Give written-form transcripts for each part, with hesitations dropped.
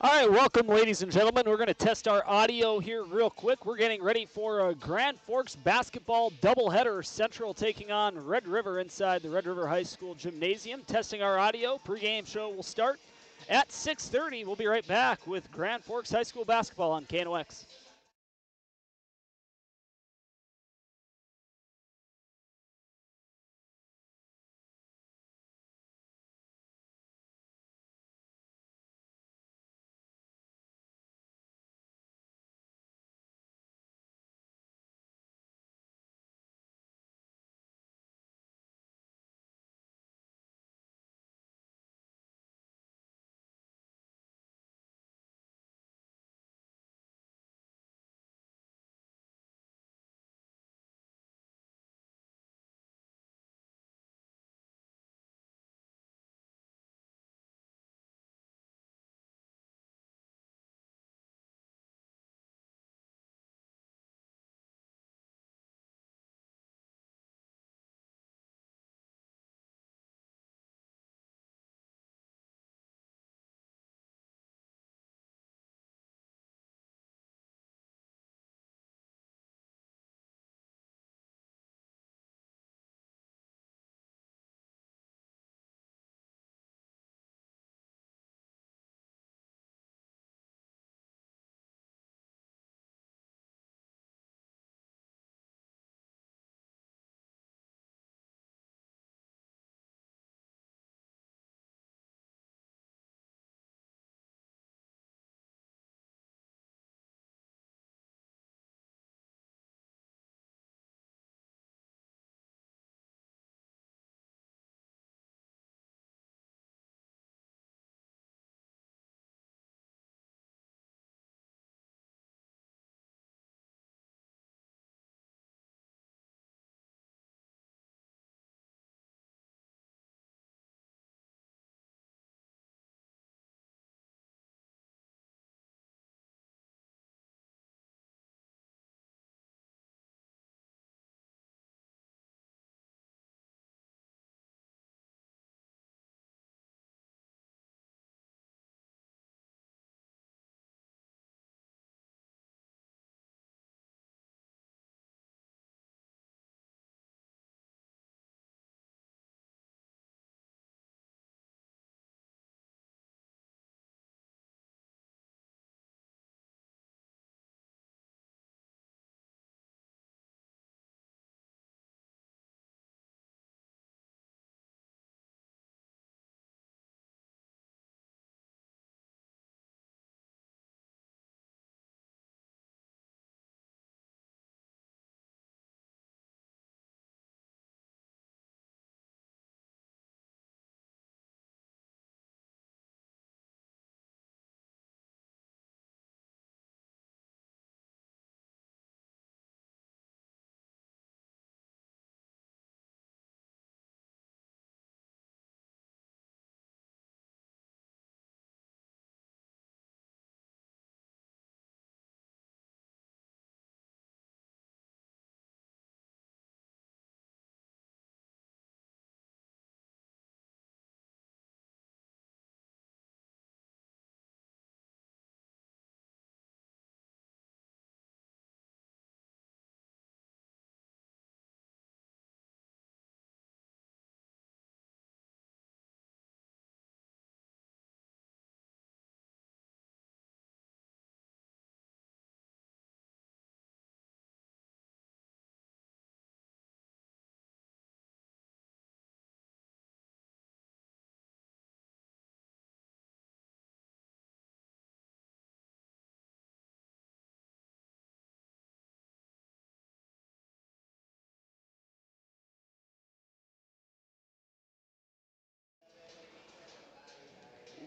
All right, welcome, ladies and gentlemen. We're going to test our audio here real quick. We're getting ready for a Grand Forks basketball doubleheader. Central taking on Red River inside the Red River High School gymnasium. Testing our audio. Pregame show will start at 6:30. We'll be right back with Grand Forks High School basketball on KNOX.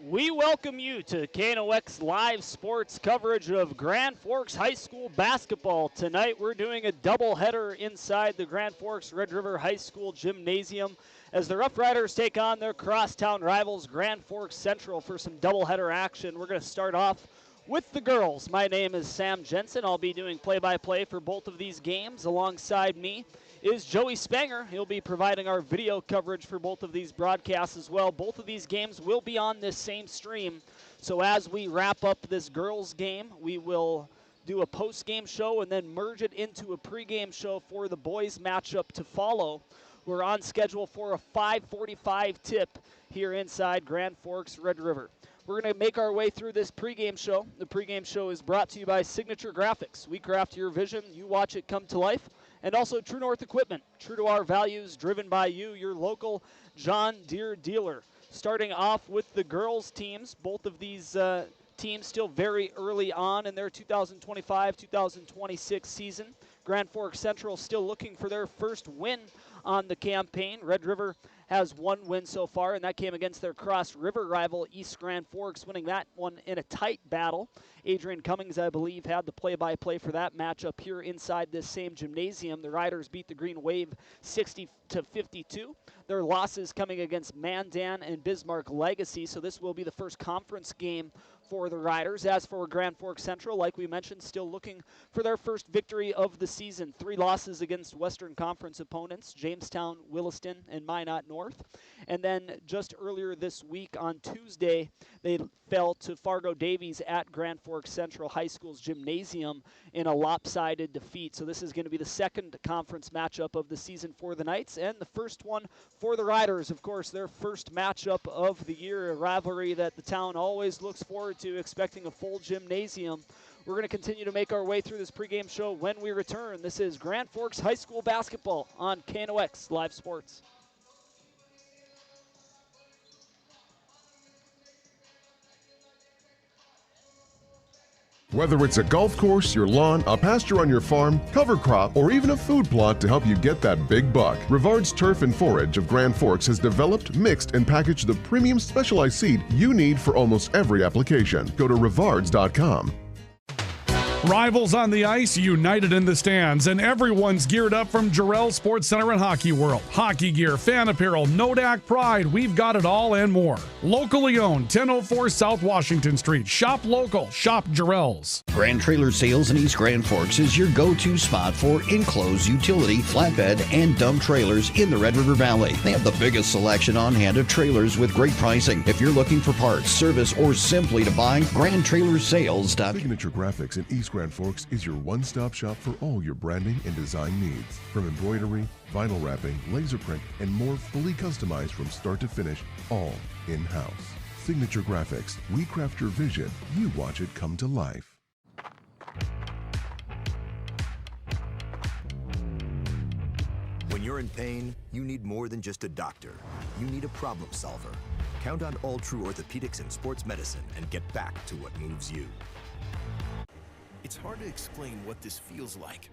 We welcome you to KNOX live sports coverage of Grand Forks High School basketball. Tonight we're doing a doubleheader inside the Grand Forks Red River High School gymnasium as the Rough Riders take on their crosstown rivals Grand Forks Central for some doubleheader action. We're going to start off with the girls. My name is Sam Jensen. I'll be doing play-by-play for both of these games. Alongside me is Joey Spanger. He'll be providing our video coverage for both of these broadcasts as well. Both of these games will be on this same stream. So as we wrap up this girls game, we will do a post-game show and then merge it into a pregame show for the boys matchup to follow. We're on schedule for a 5:45 tip here inside Grand Forks Red River. We're going to make our way through this pregame show. The pregame show is brought to you by Signature Graphics. We craft your vision, you watch it come to life. And also True North Equipment, true to our values, driven by you, your local John Deere dealer. Starting off with the girls teams, both of these teams still very early on in their 2025-2026 season. Grand Forks Central still looking for their first win on the campaign. Red River has one win so far, and that came against their Cross River rival, East Grand Forks, winning that one in a tight battle. Adrian Cummings, I believe, had the play-by-play for that matchup here inside this same gymnasium. The Riders beat the Green Wave 60-52. Their losses coming against Mandan and Bismarck Legacy, so this will be the first conference game for the Riders. As for Grand Forks Central, like we mentioned, still looking for their first victory of the season. 3 losses against Western Conference opponents, Jamestown, Williston, and Minot North. And then just earlier this week on Tuesday, they fell to Fargo Davies at Grand Forks Central High School's gymnasium in a lopsided defeat. So this is going to be the second conference matchup of the season for the Knights, and the first one for the Riders. Of course, their first matchup of the year, a rivalry that the town always looks forward to, expecting a full gymnasium. We're going to continue to make our way through this pregame show when we return. This is Grand Forks High School basketball on KNOX Live Sports. Whether it's a golf course, your lawn, a pasture on your farm, cover crop, or even a food plot to help you get that big buck, Rivard's Turf and Forage of Grand Forks has developed, mixed, and packaged the premium specialized seed you need for almost every application. Go to rivards.com. Rivals on the ice, united in the stands, and everyone's geared up from Jarrell Sports Center and Hockey World. Hockey gear, fan apparel, Nodak Pride, we've got it all and more. Locally owned, 1004 South Washington Street. Shop local, shop Jarrell's. Grand Trailer Sales in East Grand Forks is your go-to spot for enclosed utility, flatbed, and dump trailers in the Red River Valley. They have the biggest selection on hand of trailers with great pricing. If you're looking for parts, service, or simply to buy, GrandTrailerSales.com. Signature Graphics in East Grand Forks is your one-stop shop for all your branding and design needs. From embroidery, vinyl wrapping, laser print, and more, fully customized from start to finish, all in-house. Signature Graphics. We craft your vision. You watch it come to life. When you're in pain, you need more than just a doctor. You need a problem solver. Count on All True Orthopedics and Sports Medicine and get back to what moves you. It's hard to explain what this feels like.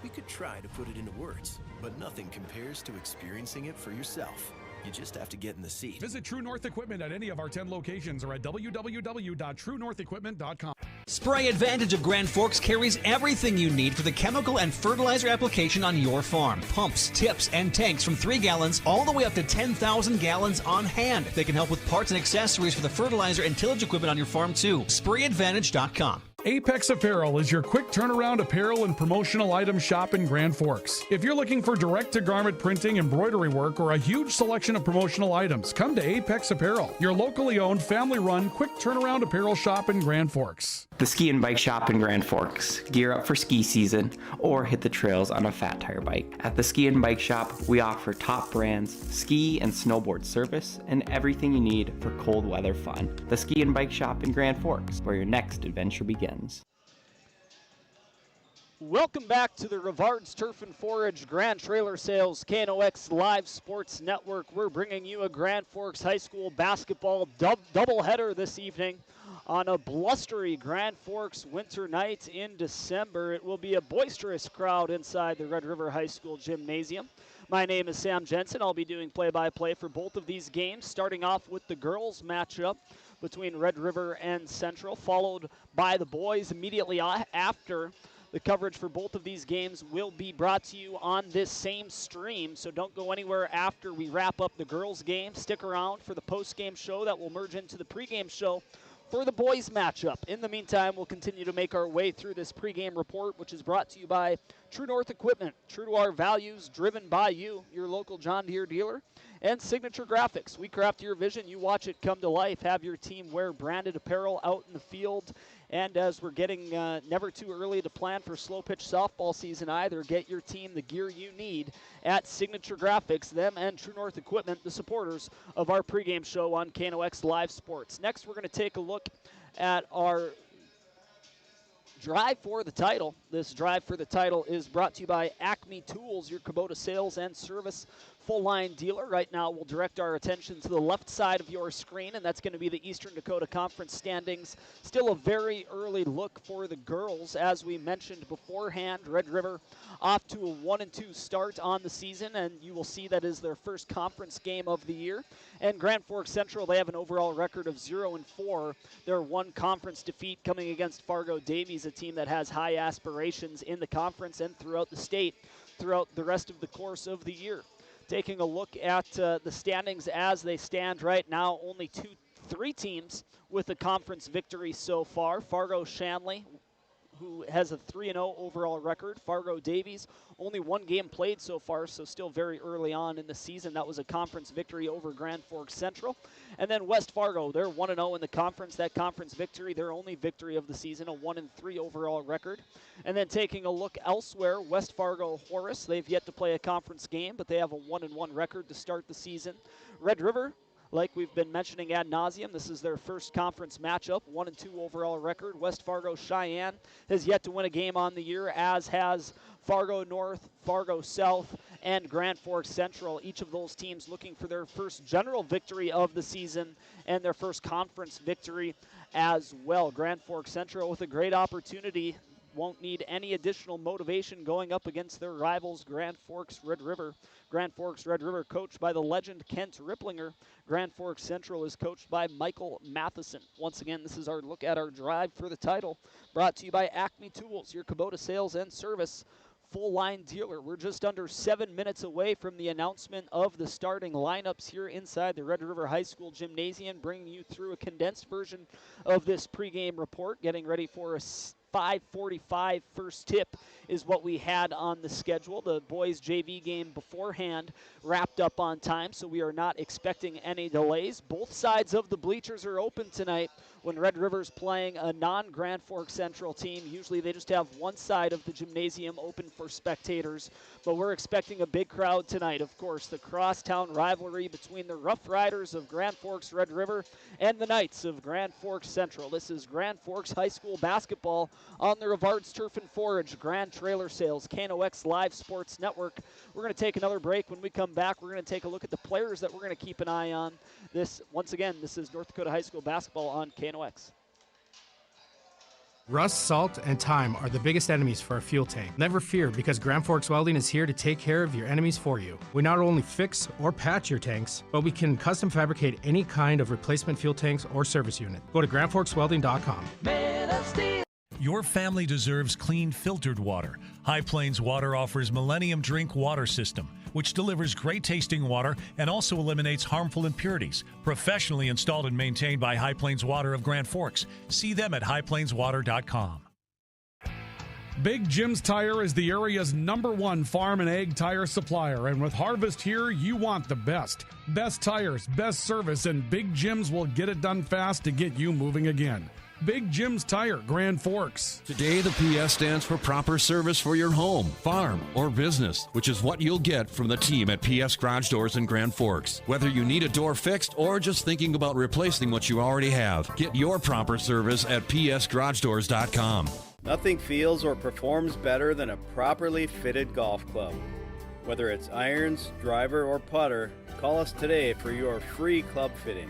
We could try to put it into words, but nothing compares to experiencing it for yourself. You just have to get in the seat. Visit True North Equipment at any of our 10 locations or at www.truenorthequipment.com. Spray Advantage of Grand Forks carries everything you need for the chemical and fertilizer application on your farm. Pumps, tips, and tanks from 3 gallons all the way up to 10,000 gallons on hand. They can help with parts and accessories for the fertilizer and tillage equipment on your farm too. SprayAdvantage.com. Apex Apparel is your quick turnaround apparel and promotional item shop in Grand Forks. If you're looking for direct-to-garment printing, embroidery work, or a huge selection of promotional items, come to Apex Apparel, your locally owned, family-run, quick turnaround apparel shop in Grand Forks. The Ski and Bike Shop in Grand Forks. Gear up for ski season or hit the trails on a fat tire bike. At the Ski and Bike Shop, we offer top brands, ski and snowboard service, and everything you need for cold weather fun. The Ski and Bike Shop in Grand Forks, where your next adventure begins. Welcome back to the Rivard's Turf and Forage Grand Trailer Sales KNOX Live Sports Network. We're bringing you a Grand Forks High School basketball doubleheader this evening on a blustery Grand Forks winter night in December. It will be a boisterous crowd inside the Red River High School gymnasium. My name is Sam Jensen. I'll be doing play-by-play for both of these games, starting off with the girls matchup between Red River and Central, followed by the boys immediately after. The coverage for both of these games will be brought to you on this same stream, so don't go anywhere after we wrap up the girls' game. Stick around for the post-game show that will merge into the pregame show for the boys' matchup. In the meantime, we'll continue to make our way through this pregame report, which is brought to you by True North Equipment, true to our values, driven by you, your local John Deere dealer. And Signature Graphics, we craft your vision, you watch it come to life. Have your team wear branded apparel out in the field. And as we're getting never too early to plan for slow pitch softball season either, get your team the gear you need at Signature Graphics, them and True North Equipment, the supporters of our pregame show on KNOX Live Sports. Next, we're going to take a look at our drive for the title. This drive for the title is brought to you by Acme Tools, your Kubota sales and service full-line dealer. Right now, we'll direct our attention to the left side of your screen, and that's going to be the Eastern Dakota Conference standings. Still a very early look for the girls. As we mentioned beforehand, Red River off to a 1-2 start on the season, and you will see that is their first conference game of the year. And Grand Forks Central, they have an overall record of 0-4. Their one conference defeat coming against Fargo Davies, a team that has high aspirations in the conference and throughout the state throughout the rest of the course of the year. Taking a look at the standings as they stand right now, only three teams with a conference victory so far. Fargo Shanley, who has a 3-0 overall record. Fargo Davies, only one game played so far, so still very early on in the season. That was a conference victory over Grand Forks Central. And then West Fargo, they're 1-0 in the conference. That conference victory, their only victory of the season, a 1-3 overall record. And then taking a look elsewhere, West Fargo Horace, they've yet to play a conference game, but they have a 1-1 record to start the season. Red River, like we've been mentioning ad nauseum, this is their first conference matchup, 1-2 overall record. West Fargo Cheyenne has yet to win a game on the year, as has Fargo North, Fargo South, and Grand Forks Central. Each of those teams looking for their first general victory of the season and their first conference victory as well. Grand Forks Central with a great opportunity. Won't need any additional motivation going up against their rivals, Grand Forks Red River. Grand Forks Red River coached by the legend Kent Ripplinger. Grand Forks Central is coached by Michael Matheson. Once again, this is our look at our drive for the title, brought to you by Acme Tools, your Kubota sales and service full-line dealer. We're just under 7 minutes away from the announcement of the starting lineups here inside the Red River High School Gymnasium, bringing you through a condensed version of this pregame report, getting ready for a 5:45 first tip is what we had on the schedule. The boys JV game beforehand wrapped up on time, so we are not expecting any delays. Both sides of the bleachers are open tonight when Red River's playing a non-Grand Forks Central team. Usually they just have one side of the gymnasium open for spectators, but we're expecting a big crowd tonight. Of course, the crosstown rivalry between the Rough Riders of Grand Forks Red River and the Knights of Grand Forks Central. This is Grand Forks High School basketball on the Rivard's Turf and Forage Grand Trailer Sales KNOX Live Sports Network. We're going to take another break. When we come back, we're going to take a look at the players that we're going to keep an eye on. Once again, this is North Dakota High School basketball on KNOX. Rust, salt, and time are the biggest enemies for a fuel tank. Never fear, because Grand Forks Welding is here to take care of your enemies for you. We not only fix or patch your tanks, but we can custom fabricate any kind of replacement fuel tanks or service unit. Go to grandforkswelding.com. Your family deserves clean, filtered water. High Plains Water offers Millennium Drink Water System, which delivers great-tasting water and also eliminates harmful impurities. Professionally installed and maintained by High Plains Water of Grand Forks. See them at highplainswater.com. Big Jim's Tire is the area's #1 farm and ag tire supplier, and with harvest here, you want the best. Best tires, best service, and Big Jim's will get it done fast to get you moving again. Big Jim's Tire, Grand Forks. Today, the PS stands for proper service for your home, farm, or business, which is what you'll get from the team at PS Garage Doors in Grand Forks. Whether you need a door fixed or just thinking about replacing what you already have, get your proper service at psgaragedoors.com. Nothing feels or performs better than a properly fitted golf club. Whether it's irons, driver, or putter, call us today for your free club fitting.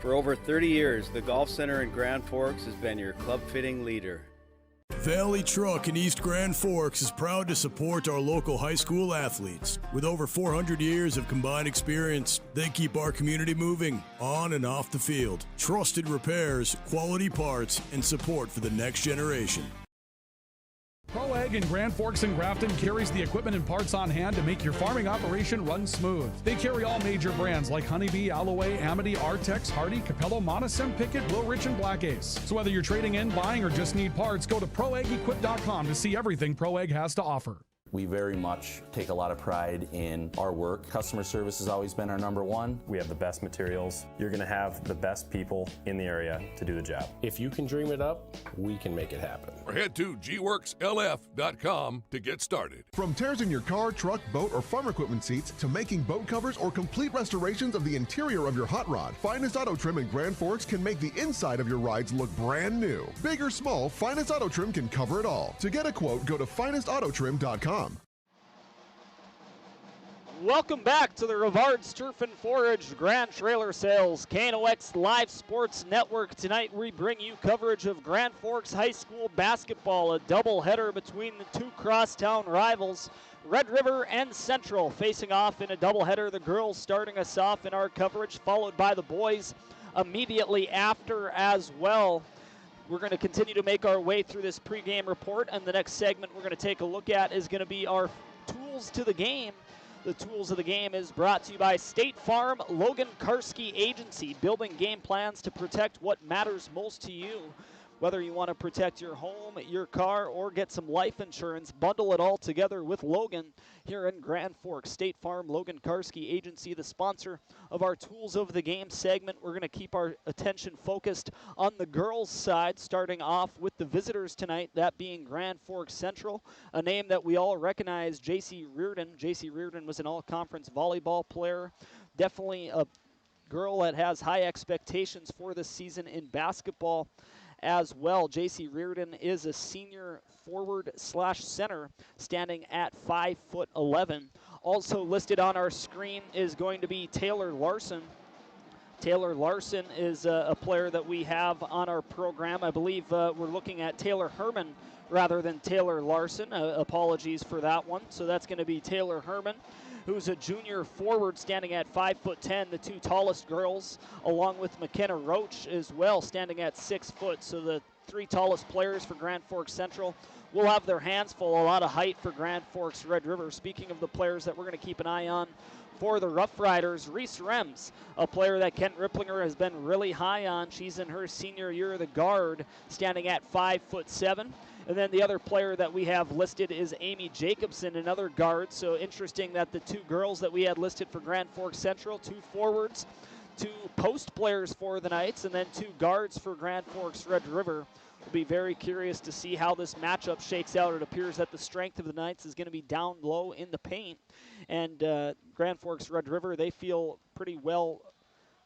For over 30 years, the Golf Center in Grand Forks has been your club fitting leader. Valley Truck in East Grand Forks is proud to support our local high school athletes. With over 400 years of combined experience, they keep our community moving on and off the field. Trusted repairs, quality parts, and support for the next generation. Pro Pro-Ag in Grand Forks and Grafton carries the equipment and parts on hand to make your farming operation run smooth. They carry all major brands like Honeybee, Alloway, Amity, Artex, Hardy, Capello, Monosem, Pickett, Wilrich, and Black Ace. So whether you're trading in, buying, or just need parts, go to ProAgEquip.com to see everything Pro-Ag has to offer. We very much take a lot of pride in our work. Customer service has always been our number one. We have the best materials. You're going to have the best people in the area to do the job. If you can dream it up, we can make it happen. Or head to gworkslf.com to get started. From tears in your car, truck, boat, or farm equipment seats to making boat covers or complete restorations of the interior of your hot rod, Finest Auto Trim in Grand Forks can make the inside of your rides look brand new. Big or small, Finest Auto Trim can cover it all. To get a quote, go to finestautotrim.com. Welcome back to the Rivards Turf and Forage Grand Trailer Sales KNOX Live Sports Network. Tonight we bring you coverage of Grand Forks High School basketball, a doubleheader between the two crosstown rivals, Red River and Central, facing off in a doubleheader. The girls starting us off in our coverage, followed by the boys immediately after as well. We're going to continue to make our way through this pregame report, and the next segment we're going to take a look at is going to be our tools to the game. The Tools of the Game is brought to you by State Farm Logan Karski Agency, building game plans to protect what matters most to you. Whether you want to protect your home, your car, or get some life insurance, bundle it all together with Logan here in Grand Forks. State Farm Logan Karski Agency, the sponsor of our Tools of the Game segment. We're going to keep our attention focused on the girls' side, starting off with the visitors tonight, that being Grand Forks Central, a name that we all recognize, J.C. Reardon. J.C. Reardon was an all-conference volleyball player, definitely a girl that has high expectations for this season in basketball as well. J.C. Reardon is a senior forward/center, standing at 5'11". Also listed on our screen is going to be Taylor Larson. Taylor Larson is a player that we have on our program. I believe we're looking at Taylor Herman rather than Taylor Larson. Apologies for that one. So that's going to be Taylor Herman, who's a junior forward standing at 5'10", the two tallest girls, along with McKenna Roach as well, standing at 6 foot. So the three tallest players for Grand Forks Central will have their hands full. A lot of height for Grand Forks Red River. Speaking of the players that we're going to keep an eye on for the Rough Riders, Reese Rems, a player that Kent Ripplinger has been really high on. She's in her senior year, the guard, standing at 5'7". And then the other player that we have listed is Amy Jacobson, another guard. So interesting that the two girls that we had listed for Grand Forks Central, two forwards, two post players for the Knights, and then two guards for Grand Forks Red River. We'll be very curious to see how this matchup shakes out. It appears that the strength of the Knights is going to be down low in the paint. And Grand Forks Red River, they feel pretty well.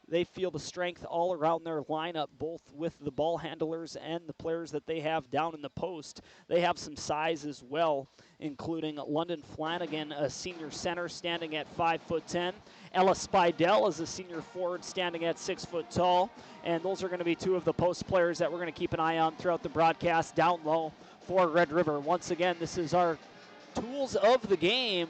They feel the strength all around their lineup, both with the ball handlers and the players that they have down in the post. They have some size as well, including London Flanagan, a senior center standing at 5'10". Ella Spidell is a senior forward standing at 6 foot tall. And those are going to be two of the post players that we're going to keep an eye on throughout the broadcast down low for Red River. Once again, this is our Tools of the Game,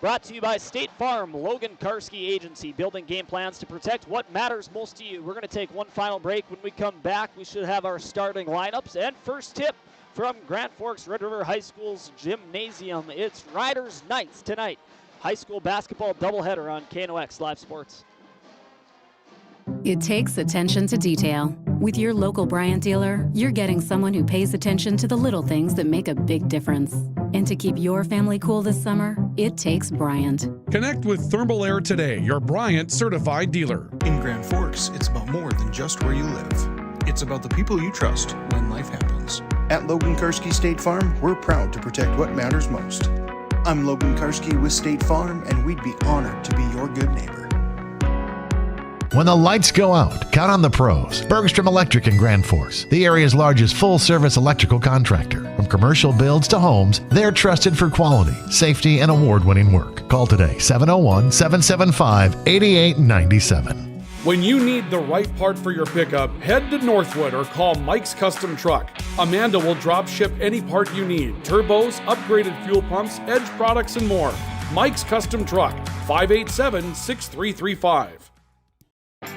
brought to you by State Farm Logan Karski Agency, building game plans to protect what matters most to you. We're going to take one final break. When we come back, we should have our starting lineups. And first tip from Grand Forks Red River High School's gymnasium. It's Riders Knights tonight. High school basketball doubleheader on KNOX Live Sports. It takes attention to detail. With your local Bryant dealer, you're getting someone who pays attention to the little things that make a big difference. And to keep your family cool this summer, it takes Bryant. Connect with Thermal Air today, your Bryant certified dealer. In Grand Forks, it's about more than just where you live. It's about the people you trust when life happens. At Logan Karski State Farm, we're proud to protect what matters most. I'm Logan Karski with State Farm, and we'd be honored to be your good neighbor. When the lights go out, count on the pros. Bergstrom Electric in Grand Forks, the area's largest full-service electrical contractor. From commercial builds to homes, they're trusted for quality, safety, and award-winning work. Call today, 701-775-8897. When you need the right part for your pickup, head to Northwood or call Mike's Custom Truck. Amanda will drop ship any part you need. Turbos, upgraded fuel pumps, Edge products, and more. Mike's Custom Truck, 587-6335.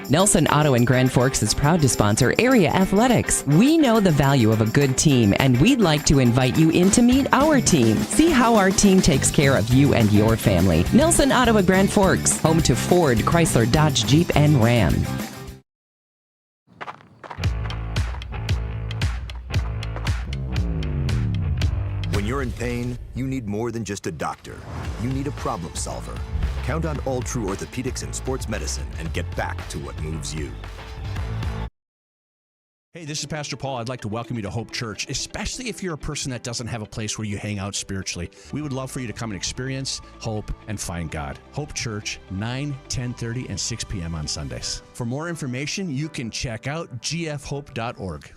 Nelson Auto in Grand Forks is proud to sponsor area athletics. We know the value of a good team, and we'd like to invite you in to meet our team. See how our team takes care of you and your family. Nelson Auto in Grand Forks, home to Ford, Chrysler, Dodge, Jeep, and Ram. When you're in pain, you need more than just a doctor. You need a problem solver. Count on All True Orthopedics and Sports Medicine and get back to what moves you. Hey, this is Pastor Paul. I'd like to welcome you to Hope Church, especially if you're a person that doesn't have a place where you hang out spiritually. We would love for you to come and experience hope and find God. Hope Church, 9, 10:30, and 6 p.m. on Sundays. For more information, you can check out gfhope.org.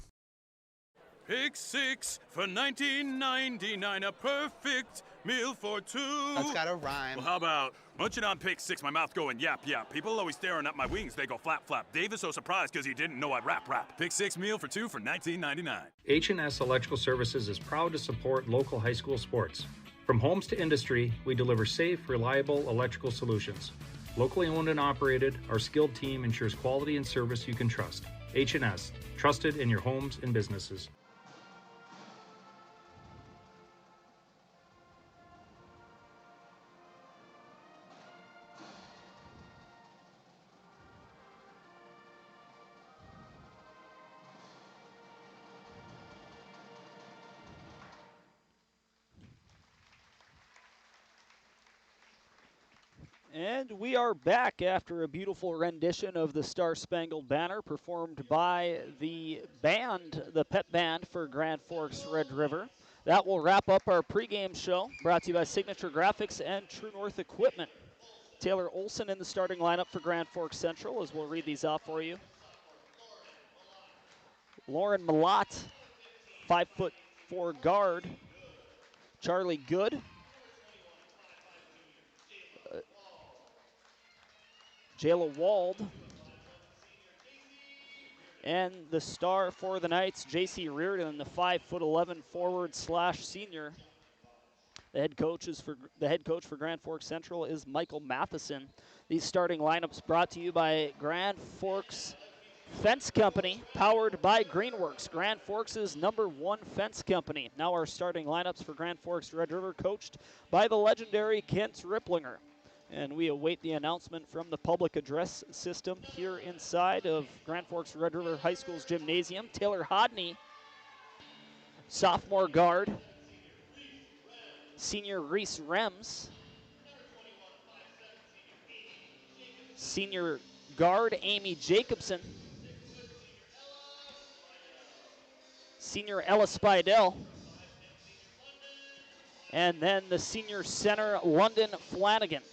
Pick 6 for $19.99, a perfect meal for two. That's gotta rhyme. Well, how about munching on Pick 6, my mouth going yap, yap. People always staring at my wings, they go flap, flap. Dave is so surprised because he didn't know I'd rap. Pick 6 meal for two for $19.99. H&S Electrical Services is proud to support local high school sports. From homes to industry, we deliver safe, reliable electrical solutions. Locally owned and operated, our skilled team ensures quality and service you can trust. H&S, trusted in your homes and businesses. And we are back after a beautiful rendition of the Star-Spangled Banner performed by the band, the pep band for Grand Forks Red River. That will wrap up our pregame show, brought to you by Signature Graphics and True North Equipment. Taylor Olson in the starting lineup for Grand Forks Central, as we'll read these off for you. Lauren Malott, 5'4" guard. Charlie Good. Jayla Wald. And the star for the Knights, J.C. Reardon, the 5'11" forward / senior. The head coach for Grand Forks Central is Michael Matheson. These starting lineups brought to you by Grand Forks Fence Company, powered by Greenworks, Grand Forks' #1 fence company. Now our starting lineups for Grand Forks Red River, coached by the legendary Kent Ripplinger. And we await the announcement from the public address system here inside of Grand Forks Red River High School's gymnasium. Taylor Hodney, sophomore guard. Senior Reese Rems. Senior guard Amy Jacobson. Senior Ella Spidell. And then the senior center, London Flanagan.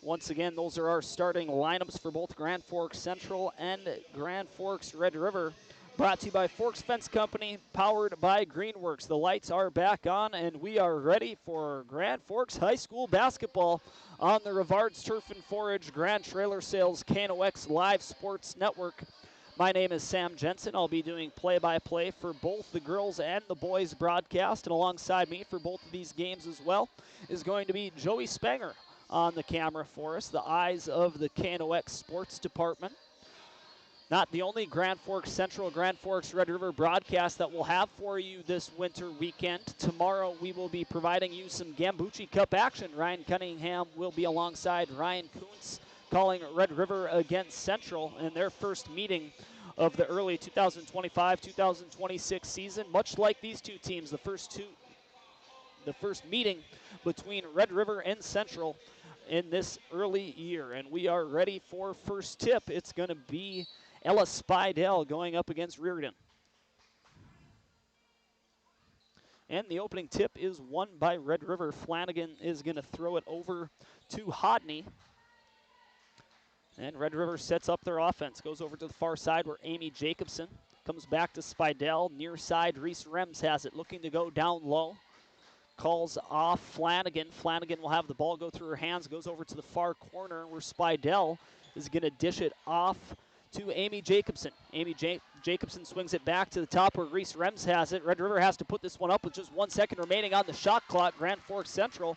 Once again, those are our starting lineups for both Grand Forks Central and Grand Forks Red River. Brought to you by Forks Fence Company, powered by Greenworks. The lights are back on, and we are ready for Grand Forks High School basketball on the Rivards Turf and Forage Grand Trailer Sales KNOX Live Sports Network. My name is Sam Jensen. I'll be doing play-by-play for both the girls and the boys broadcast, and alongside me for both of these games as well is going to be Joey Spanger on the camera for us, the eyes of the KNOX Sports Department. Not the only Grand Forks Central, Grand Forks Red River broadcast that we'll have for you this winter weekend. Tomorrow we will be providing you some Gambucci Cup action. Ryan Cunningham will be alongside Ryan Kuntz calling Red River against Central in their first meeting of the early 2025-2026 season. Much like these two teams, the first meeting between Red River and Central in this early year. And we are ready for first tip. It's going to be Ella Spidell going up against Reardon. And the opening tip is won by Red River. Flanagan is going to throw it over to Hodney. And Red River sets up their offense. Goes over to the far side where Amy Jacobson comes back to Spidell. Near side, Reese Rems has it, looking to go down low. Calls off Flanagan. Flanagan will have the ball go through her hands, goes over to the far corner where Spidell is going to dish it off to Amy Jacobson. Amy Jacobson swings it back to the top where Reese Rems has it. Red River has to put this one up with just 1 second remaining on the shot clock. Grand Forks Central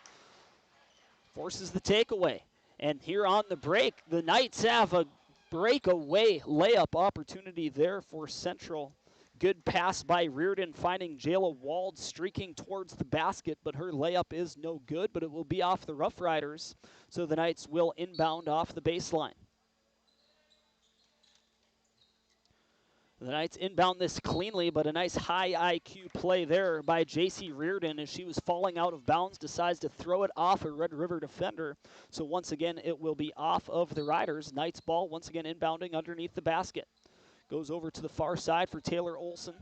forces the takeaway. And here on the break, the Knights have a breakaway layup opportunity there for Central. Good pass by Reardon, finding Jayla Wald streaking towards the basket, but her layup is no good, but it will be off the Rough Riders, so the Knights will inbound off the baseline. The Knights inbound this cleanly, but a nice high IQ play there by J.C. Reardon as she was falling out of bounds, decides to throw it off a Red River defender. So once again, it will be off of the Riders. Knights ball once again inbounding underneath the basket. Goes over to the far side for Taylor Olson.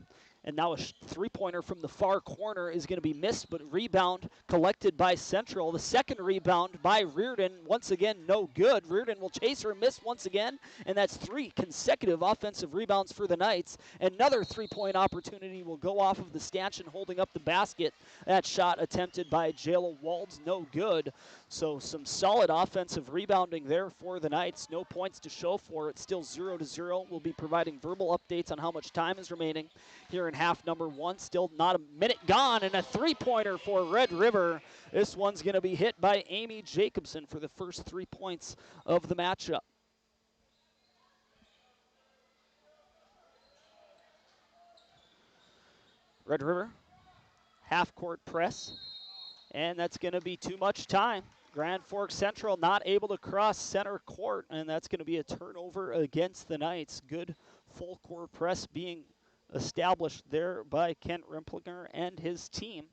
And now a three-pointer from the far corner is going to be missed, but rebound collected by Central. The second rebound by Reardon, once again, no good. Reardon will chase her, miss once again, and that's 3 consecutive offensive rebounds for the Knights. Another three-point opportunity will go off of the stanchion holding up the basket. That shot attempted by Jayla Walds, no good. So some solid offensive rebounding there for the Knights. No points to show for it. Still 0-0. We'll be providing verbal updates on how much time is remaining here in half number 1. Still not a minute gone, and a three-pointer for Red River. This one's going to be hit by Amy Jacobson for the first 3 points of the matchup. Red River, half-court press, and that's going to be too much time. Grand Forks Central not able to cross center court, and that's going to be a turnover against the Knights. Good full-court press being established there by Kent Remplinger and his team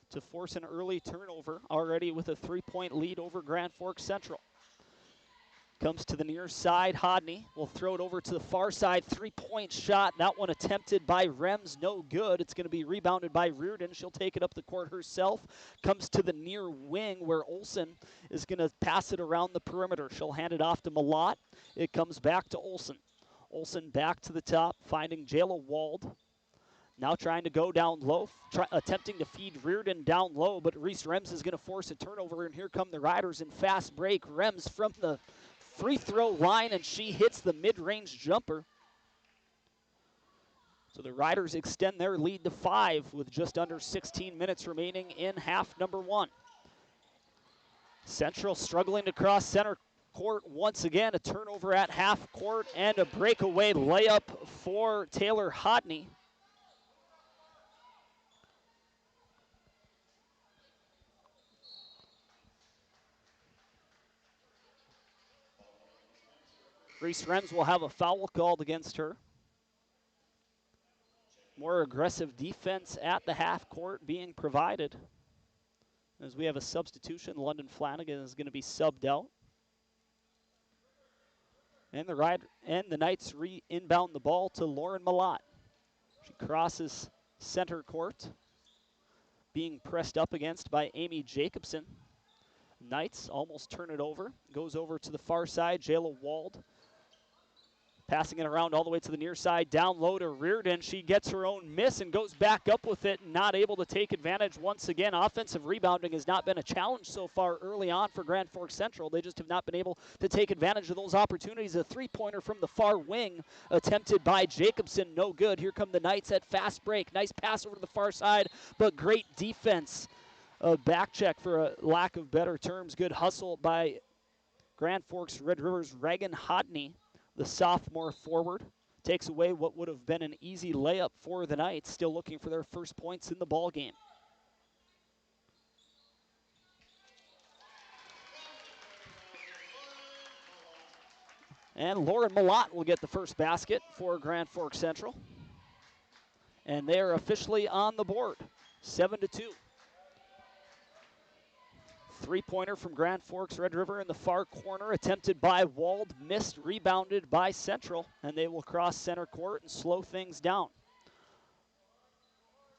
to force an early turnover, already with a 3-point lead over Grand Forks Central. Comes to the near side, Hodney will throw it over to the far side, 3-point shot. That one attempted by Rems, no good. It's going to be rebounded by Reardon. She'll take it up the court herself. Comes to the near wing where Olsen is going to pass it around the perimeter. She'll hand it off to Malott. It comes back to Olsen. Olsen back to the top, finding Jayla Wald. Now trying to go down low, attempting to feed Reardon down low, but Reese Rems is going to force a turnover, and here come the Riders in fast break. Rems from the free throw line, and she hits the mid-range jumper. So the Riders extend their lead to 5 with just under 16 minutes remaining in half number 1. Central struggling to cross center court once again. A turnover at half court and a breakaway layup for Taylor Hodney. Reese Rems will have a foul called against her. More aggressive defense at the half court being provided. As we have a substitution, London Flanagan is going to be subbed out. And the Knights inbound the ball to Lauren Malott. She crosses center court, being pressed up against by Amy Jacobson. Knights almost turn it over. Goes over to the far side, Jayla Wald. Passing it around all the way to the near side, down low to Reardon. She gets her own miss and goes back up with it, not able to take advantage once again. Offensive rebounding has not been a challenge so far early on for Grand Forks Central. They just have not been able to take advantage of those opportunities. A three-pointer from the far wing attempted by Jacobson, no good. Here come the Knights at fast break. Nice pass over to the far side, but great defense. A back check for a lack of better terms. Good hustle by Grand Forks Red River's Reagan Hodney. The sophomore forward takes away what would have been an easy layup for the Knights, still looking for their first points in the ball game. And Lauren Malott will get the first basket for Grand Forks Central. And they are officially on the board, 7-2. Three-pointer from Grand Forks Red River in the far corner, attempted by Wald, missed, rebounded by Central, and they will cross center court and slow things down.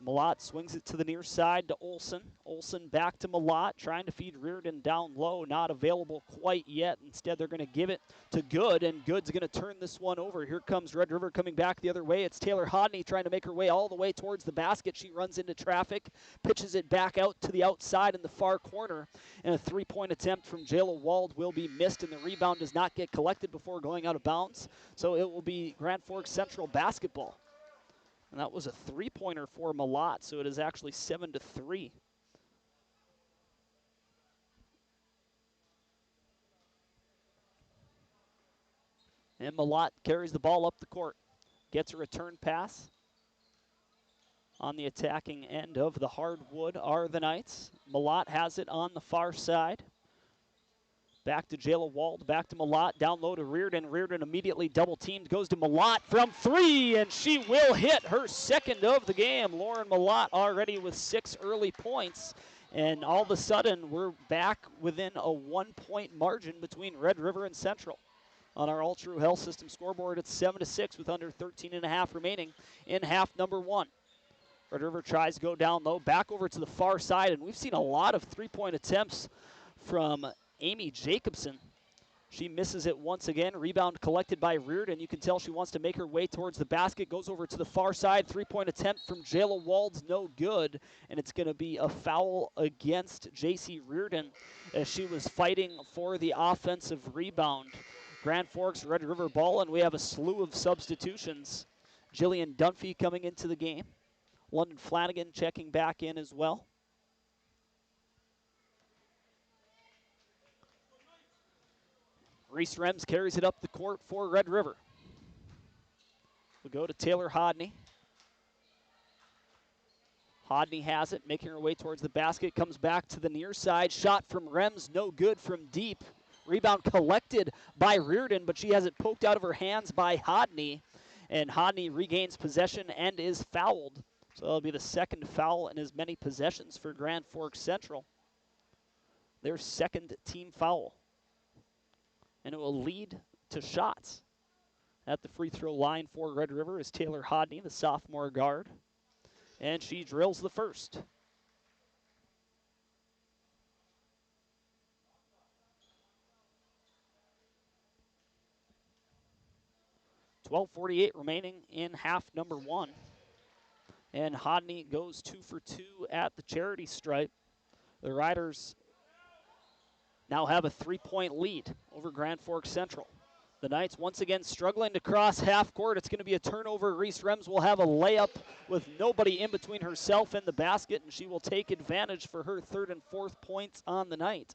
Malott swings it to the near side to Olsen. Olsen back to Malott, trying to feed Reardon down low, not available quite yet. Instead, they're going to give it to Good, and Good's going to turn this one over. Here comes Red River coming back the other way. It's Taylor Hodney trying to make her way all the way towards the basket. She runs into traffic, pitches it back out to the outside in the far corner, and a three-point attempt from Jayla Wald will be missed, and the rebound does not get collected before going out of bounds. So it will be Grand Forks Central basketball. And that was a three-pointer for Malott, so it is actually 7-3. And Malott carries the ball up the court. Gets a return pass. On the attacking end of the hardwood are the Knights. Malott has it on the far side. Back to Jayla Wald, back to Malott, down low to Reardon. Reardon immediately double teamed, goes to Malott from 3, and she will hit her second of the game. Lauren Malott already with 6 early points, and all of a sudden we're back within a 1-point margin between Red River and Central. On our All True Health System scoreboard, it's 7-6 with under 13.5 remaining in half number 1. Red River tries to go down low, back over to the far side, and we've seen a lot of three-point attempts from Amy Jacobson. She misses it once again. Rebound collected by Reardon. You can tell she wants to make her way towards the basket. Goes over to the far side. Three-point attempt from Jayla Wald's no good. And it's going to be a foul against J.C. Reardon as she was fighting for the offensive rebound. Grand Forks Red River ball, and we have a slew of substitutions. Jillian Dunphy coming into the game. London Flanagan checking back in as well. Reese Rems carries it up the court for Red River. We'll go to Taylor Hodney. Hodney has it, making her way towards the basket, comes back to the near side. Shot from Rems, no good from deep. Rebound collected by Reardon, but she has it poked out of her hands by Hodney. And Hodney regains possession and is fouled. So that'll be the second foul in as many possessions for Grand Forks Central. Their second team foul. And it will lead to shots. At the free throw line for Red River is Taylor Hodney, the sophomore guard. And she drills the first. .12:48 remaining in half number 1. And Hodney goes 2 for 2 at the charity stripe. The Riders now have a 3-point lead over Grand Forks Central. The Knights once again struggling to cross half court. It's going to be a turnover. Reese Rems will have a layup with nobody in between herself and the basket, and she will take advantage for her 3rd and 4th points on the night.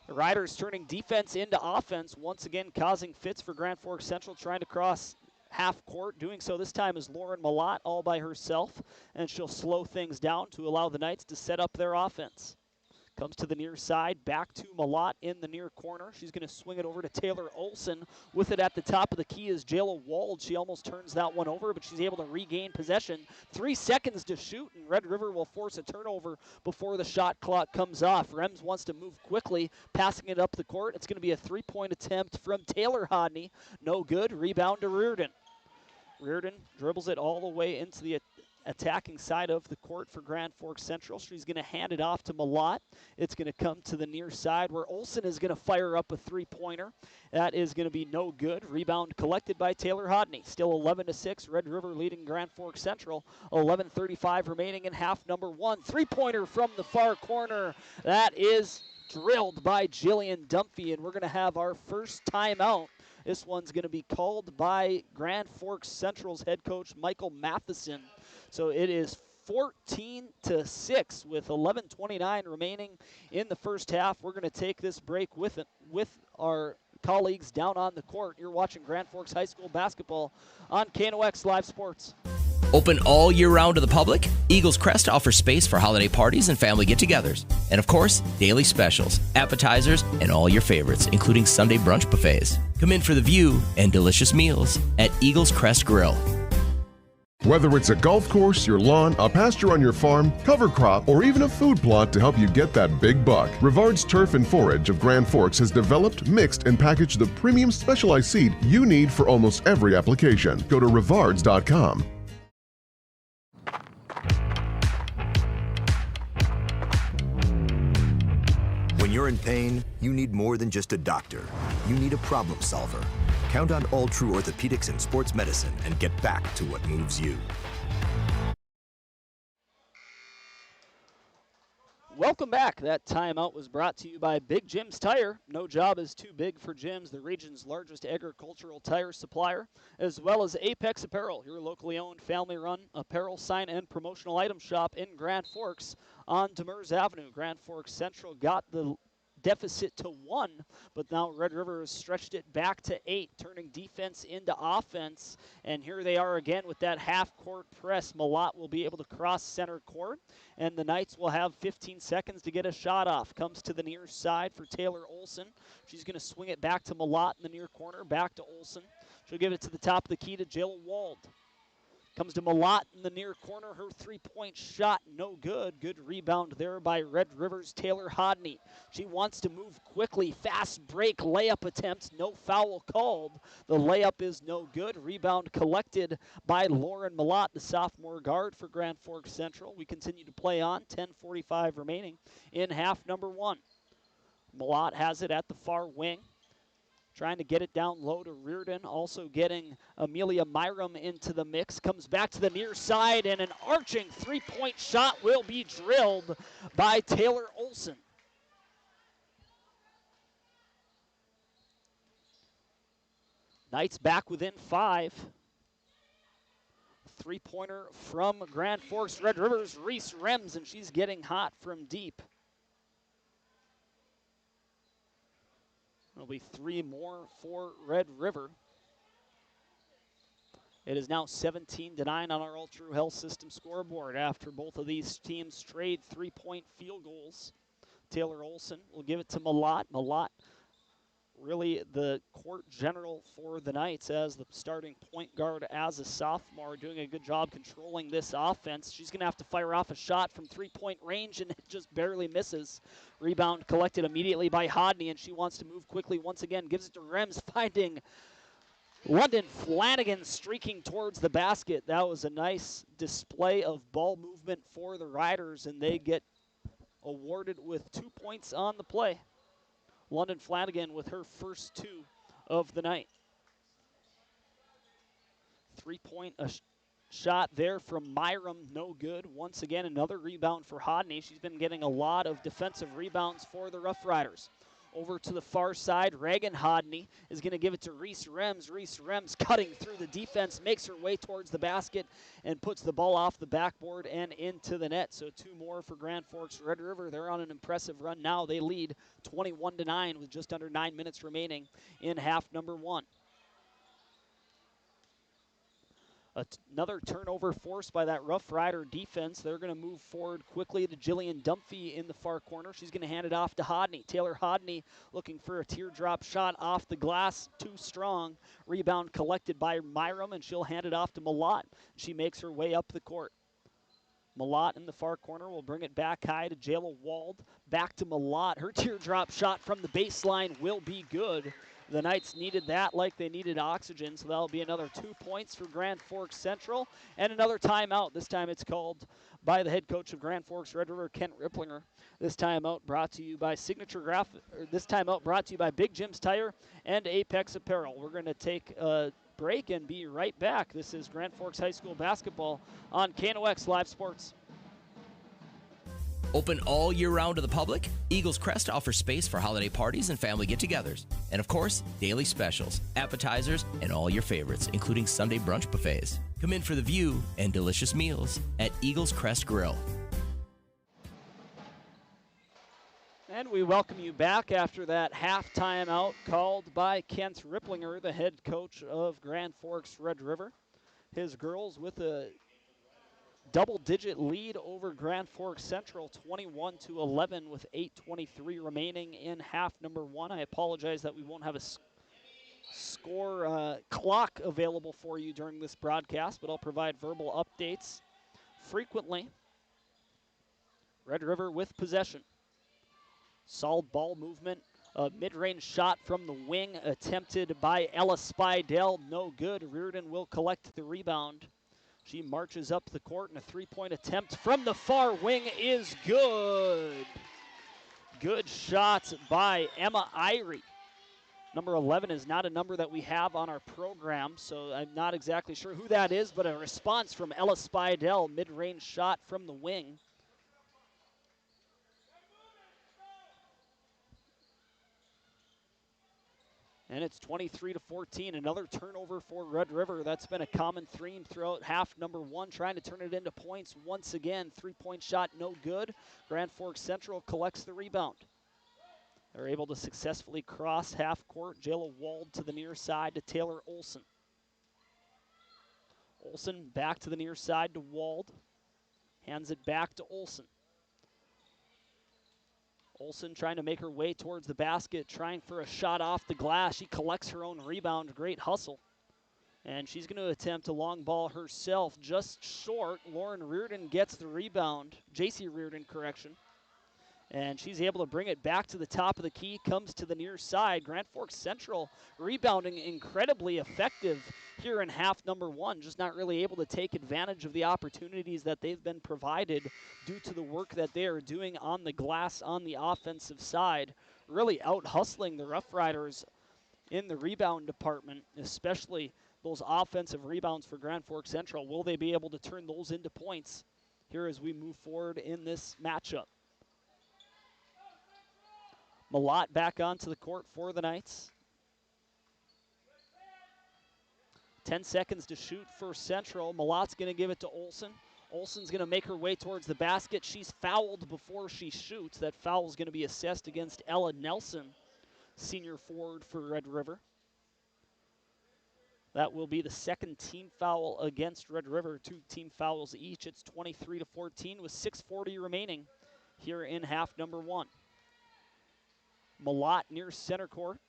The Riders turning defense into offense, once again causing fits for Grand Forks Central, trying to cross half court. Doing so this time is Lauren Malott all by herself, and she'll slow things down to allow the Knights to set up their offense. Comes to the near side, back to Malott in the near corner. She's going to swing it over to Taylor Olson. With it at the top of the key is Jayla Wald. She almost turns that one over, but she's able to regain possession. 3 seconds to shoot, and Red River will force a turnover before the shot clock comes off. Rems wants to move quickly, passing it up the court. It's going to be a 3-point attempt from Taylor Hodney. No good. Rebound to Reardon. Reardon dribbles it all the way into the attacking side of the court for Grand Forks Central. She's going to hand it off to Malott. It's going to come to the near side where Olson is going to fire up a 3-pointer. That is going to be no good. Rebound collected by Taylor Hodney. Still 11-6. Red River leading Grand Forks Central. 11:35 remaining in half number 1. 3-pointer from the far corner. That is drilled by Jillian Dunphy, and we're going to have our first timeout. This one's going to be called by Grand Forks Central's head coach, Michael Matheson. So it is 14-6 with 11:29 remaining in the first half. We're going to take this break with our colleagues down on the court. You're watching Grand Forks High School basketball on KNOX Live Sports. Open all year round to the public, Eagles Crest offers space for holiday parties and family get-togethers. And of course, daily specials, appetizers, and all your favorites, including Sunday brunch buffets. Come in for the view and delicious meals at Eagles Crest Grill. Whether it's a golf course, your lawn, a pasture on your farm, cover crop, or even a food plot to help you get that big buck, Rivard's Turf and Forage of Grand Forks has developed, mixed, and packaged the premium specialized seed you need for almost every application. Go to rivards.com. When you're in pain, you need more than just a doctor. You need a problem solver. Count on All True Orthopedics and Sports Medicine and get back to what moves you. Welcome back. That timeout was brought to you by Big Jim's Tire. No job is too big for Jim's, the region's largest agricultural tire supplier, as well as Apex Apparel, your locally owned, family-run apparel, sign, and promotional item shop in Grand Forks on Demers Avenue. Grand Forks Central got the deficit to 1, but now Red River has stretched it back to 8, turning defense into offense. And here they are again with that half-court press. Malott will be able to cross center court, and the Knights will have 15 seconds to get a shot off. Comes to the near side for Taylor Olson. She's going to swing it back to Malott in the near corner, back to Olson. She'll give it to the top of the key to Jayla Wald. Comes to Malott in the near corner. Her three-point shot, no good. Good rebound there by Red River's Taylor Hodney. She wants to move quickly. Fast break layup attempts. No foul called. The layup is no good. Rebound collected by Lauren Malott, the sophomore guard for Grand Forks Central. We continue to play on. 10:45 remaining in half number 1. Malott has it at the far wing. Trying to get it down low to Reardon, also getting Amelia Myram into the mix. Comes back to the near side, and an arching three-point shot will be drilled by Taylor Olson. Knights back within 5. Three-pointer from Grand Forks Red River's Reese Rems, and she's getting hot from deep. There'll be 3 more for Red River. It is now 17-9 on our All True Health System scoreboard after both of these teams trade 3-point field goals. Taylor Olson will give it to Malott. Malott, really the court general for the Knights as the starting point guard as a sophomore, doing a good job controlling this offense. She's going to have to fire off a shot from 3-point range, and it just barely misses. Rebound collected immediately by Hodney, and she wants to move quickly once again. Gives it to Rems, finding London Flanagan streaking towards the basket. That was a nice display of ball movement for the Riders, and they get awarded with 2 points on the play. London Flanagan with her first 2 of the night. 3-point shot there from Myram, no good. Once again, another rebound for Hodney. She's been getting a lot of defensive rebounds for the Rough Riders. Over to the far side, Reagan Hodney is going to give it to Reese Rems. Reese Rems cutting through the defense, makes her way towards the basket, and puts the ball off the backboard and into the net. So 2 more for Grand Forks Red River. They're on an impressive run now. They lead 21-9 with just under 9 minutes remaining in half number 1. Another turnover forced by that Rough Rider defense. They're going to move forward quickly to Jillian Dumphy in the far corner. She's going to hand it off to Hodney. Taylor Hodney looking for a teardrop shot off the glass. Too strong. Rebound collected by Myram, and she'll hand it off to Malott. She makes her way up the court. Malott in the far corner will bring it back high to Jayla Wald. Back to Malott. Her teardrop shot from the baseline will be good. The Knights needed that like they needed oxygen, so that'll be another 2 points for Grand Forks Central and another timeout. This time it's called by the head coach of Grand Forks Red River, Kent Ripplinger. This timeout brought to you by Big Jim's Tire and Apex Apparel. We're going to take a break and be right back. This is Grand Forks High School basketball on KNOX Live Sports. Open all year round to the public, Eagles Crest offers space for holiday parties and family get-togethers. And of course, daily specials, appetizers, and all your favorites, including Sunday brunch buffets. Come in for the view and delicious meals at Eagles Crest Grill. And we welcome you back after that half timeout called by Kent Ripplinger, the head coach of Grand Forks Red River. His girls with a double-digit lead over Grand Forks Central, 21-11 with 8:23 remaining in half number 1. I apologize that we won't have a score clock available for you during this broadcast, but I'll provide verbal updates frequently. Red River with possession. Solid ball movement. A mid-range shot from the wing attempted by Ella Spidell. No good. Reardon will collect the rebound. She marches up the court, and a 3-point attempt from the far wing is good. Good shot by Emma Irie. Number 11 is not a number that we have on our program, so I'm not exactly sure who that is, but a response from Ella Spidell, mid-range shot from the wing. And it's 23-14, another turnover for Red River. That's been a common theme throughout half number 1, trying to turn it into points once again. 3-point shot, no good. Grand Forks Central collects the rebound. They're able to successfully cross half court. Jayla Wald to the near side to Taylor Olson. Olson back to the near side to Wald. Hands it back to Olson. Olson trying to make her way towards the basket, trying for a shot off the glass. She collects her own rebound. Great hustle. And she's going to attempt a long ball herself, just short. Lauren Reardon gets the rebound. JC Reardon, correction. And she's able to bring it back to the top of the key, comes to the near side. Grand Forks Central rebounding incredibly effective here in half number one, just not really able to take advantage of the opportunities that they've been provided due to the work that they are doing on the glass on the offensive side. Really out-hustling the Rough Riders in the rebound department, especially those offensive rebounds for Grand Forks Central. Will they be able to turn those into points here as we move forward in this matchup? Malott back onto the court for the Knights. 10 seconds to shoot for Central. Malott's going to give it to Olson. Olson's going to make her way towards the basket. She's fouled before she shoots. That foul is going to be assessed against Ella Nelson, senior forward for Red River. That will be the second team foul against Red River. 2 team fouls each. It's 23-14 with 6:40 remaining here in half number one. Malott near center court.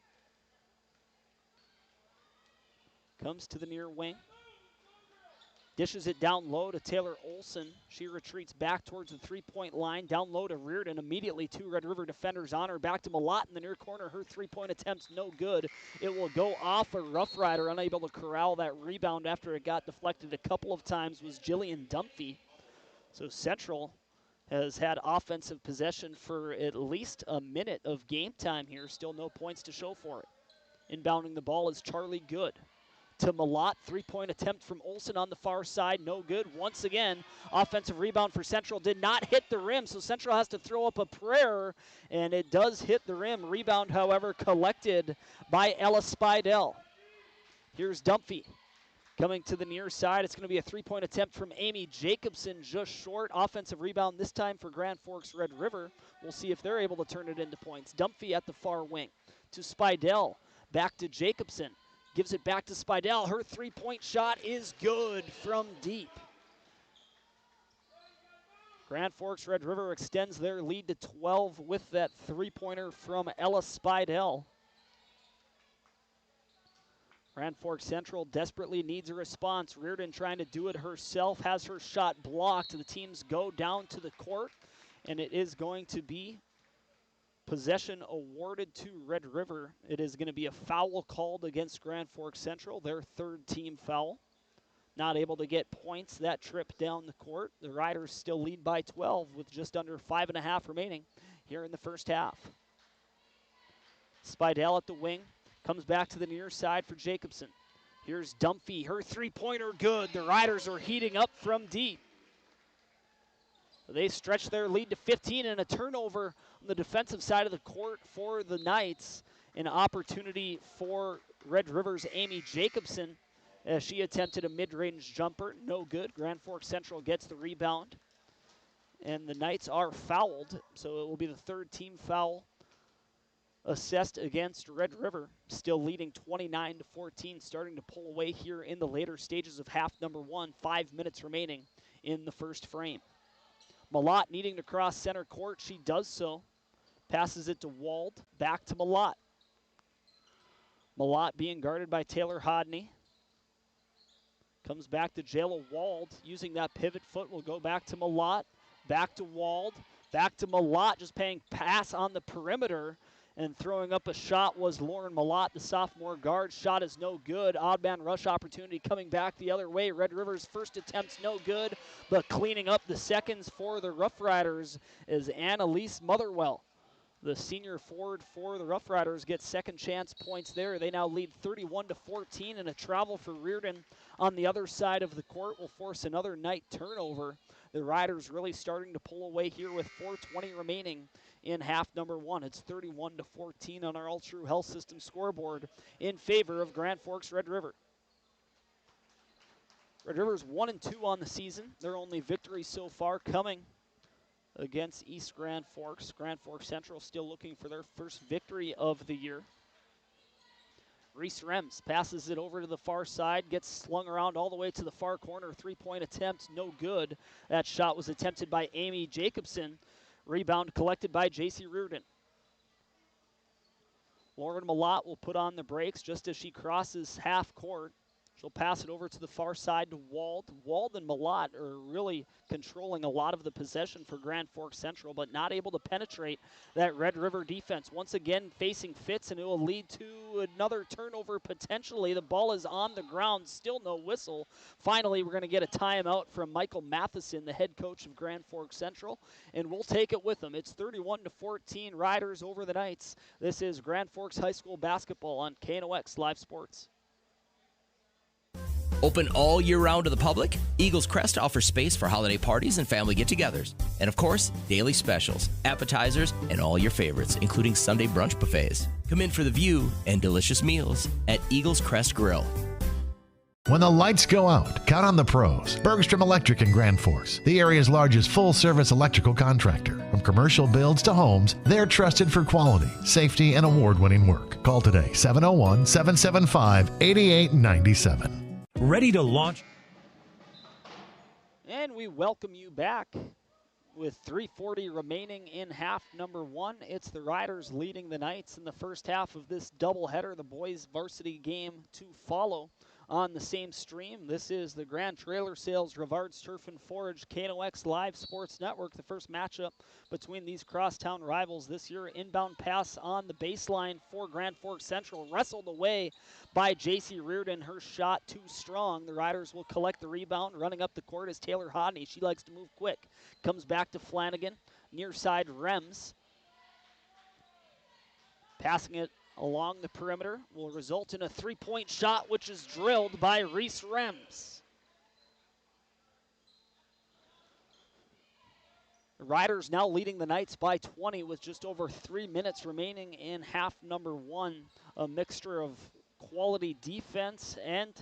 Comes to the near wing. Dishes it down low to Taylor Olson. She retreats back towards the three-point line. Down low to Reardon. Immediately 2 Red River defenders on her. Back to Malott in the near corner. Her three-point attempt's no good. It will go off a Rough Rider. Unable to corral that rebound after it got deflected a couple of times was Jillian Dunphy. So Central has had offensive possession for at least a minute of game time here. Still no points to show for it. Inbounding the ball is Charlie Good. To Malott, three-point attempt from Olson on the far side, no good. Once again, offensive rebound for Central did not hit the rim, so Central has to throw up a prayer, and it does hit the rim. Rebound, however, collected by Ella Spidell. Here's Dunphy. Coming to the near side, it's going to be a three-point attempt from Amy Jacobson, just short. Offensive rebound this time for Grand Forks Red River. We'll see if they're able to turn it into points. Dunphy at the far wing to Spidell, back to Jacobson. Gives it back to Spidell. Her three-point shot is good from deep. Grand Forks Red River extends their lead to 12 with that three-pointer from Ella Spidell. Grand Forks Central desperately needs a response. Reardon trying to do it herself, has her shot blocked. The teams go down to the court, and it is going to be possession awarded to Red River. It is going to be a foul called against Grand Forks Central, their third team foul. Not able to get points that trip down the court. The Riders still lead by 12 with just under 5.5 remaining here in the first half. Spidell at the wing. Comes back to the near side for Jacobson. Here's Dunphy. Her three-pointer good. The Riders are heating up from deep. They stretch their lead to 15, and a turnover on the defensive side of the court for the Knights. An opportunity for Red River's Amy Jacobson as she attempted a mid-range jumper. No good. Grand Forks Central gets the rebound. And the Knights are fouled, so it will be the third team foul assessed against Red River, still leading 29-14, starting to pull away here in the later stages of half number one. 5 minutes remaining in the first frame. Malott needing to cross center court. She does so. Passes it to Wald. Back to Malott. Malott being guarded by Taylor Hodney. Comes back to Jayla Wald. Using that pivot foot will go back to Malott. Back to Wald. Back to Malott, just paying pass on the perimeter. And throwing up a shot was Lauren Malott, the sophomore guard. Shot is no good. Odd man rush opportunity coming back the other way. Red River's first attempt's no good, but cleaning up the seconds for the Rough Riders is Annalise Motherwell. The senior forward for the Rough Riders gets second chance points there. They now lead 31-14, and a travel for Reardon on the other side of the court will force another Knight turnover. The Riders really starting to pull away here with 4:20 remaining in half number one. It's 31-14 on our All True Health System scoreboard in favor of Grand Forks Red River. Red River's 1-2 on the season. Their only victory so far coming against East Grand Forks. Grand Forks Central still looking for their first victory of the year. Reese Rems passes it over to the far side, gets slung around all the way to the far corner. Three-point attempt, no good. That shot was attempted by Amy Jacobson. Rebound collected by J.C. Reardon. Lauren Malott will put on the brakes just as she crosses half court. She'll pass it over to the far side to Wald. Wald and Malott are really controlling a lot of the possession for Grand Forks Central, but not able to penetrate that Red River defense. Once again facing Fitz, and it will lead to another turnover potentially. The ball is on the ground, still no whistle. Finally, we're going to get a timeout from Michael Matheson, the head coach of Grand Forks Central, and we'll take it with them. It's 31-14 Riders over the Knights. This is Grand Forks High School basketball on KNOX Live Sports. Open all year round to the public, Eagles Crest offers space for holiday parties and family get-togethers. And of course, daily specials, appetizers, and all your favorites, including Sunday brunch buffets. Come in for the view and delicious meals at Eagles Crest Grill. When the lights go out, count on the pros. Bergstrom Electric in Grand Forks, the area's largest full-service electrical contractor. From commercial builds to homes, they're trusted for quality, safety, and award-winning work. Call today, 701-775-8897. Ready to launch? And we welcome you back with 3:40 remaining in half number one. It's the Riders leading the Knights in the first half of this doubleheader, the boys varsity game to follow on the same stream. This is the Grand Trailer Sales Rivards Turf and Forage KNOX Live Sports Network. The first matchup between these crosstown rivals this year. Inbound pass on the baseline for Grand Forks Central, wrestled away by J.C. Reardon. Her shot too strong. The Riders will collect the rebound. Running up the court is Taylor Hodney. She likes to move quick. Comes back to Flanagan. Near side Rems. Passing it along the perimeter will result in a three-point shot, which is drilled by Reese Rems. The Riders now leading the Knights by 20 with just over 3 minutes remaining in half number one. A mixture of quality defense and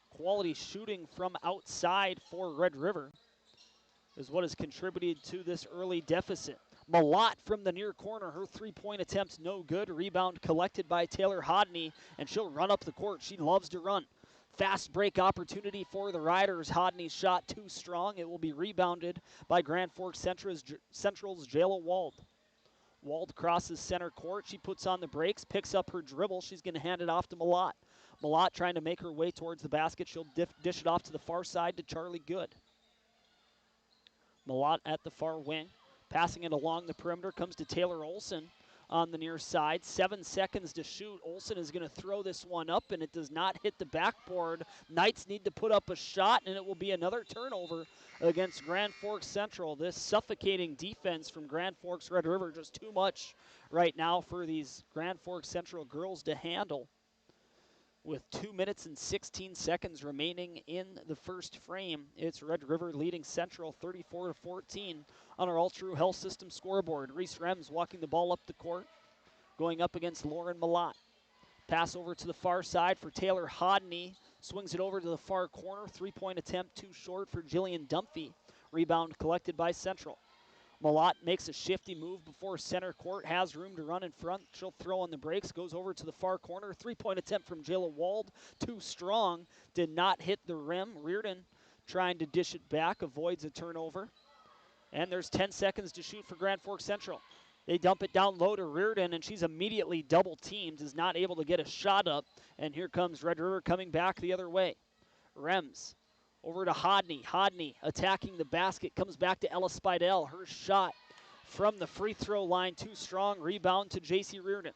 quality shooting from outside for Red River is what has contributed to this early deficit. Malott from the near corner, her three-point attempt's no good. Rebound collected by Taylor Hodney, and she'll run up the court. She loves to run. Fast break opportunity for the Riders. Hodney's shot too strong. It will be rebounded by Grand Forks Central's Jayla Wald. Wald crosses center court. She puts on the brakes, picks up her dribble. She's going to hand it off to Malott. Malott trying to make her way towards the basket. She'll dish it off to the far side to Charlie Good. Malott at the far wing. Passing it along the perimeter comes to Taylor Olson on the near side. 7 seconds to shoot. Olson is going to throw this one up, and it does not hit the backboard. Knights need to put up a shot, and it will be another turnover against Grand Forks Central. This suffocating defense from Grand Forks Red River, just too much right now for these Grand Forks Central girls to handle. With 2 minutes and 16 seconds remaining in the first frame, it's Red River leading Central 34-14 on our All-True Health System scoreboard. Reese Rems walking the ball up the court, going up against Lauren Malott. Pass over to the far side for Taylor Hodney. Swings it over to the far corner. Three-point attempt too short for Jillian Dumphy. Rebound collected by Central. Malott makes a shifty move before center court, has room to run in front. She'll throw on the brakes, goes over to the far corner. Three-point attempt from Jayla Wald, too strong, did not hit the rim. Reardon trying to dish it back, avoids a turnover. And there's 10 seconds to shoot for Grand Forks Central. They dump it down low to Reardon, and she's immediately double-teamed, is not able to get a shot up. And here comes Red River coming back the other way. Rems over to Hodney. Hodney attacking the basket, comes back to Ella Spidell. Her shot from the free throw line too strong. Rebound to J.C. Reardon.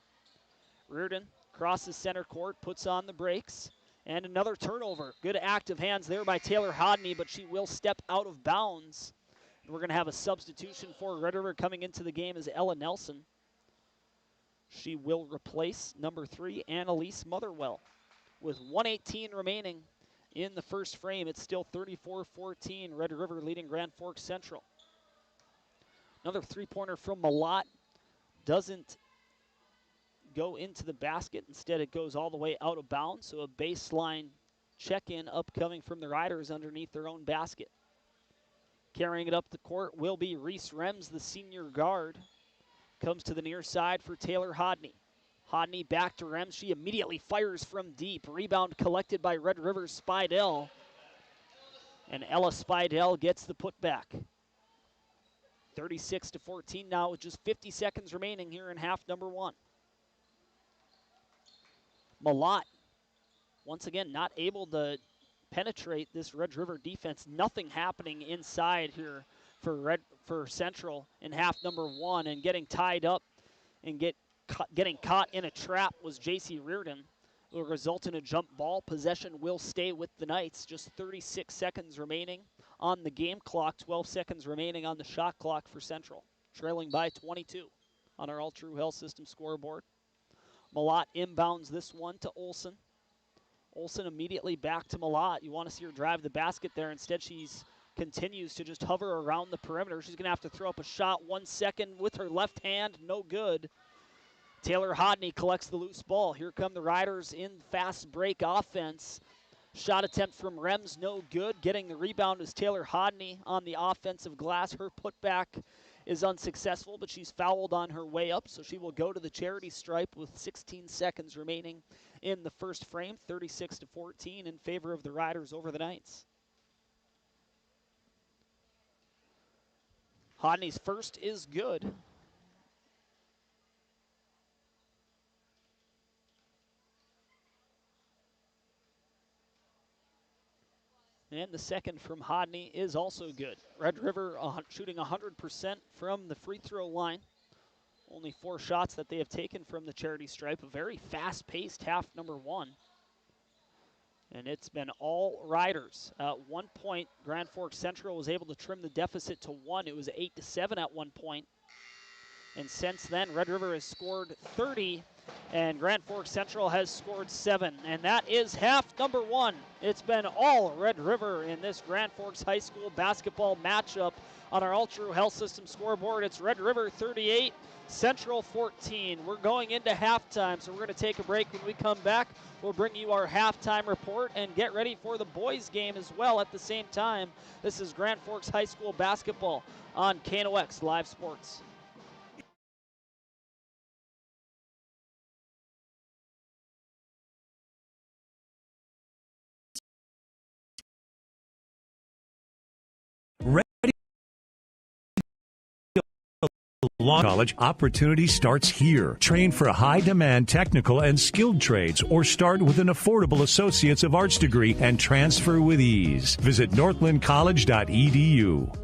Reardon crosses center court, puts on the brakes, and another turnover. Good active hands there by Taylor Hodney, but she will step out of bounds. We're going to have a substitution for Red River coming into the game as Ella Nelson. She will replace number 3, Annalise Motherwell. With 1:18 remaining in the first frame, it's still 34-14, Red River leading Grand Forks Central. Another three-pointer from Malott doesn't go into the basket. Instead, it goes all the way out of bounds, so a baseline check-in upcoming from the Riders underneath their own basket. Carrying it up the court will be Reese Rems, the senior guard. Comes to the near side for Taylor Hodney. Hodney back to Rems. She immediately fires from deep. Rebound collected by Red River's Spidell. And Ella Spidell gets the putback. 36-14 now with just 50 seconds remaining here in half number 1. Malott, once again, not able to penetrate this Red River defense. Nothing happening inside here for Central in half number 1, and getting tied up and getting caught in a trap was J.C. Reardon. It will result in a jump ball. Possession will stay with the Knights. Just 36 seconds remaining on the game clock, 12 seconds remaining on the shot clock for Central, trailing by 22 on our All True Health System scoreboard. Malott inbounds this one to Olsen. Olsen immediately back to Malott. You want to see her drive the basket there. Instead, she's continues to just hover around the perimeter. She's going to have to throw up a shot. 1 second with her left hand. No good. Taylor Hodney collects the loose ball. Here come the Riders in fast break offense. Shot attempt from Rems, no good. Getting the rebound is Taylor Hodney on the offensive glass. Her putback is unsuccessful, but she's fouled on her way up, so she will go to the charity stripe with 16 seconds remaining in the first frame. 36-14 in favor of the Riders over the Knights. Hodney's first is good. And the second from Hodney is also good. Red River shooting 100% from the free throw line. Only 4 shots that they have taken from the charity stripe. A very fast-paced half number 1. And it's been all Riders. At one point, Grand Forks Central was able to trim the deficit to 1. It was 8-7 at one point. And since then, Red River has scored 30, and Grand Forks Central has scored 7. And that is half number 1. It's been all Red River in this Grand Forks High School basketball matchup on our All True Health System scoreboard. It's Red River 38, Central 14. We're going into halftime, so we're going to take a break. When we come back, we'll bring you our halftime report and get ready for the boys' game as well at the same time. This is Grand Forks High School basketball on KNOX Live Sports. College opportunity starts here. Train for high-demand technical and skilled trades, or start with an affordable Associates of Arts degree and transfer with ease. Visit northlandcollege.edu.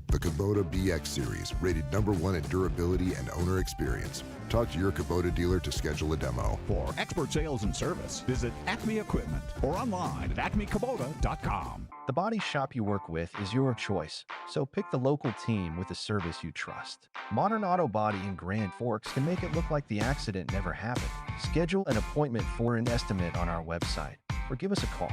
The Kubota BX Series, rated #1 in durability and owner experience. Talk to your Kubota dealer to schedule a demo. For expert sales and service, visit Acme Equipment or online at acmekubota.com. The body shop you work with is your choice, so pick the local team with the service you trust. Modern Auto Body in Grand Forks can make it look like the accident never happened. Schedule an appointment for an estimate on our website or give us a call.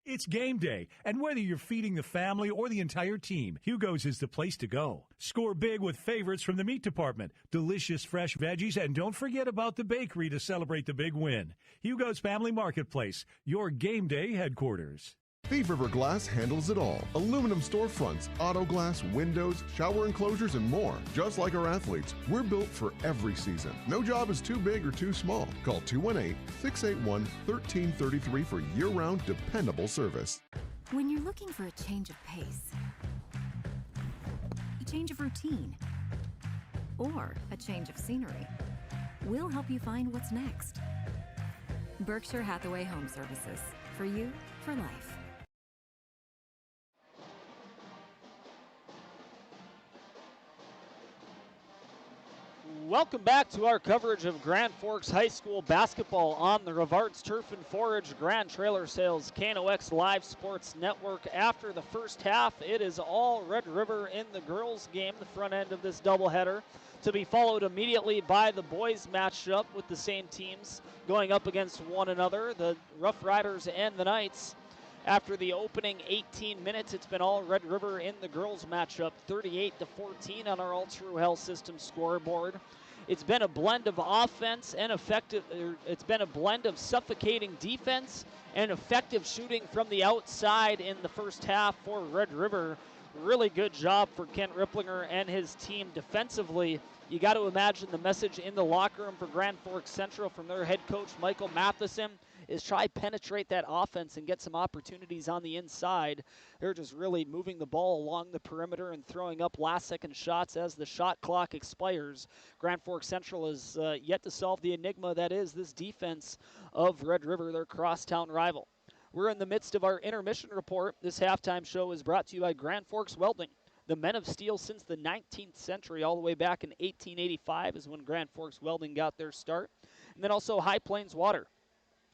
It's game day, and whether you're feeding the family or the entire team, Hugo's is the place to go. Score big with favorites from the meat department, delicious fresh veggies, and don't forget about the bakery to celebrate the big win. Hugo's Family Marketplace, your game day headquarters. Thief River Glass handles it all. Aluminum storefronts, auto glass, windows, shower enclosures, and more. Just like our athletes, we're built for every season. No job is too big or too small. Call 218-681-1333 for year-round dependable service. When you're looking for a change of pace, a change of routine, or a change of scenery, we'll help you find what's next. Berkshire Hathaway Home Services. For you, for life. Welcome back to our coverage of Grand Forks High School basketball on the Rivards Turf and Forage Grand Trailer Sales KNOX Live Sports Network. After the first half, it is all Red River in the girls' game, the front end of this doubleheader, to be followed immediately by the boys' matchup with the same teams going up against one another, the Rough Riders and the Knights. After the opening 18 minutes, it's been all Red River in the girls' matchup, 38-14 on our All True Health System scoreboard. It's been a blend of offense and it's been a blend of suffocating defense and effective shooting from the outside in the first half for Red River. Really good job for Kent Ripplinger and his team defensively. You got to imagine the message in the locker room for Grand Forks Central from their head coach, Michael Matheson, is try penetrate that offense and get some opportunities on the inside. They're just really moving the ball along the perimeter and throwing up last-second shots as the shot clock expires. Grand Forks Central is yet to solve the enigma that is this defense of Red River, their crosstown rival. We're in the midst of our intermission report. This halftime show is brought to you by Grand Forks Welding. The men of steel since the 19th century, all the way back in 1885 is when Grand Forks Welding got their start. And then also High Plains Water,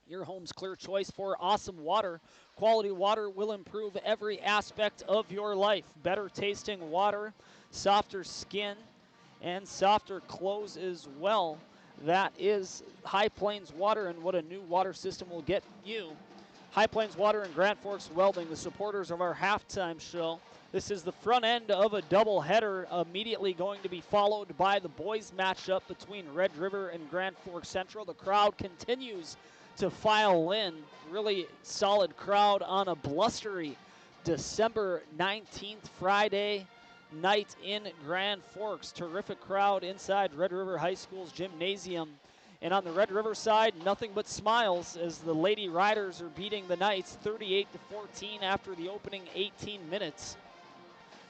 your home's clear choice for awesome water. Quality water will improve every aspect of your life. Better tasting water, softer skin, and softer clothes as well. That is High Plains Water and what a new water system will get you. High Plains Water and Grand Forks Welding, the supporters of our halftime show. This is the front end of a doubleheader, immediately going to be followed by the boys matchup between Red River and Grand Forks Central. The crowd continues to file in. Really solid crowd on a blustery December 19th Friday night in Grand Forks. Terrific crowd inside Red River High School's gymnasium. And on the Red River side, nothing but smiles as the Lady Riders are beating the Knights 38-14 after the opening 18 minutes.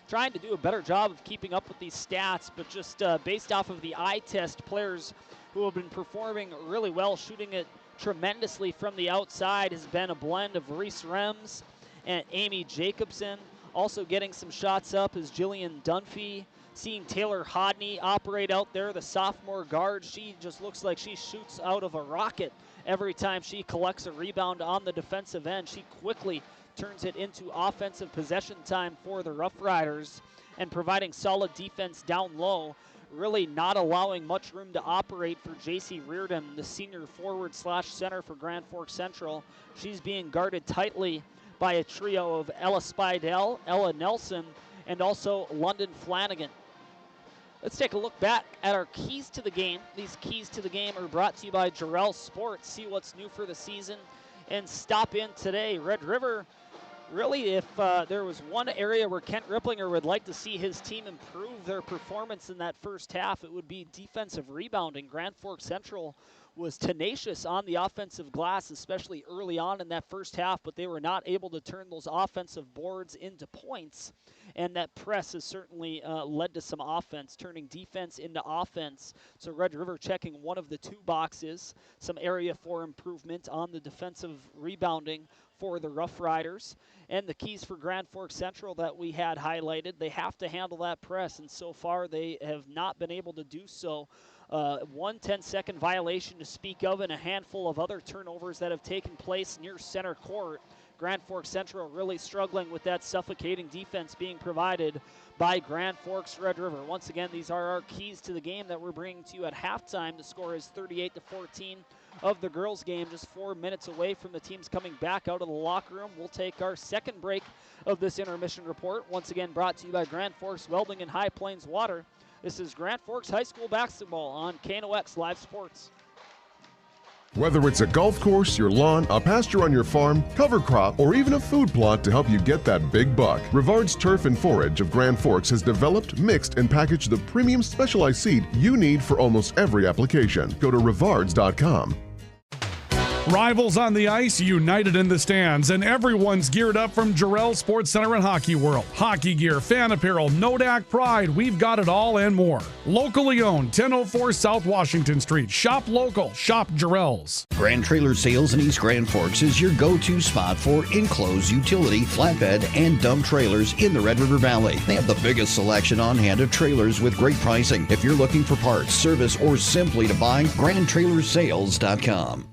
Trying to do a better job of keeping up with these stats, but just based off of the eye test, players who have been performing really well, shooting it tremendously from the outside, has been a blend of Reese Rems and Amy Jacobson. Also getting some shots up is Jillian Dunphy. Seeing Taylor Hodney operate out there, the sophomore guard. She just looks like she shoots out of a rocket every time she collects a rebound on the defensive end. She quickly turns it into offensive possession time for the Rough Riders and providing solid defense down low, really not allowing much room to operate for J.C. Reardon, the senior forward/center for Grand Forks Central. She's being guarded tightly by a trio of Ella Spidell, Ella Nelson, and also London Flanagan. Let's take a look back at our keys to the game. These keys to the game are brought to you by Jarrell Sports. See what's new for the season and stop in today. Red River, really, if there was one area where Kent Ripplinger would like to see his team improve their performance in that first half, it would be defensive rebounding. Grand Forks Central was tenacious on the offensive glass, especially early on in that first half, but they were not able to turn those offensive boards into points. And that press has certainly led to some offense, turning defense into offense. So Red River checking one of the two boxes, some area for improvement on the defensive rebounding for the Rough Riders. And the keys for Grand Forks Central that we had highlighted, they have to handle that press, and so far they have not been able to do so. 1 10-second violation to speak of and a handful of other turnovers that have taken place near center court. Grand Forks Central really struggling with that suffocating defense being provided by Grand Forks Red River. Once again, these are our keys to the game that we're bringing to you at halftime. The score is 38-14 of the girls' game, just 4 minutes away from the teams coming back out of the locker room. We'll take our second break of this intermission report. Once again, brought to you by Grand Forks Welding and High Plains Water. This is Grand Forks High School basketball on KNOX Live Sports. Whether it's a golf course, your lawn, a pasture on your farm, cover crop, or even a food plot to help you get that big buck, Rivard's Turf and Forage of Grand Forks has developed, mixed, and packaged the premium specialized seed you need for almost every application. Go to rivards.com. Rivals on the ice, united in the stands, and everyone's geared up from Jarrell Sports Center and Hockey World. Hockey gear, fan apparel, Nodak Pride, we've got it all and more. Locally owned, 1004 South Washington Street. Shop local, shop Jarrell's. Grand Trailer Sales in East Grand Forks is your go-to spot for enclosed utility, flatbed, and dump trailers in the Red River Valley. They have the biggest selection on hand of trailers with great pricing. If you're looking for parts, service, or simply to buy, GrandTrailersales.com.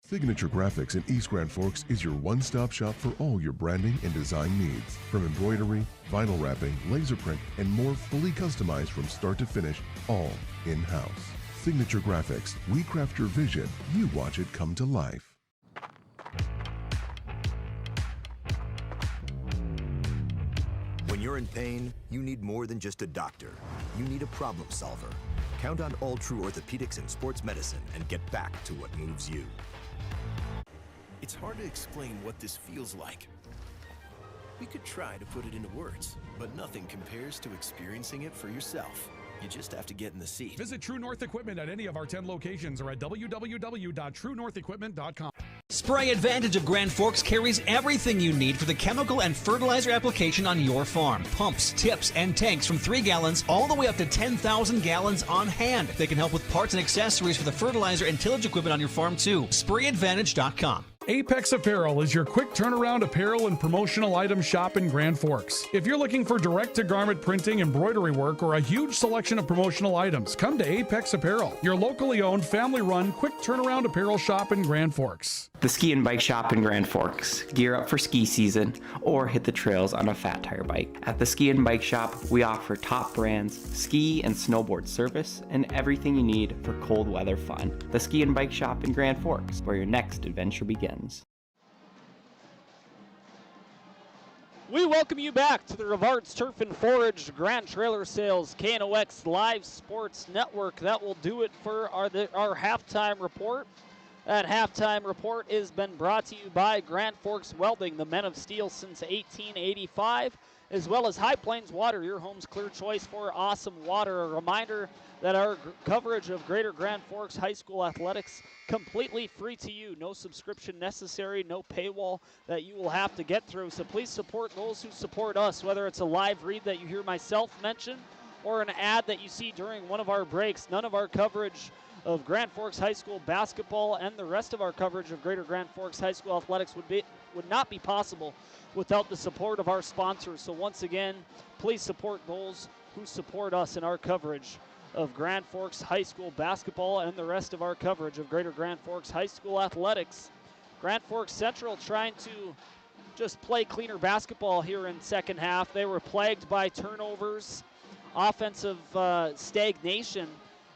Signature Graphics in East Grand Forks is your one-stop shop for all your branding and design needs. From embroidery, vinyl wrapping, laser print, and more, fully customized from start to finish, all in-house. Signature Graphics. We craft your vision. You watch it come to life. When you're in pain, you need more than just a doctor. You need a problem solver. Count on All True Orthopedics and Sports Medicine and get back to what moves you. It's hard to explain what this feels like. We could try to put it into words, but nothing compares to experiencing it for yourself. You just have to get in the seat. Visit True North Equipment at any of our 10 locations or at www.truenorthequipment.com. Spray Advantage of Grand Forks carries everything you need for the chemical and fertilizer application on your farm. Pumps, tips, and tanks from 3 gallons all the way up to 10,000 gallons on hand. They can help with parts and accessories for the fertilizer and tillage equipment on your farm too. SprayAdvantage.com. Apex Apparel is your quick turnaround apparel and promotional item shop in Grand Forks. If you're looking for direct-to-garment printing, embroidery work, or a huge selection of promotional items, come to Apex Apparel, your locally owned, family-run, quick turnaround apparel shop in Grand Forks. The Ski and Bike Shop in Grand Forks. Gear up for ski season or hit the trails on a fat tire bike. At the Ski and Bike Shop, we offer top brands, ski and snowboard service, and everything you need for cold weather fun. The Ski and Bike Shop in Grand Forks, where your next adventure begins. We welcome you back to the Rivards Turf and Forage Grand Trailer Sales KNOX Live Sports Network. That will do it for our halftime report. That halftime report has been brought to you by Grand Forks Welding, the men of steel since 1885, as well as High Plains Water, your home's clear choice for awesome water. A reminder that our coverage of Greater Grand Forks High School athletics completely free to you. No subscription necessary, no paywall that you will have to get through. So please support those who support us, whether it's a live read that you hear myself mention or an ad that you see during one of our breaks. None of our coverage of Grand Forks High School basketball and the rest of our coverage of Greater Grand Forks High School athletics would not be possible without the support of our sponsors. So once again, please support those who support us in our coverage of Grand Forks High School basketball and the rest of our coverage of Greater Grand Forks High School athletics. Grand Forks Central trying to just play cleaner basketball here in second half. They were plagued by turnovers, offensive stagnation,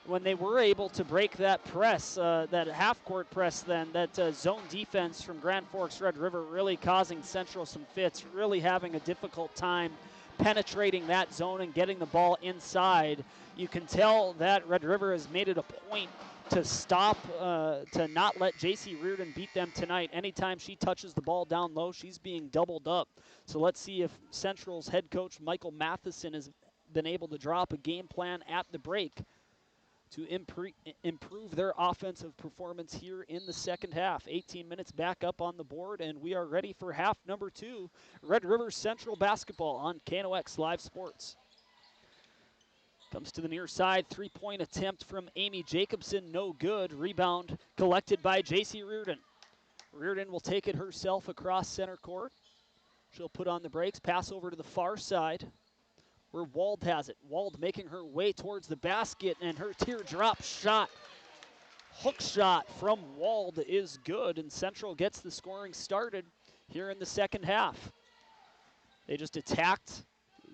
when they were able to break that press, that half-court press then, that zone defense from Grand Forks Red River really causing Central some fits, really having a difficult time penetrating that zone and getting the ball inside. You can tell that Red River has made it a point to stop, to not let J.C. Reardon beat them tonight. Anytime she touches the ball down low, she's being doubled up. So let's see if Central's head coach Michael Matheson has been able to drop a game plan at the break to improve their offensive performance here in the second half. 18 minutes back up on the board, and we are ready for half number 2. Red River Central basketball on KNOX Live Sports. Comes to the near side, three-point attempt from Amy Jacobson, no good. Rebound collected by J.C. Reardon. Reardon will take it herself across center court. She'll put on the brakes, pass over to the far side, where Wald has it. Wald making her way towards the basket, and her teardrop shot, hook shot from Wald is good, and Central gets the scoring started here in the second half. They just attacked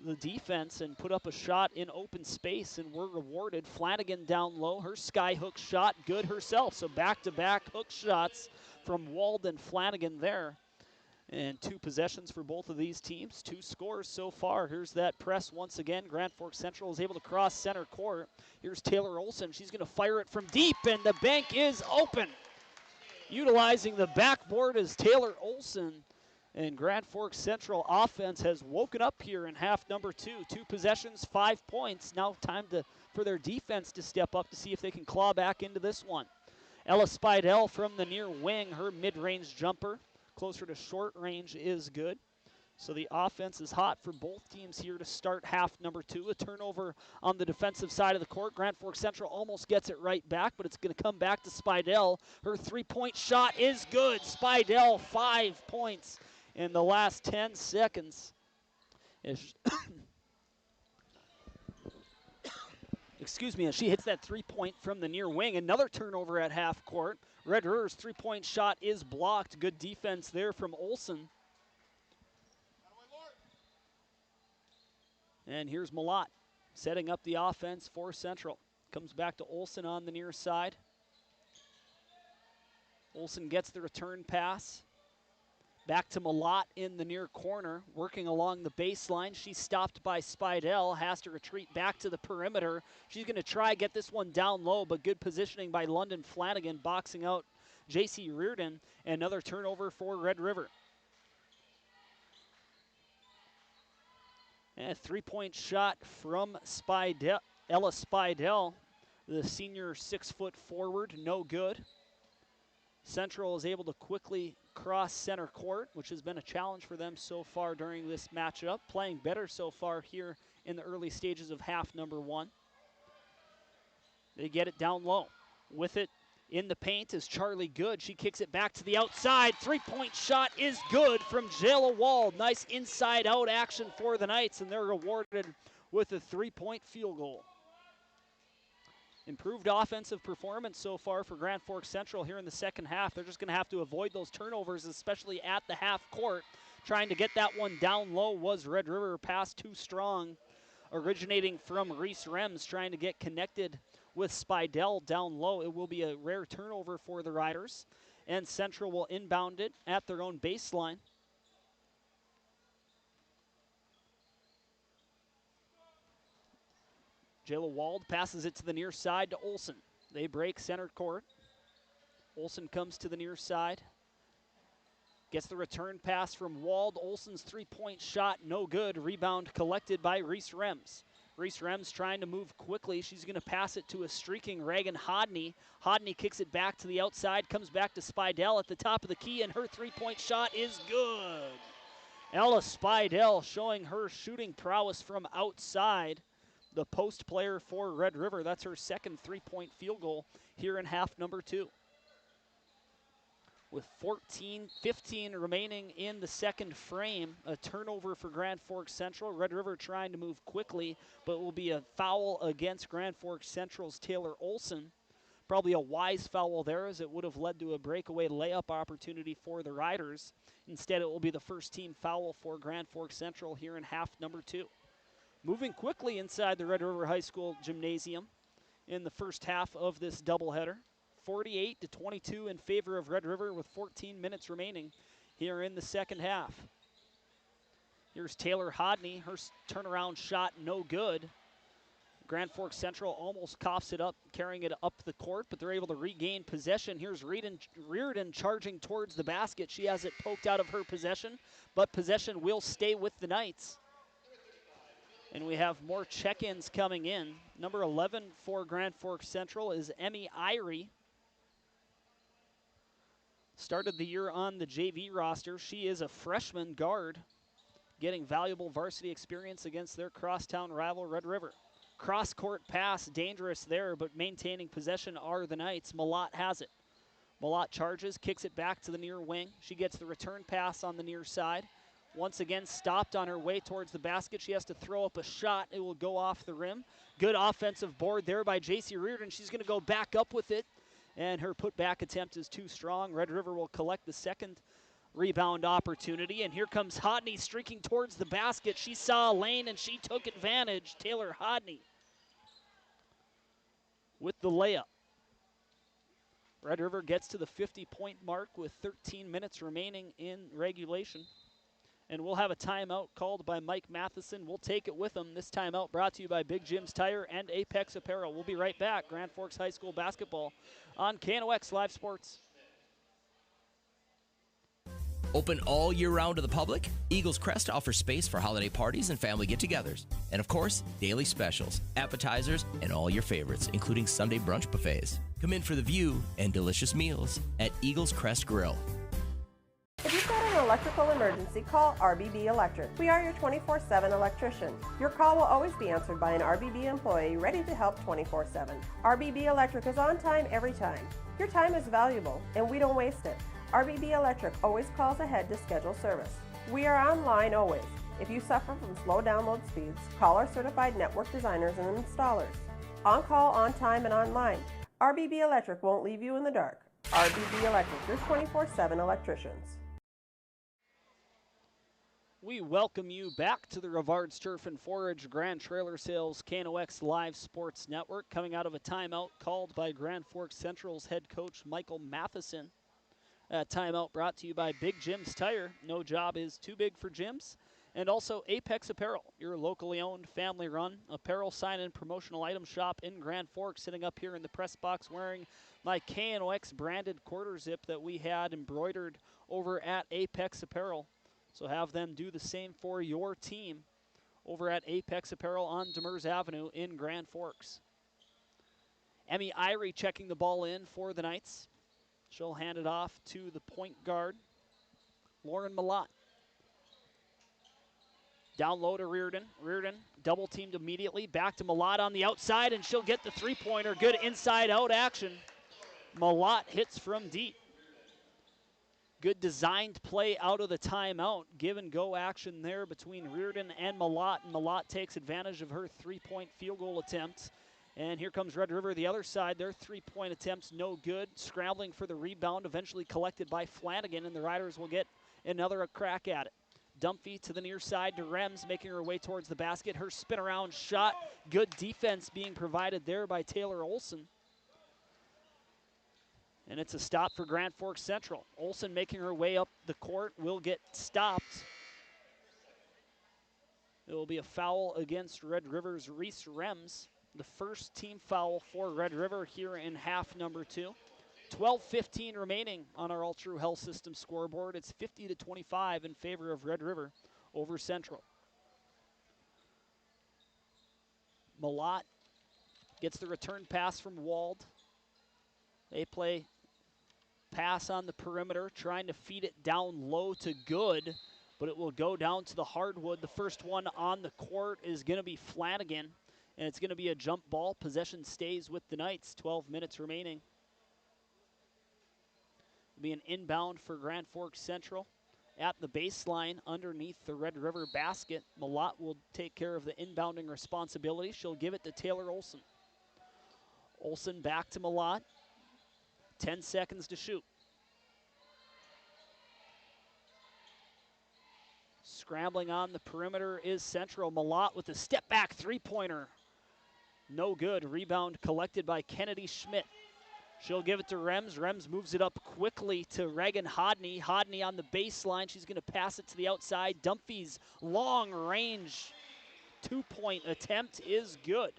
the defense and put up a shot in open space and were rewarded. Flanagan down low, her sky hook shot good herself. So back-to-back hook shots from Wald and Flanagan there. And 2 possessions for both of these teams, 2 scores so far. Here's that press once again. Grand Forks Central is able to cross center court. Here's Taylor Olson. She's going to fire it from deep, and the bank is open. Utilizing the backboard is Taylor Olson. And Grand Forks Central offense has woken up here in half number 2. 2 possessions, 5 points. Now time for their defense to step up to see if they can claw back into this one. Ella Spidell from the near wing, her mid-range jumper. Closer to short range is good. So the offense is hot for both teams here to start half number 2. A turnover on the defensive side of the court. Grand Forks Central almost gets it right back, but it's going to come back to Spidell. Her three-point shot is good. Spidell, 5 points in the last 10 seconds. Excuse me, as she hits that three-point from the near wing. Another turnover at half court. Red River's three-point shot is blocked. Good defense there from Olson. And here's Malott setting up the offense for Central. Comes back to Olson on the near side. Olson gets the return pass. Back to Malott in the near corner, working along the baseline. She's stopped by Spidell, has to retreat back to the perimeter. She's going to try get this one down low, but good positioning by London Flanagan, boxing out J.C. Reardon. Another turnover for Red River. And a three-point shot from Ella Spidell, the senior 6-foot forward, no good. Central is able to quickly cross center court, which has been a challenge for them so far during this matchup. Playing better so far here in the early stages of half number one. They get it down low. With it in the paint is Charlie Good. She kicks it back to the outside. Three-point shot is good from Jayla Wald. Nice inside-out action for the Knights, and they're rewarded with a three-point field goal. Improved offensive performance so far for Grand Forks Central here in the second half. They're just going to have to avoid those turnovers, especially at the half court. Trying to get that one down low was Red River. Pass too strong, originating from Reese Rems, trying to get connected with Spidell down low. It will be a rare turnover for the Riders, and Central will inbound it at their own baseline. Jayla Wald passes it to the near side to Olsen. They break center court. Olsen comes to the near side. Gets the return pass from Wald. Olsen's three-point shot, no good. Rebound collected by Reese Rems. Reese Rems trying to move quickly. She's going to pass it to a streaking Reagan Hodney. Hodney kicks it back to the outside, comes back to Spidell at the top of the key, and her three-point shot is good. Ella Spidell showing her shooting prowess from outside. The post player for Red River. That's her second three-point field goal here in half number two. With 15 remaining in the second frame, a turnover for Grand Forks Central. Red River trying to move quickly, but it will be a foul against Grand Forks Central's Taylor Olsen. Probably a wise foul there, as it would have led to a breakaway layup opportunity for the Riders. Instead, it will be the first team foul for Grand Forks Central here in half number two. Moving quickly inside the Red River High School gymnasium in the first half of this doubleheader. 48-22 in favor of Red River with 14 minutes remaining here in the second half. Here's Taylor Hodney. Her turnaround shot no good. Grand Forks Central almost coughs it up, carrying it up the court, but they're able to regain possession. Here's Reardon charging towards the basket. She has it poked out of her possession, but possession will stay with the Knights. And we have more check-ins coming in. Number 11 for Grand Forks Central is Emmy Irie. Started the year on the JV roster. She is a freshman guard, getting valuable varsity experience against their crosstown rival, Red River. Cross-court pass, dangerous there, but maintaining possession are the Knights. Malott has it. Malott charges, kicks it back to the near wing. She gets the return pass on the near side. Once again, stopped on her way towards the basket. She has to throw up a shot. It will go off the rim. Good offensive board there by J.C. Reardon. She's going to go back up with it, and her putback attempt is too strong. Red River will collect the second rebound opportunity, and here comes Hodney streaking towards the basket. She saw a lane, and she took advantage. Taylor Hodney with the layup. Red River gets to the 50-point mark with 13 minutes remaining in regulation. And we'll have a timeout called by Mike Matheson. We'll take it with him. This timeout brought to you by Big Jim's Tire and Apex Apparel. We'll be right back. Grand Forks High School basketball on KNOX Live Sports. Open all year round to the public, Eagles Crest offers space for holiday parties and family get-togethers. And of course, daily specials, appetizers, and all your favorites, including Sunday brunch buffets. Come in for the view and delicious meals at Eagles Crest Grill. If you've got an electrical emergency, call RBB Electric. We are your 24/7 electrician. Your call will always be answered by an RBB employee ready to help 24/7. RBB Electric is on time every time. Your time is valuable, and we don't waste it. RBB Electric always calls ahead to schedule service. We are online always. If you suffer from slow download speeds, call our certified network designers and installers. On call, on time, and online. RBB Electric won't leave you in the dark. RBB Electric, your 24/7 electricians. We welcome you back to the Rivards Turf and Forage Grand Trailer Sales KNOX Live Sports Network, coming out of a timeout called by Grand Forks Central's head coach Michael Matheson. That timeout brought to you by Big Jim's Tire. No job is too big for Jim's. And also Apex Apparel, your locally owned, family-run apparel sign-in promotional item shop in Grand Forks. Sitting up here in the press box wearing my KNOX branded quarter zip that we had embroidered over at Apex Apparel. So have them do the same for your team over at Apex Apparel on Demers Avenue in Grand Forks. Emmy Irie checking the ball in for the Knights. She'll hand it off to the point guard, Lauren Malott. Down low to Reardon. Reardon double teamed immediately. Back to Malott on the outside, and she'll get the three-pointer. Good inside-out action. Malott hits from deep. Good designed play out of the timeout. Give and go action there between Reardon and Malott. And Malott takes advantage of her three-point field goal attempt. And here comes Red River the other side. Their three-point attempts no good. Scrambling for the rebound, eventually collected by Flanagan, and the Riders will get another crack at it. Dunphy to the near side to Rems, making her way towards the basket. Her spin around shot. Good defense being provided there by Taylor Olson. And it's a stop for Grand Forks Central. Olson making her way up the court will get stopped. It will be a foul against Red River's Reese Rems. The first team foul for Red River here in half number 2. 12:15 remaining on our All True Health System scoreboard. It's 50-25 in favor of Red River over Central. Malott gets the return pass from Wald. They play pass on the perimeter, trying to feed it down low to Good, but it will go down to the hardwood. The first one on the court is going to be Flanagan, and it's going to be a jump ball. Possession stays with the Knights. 12 minutes remaining. It'll be an inbound for Grand Forks Central at the baseline underneath the Red River basket. Malott will take care of the inbounding responsibility. She'll give it to Taylor Olson. Olson back to Malott. 10 seconds to shoot. Scrambling on the perimeter is Central. Malott with a step-back three-pointer. No good. Rebound collected by Kennedy Schmidt. She'll give it to Rems. Rems moves it up quickly to Reagan Hodney. Hodney on the baseline. She's going to pass it to the outside. Dunphy's long-range two-point attempt is good.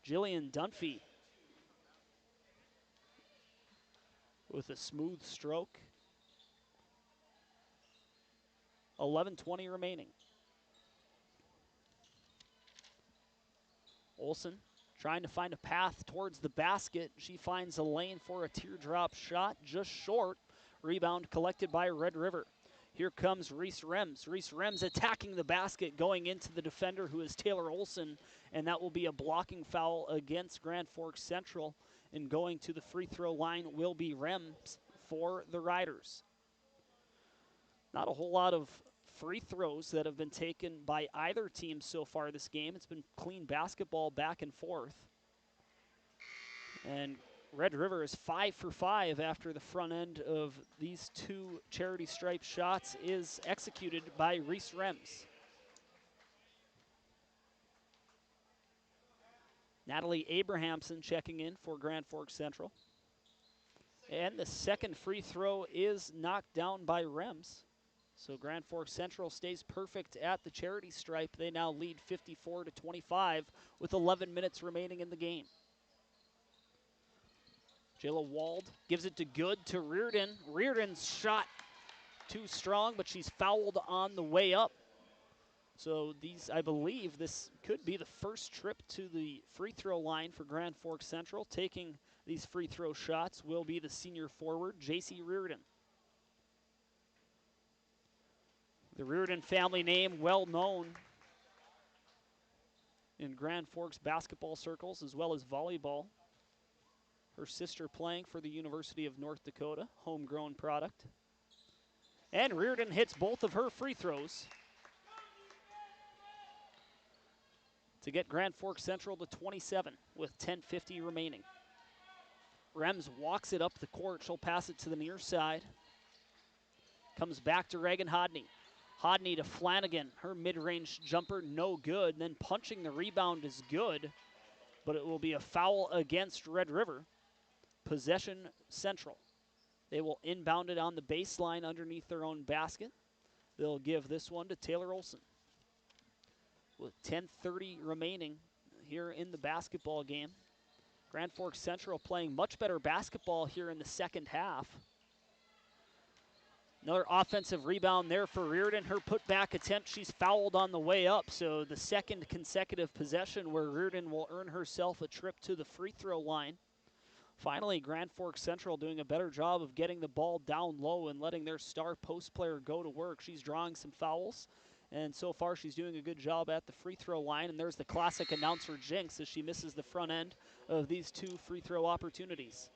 Jillian Dunphy with a smooth stroke. 11:20 remaining. Olson trying to find a path towards the basket. She finds a lane for a teardrop shot, just short. Rebound collected by Red River. Here comes Reese Rems. Reese Rems attacking the basket, going into the defender, who is Taylor Olson, and that will be a blocking foul against Grand Forks Central. And going to the free throw line will be Rems for the Riders. Not a whole lot of free throws that have been taken by either team so far this game. It's been clean basketball back and forth. And Red River is 5 for 5 after the front end of these two charity stripe shots is executed by Reese Rems. Natalie Abrahamson checking in for Grand Forks Central. And the second free throw is knocked down by Rems. So Grand Forks Central stays perfect at the charity stripe. They now lead 54-25 with 11 minutes remaining in the game. Jayla Wald gives it to Good to Reardon. Reardon's shot too strong, but she's fouled on the way up. So I believe this could be the first trip to the free throw line for Grand Forks Central. Taking these free throw shots will be the senior forward, J.C. Reardon. The Reardon family name well known in Grand Forks basketball circles as well as volleyball. Her sister playing for the University of North Dakota, homegrown product. And Reardon hits both of her free throws to get Grand Forks Central to 27 with 10:50 remaining. Rems walks it up the court. She'll pass it to the near side. Comes back to Reagan Hodney. Hodney to Flanagan. Her mid-range jumper, no good. And then punching the rebound is good, but it will be a foul against Red River. Possession Central. They will inbound it on the baseline underneath their own basket. They'll give this one to Taylor Olson. With 10:30 remaining here in the basketball game. Grand Forks Central playing much better basketball here in the second half. Another offensive rebound there for Reardon. Her putback attempt, she's fouled on the way up. So the second consecutive possession where Reardon will earn herself a trip to the free throw line. Finally, Grand Forks Central doing a better job of getting the ball down low and letting their star post player go to work. She's drawing some fouls, and so far she's doing a good job at the free throw line. And there's the classic announcer jinx as she misses the front end of these two free throw opportunities.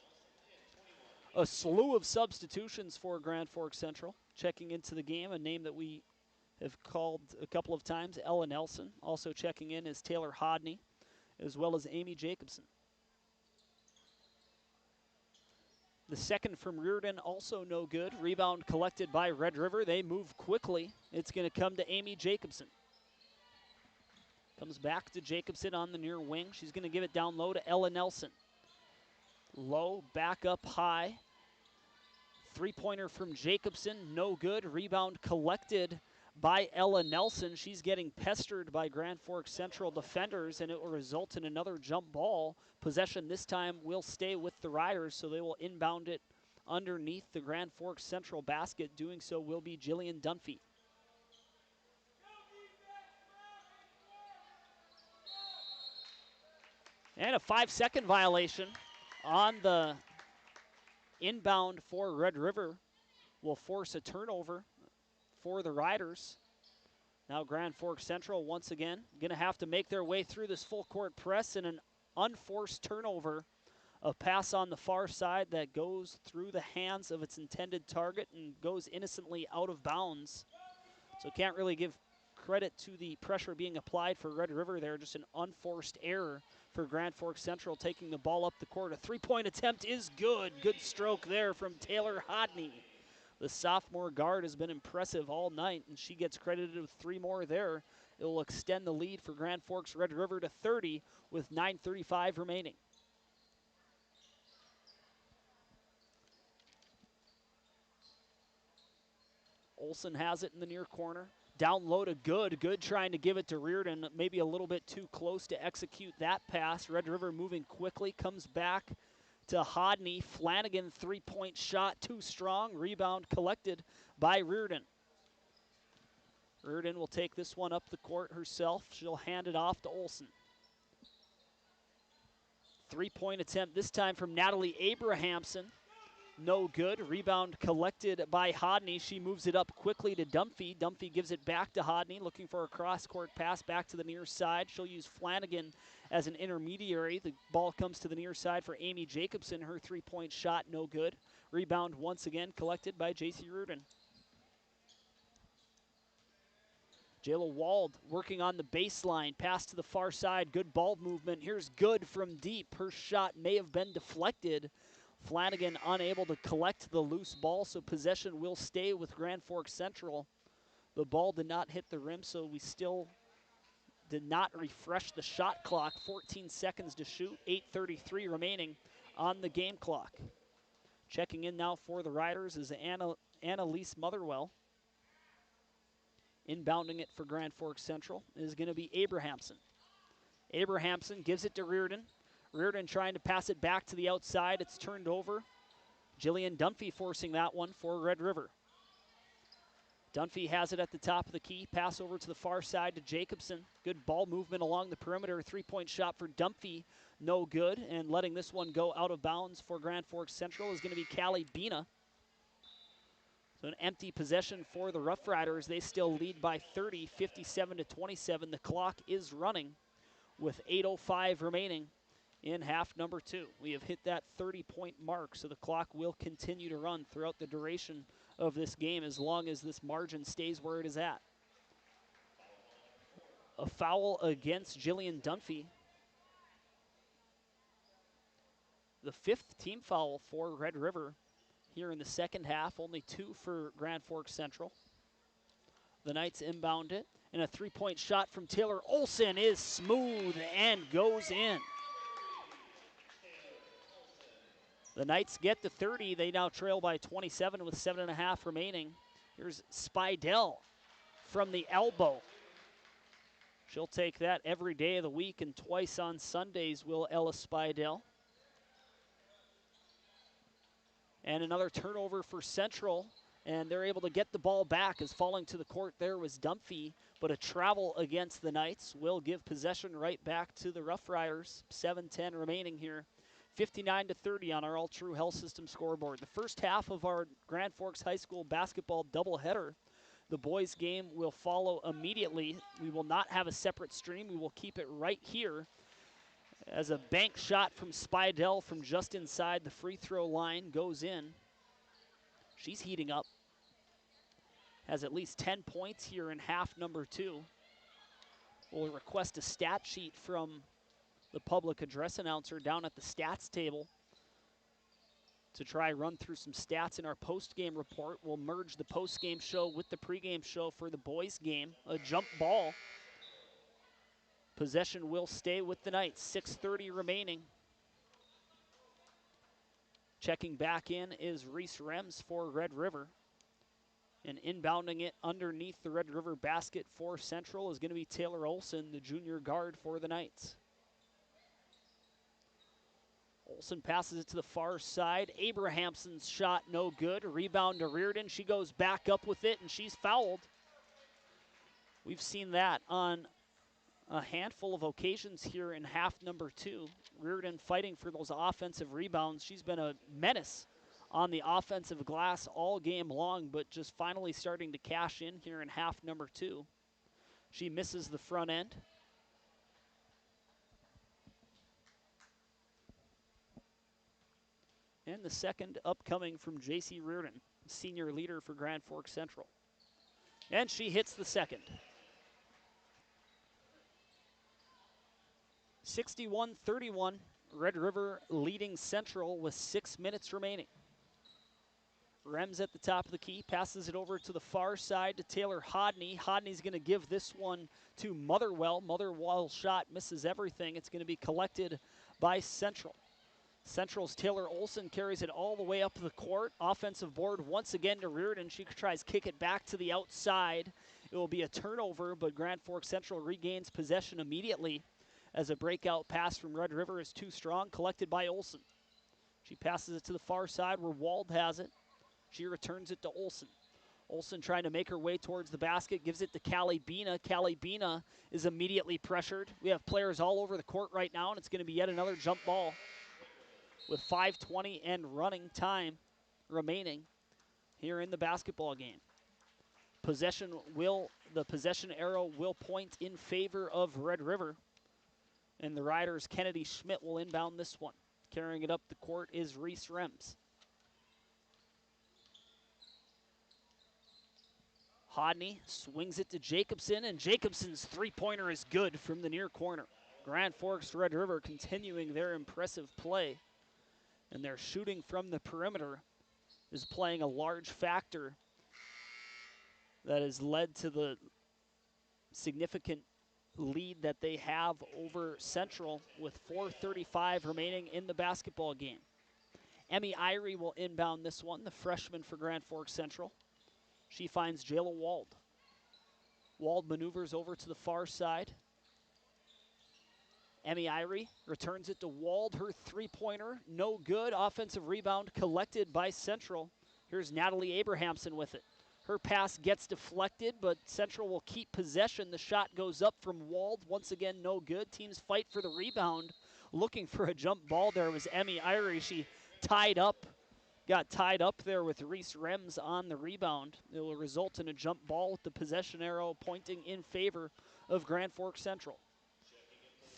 A slew of substitutions for Grand Forks Central. Checking into the game, a name that we have called a couple of times, Ella Nelson. Also checking in is Taylor Hodney, as well as Amy Jacobson. The second from Reardon, also no good. Rebound collected by Red River. They move quickly. It's going to come to Amy Jacobson. Comes back to Jacobson on the near wing. She's going to give it down low to Ella Nelson. Low, back up high. Three-pointer from Jacobson, no good. Rebound collected by Ella Nelson. She's getting pestered by Grand Forks Central defenders, and it will result in another jump ball. Possession this time will stay with the Riders, so they will inbound it underneath the Grand Forks Central basket. Doing so will be Jillian Dunphy. And a 5-second violation on the inbound for Red River will force a turnover for the Riders. Now Grand Forks Central once again going to have to make their way through this full court press, and an unforced turnover. A pass on the far side that goes through the hands of its intended target and goes innocently out of bounds. So can't really give credit to the pressure being applied for Red River there. Just an unforced error for Grand Forks Central taking the ball up the court. A three-point attempt is good. Good stroke there from Taylor Hodney. The sophomore guard has been impressive all night, and she gets credited with 3 more there. It will extend the lead for Grand Forks Red River to 30 with 9:35 remaining. Olsen has it in the near corner. Down low to Good. Good trying to give it to Reardon. Maybe a little bit too close to execute that pass. Red River moving quickly. Comes back to Hodney. Flanagan, three-point shot, too strong. Rebound collected by Reardon. Reardon will take this one up the court herself. She'll hand it off to Olsen. Three-point attempt this time from Natalie Abrahamson. No good. Rebound collected by Hodney. She moves it up quickly to Dunphy. Dunphy gives it back to Hodney, looking for a cross-court pass back to the near side. She'll use Flanagan as an intermediary. The ball comes to the near side for Amy Jacobson. Her three-point shot, no good. Rebound once again collected by J.C. Reardon. Jayla Wald working on the baseline. Pass to the far side. Good ball movement. Here's Good from deep. Her shot may have been deflected. Flanagan unable to collect the loose ball, so possession will stay with Grand Forks Central. The ball did not hit the rim, so we still did not refresh the shot clock. 14 seconds to shoot, 8:33 remaining on the game clock. Checking in now for the Riders is Annalise Motherwell. Inbounding it for Grand Forks Central is going to be Abrahamson. Abrahamson gives it to Reardon. Reardon trying to pass it back to the outside. It's turned over. Jillian Dunphy forcing that one for Red River. Dunphy has it at the top of the key. Pass over to the far side to Jacobson. Good ball movement along the perimeter. Three-point shot for Dunphy. No good. And letting this one go out of bounds for Grand Forks Central is going to be Callie Bina. So an empty possession for the Rough Riders. They still lead by 30, 57-27. The clock is running with 8:05 remaining in half number 2. We have hit that 30-point mark, so the clock will continue to run throughout the duration of this game as long as this margin stays where it is at. A foul against Jillian Dunphy. The 5th team foul for Red River here in the second half, only 2 for Grand Forks Central. The Knights inbound it, and a three-point shot from Taylor Olson is smooth and goes in. The Knights get to 30. They now trail by 27 with 7.5 remaining. Here's Spidell from the elbow. She'll take that every day of the week and twice on Sundays, will Ella Spidell. And another turnover for Central, and they're able to get the ball back as falling to the court there was Dumphy, but a travel against the Knights will give possession right back to the Rough Riders. 7:10 remaining here. 59-30 on our All True Health System scoreboard. The first half of our Grand Forks High School basketball doubleheader. The boys' game will follow immediately. We will not have a separate stream. We will keep it right here as a bank shot from Spidell from just inside the free throw line goes in. She's heating up. Has at least 10 points here in half number 2. We'll request a stat sheet from the public address announcer down at the stats table to try run through some stats in our post-game report. We'll merge the post-game show with the pregame show for the boys' game. A jump ball. Possession will stay with the Knights. 6:30 remaining. Checking back in is Reese Rems for Red River. And inbounding it underneath the Red River basket for Central is going to be Taylor Olson, the junior guard for the Knights. Olson passes it to the far side. Abrahamson's shot no good. Rebound to Reardon. She goes back up with it, and she's fouled. We've seen that on a handful of occasions here in half number 2. Reardon fighting for those offensive rebounds. She's been a menace on the offensive glass all game long, but just finally starting to cash in here in half number 2. She misses the front end. And the second upcoming from J.C. Reardon, senior leader for Grand Forks Central. And she hits the second. 61-31, Red River leading Central with 6 minutes remaining. Rems at the top of the key, passes it over to the far side to Taylor Hodney. Hodney's going to give this one to Motherwell. Motherwell's shot misses everything. It's going to be collected by Central. Central's Taylor Olson carries it all the way up the court. Offensive board once again to Reardon. She tries kick it back to the outside. It will be a turnover, but Grand Forks Central regains possession immediately as a breakout pass from Red River is too strong, collected by Olson. She passes it to the far side where Wald has it. She returns it to Olson. Olson trying to make her way towards the basket, gives it to Callie Bina. Callie Bina is immediately pressured. We have players all over the court right now, and it's going to be yet another jump ball with 5:20 and running time remaining here in the basketball game. The possession arrow will point in favor of Red River. And the Riders' Kennedy Schmidt will inbound this one. Carrying it up the court is Reese Rems. Hodney swings it to Jacobson, and Jacobson's three-pointer is good from the near corner. Grand Forks Red River continuing their impressive play. And their shooting from the perimeter is playing a large factor that has led to the significant lead that they have over Central with 4:35 remaining in the basketball game. Emmy Irie will inbound this one, the freshman for Grand Forks Central. She finds Jayla Wald. Wald maneuvers over to the far side. Emmy Irie returns it to Wald. Her three-pointer, no good. Offensive rebound collected by Central. Here's Natalie Abrahamson with it. Her pass gets deflected, but Central will keep possession. The shot goes up from Wald. Once again, no good. Teams fight for the rebound. Looking for a jump ball there was Emmy Irie. She got tied up there with Reese Rems on the rebound. It will result in a jump ball with the possession arrow pointing in favor of Grand Forks Central.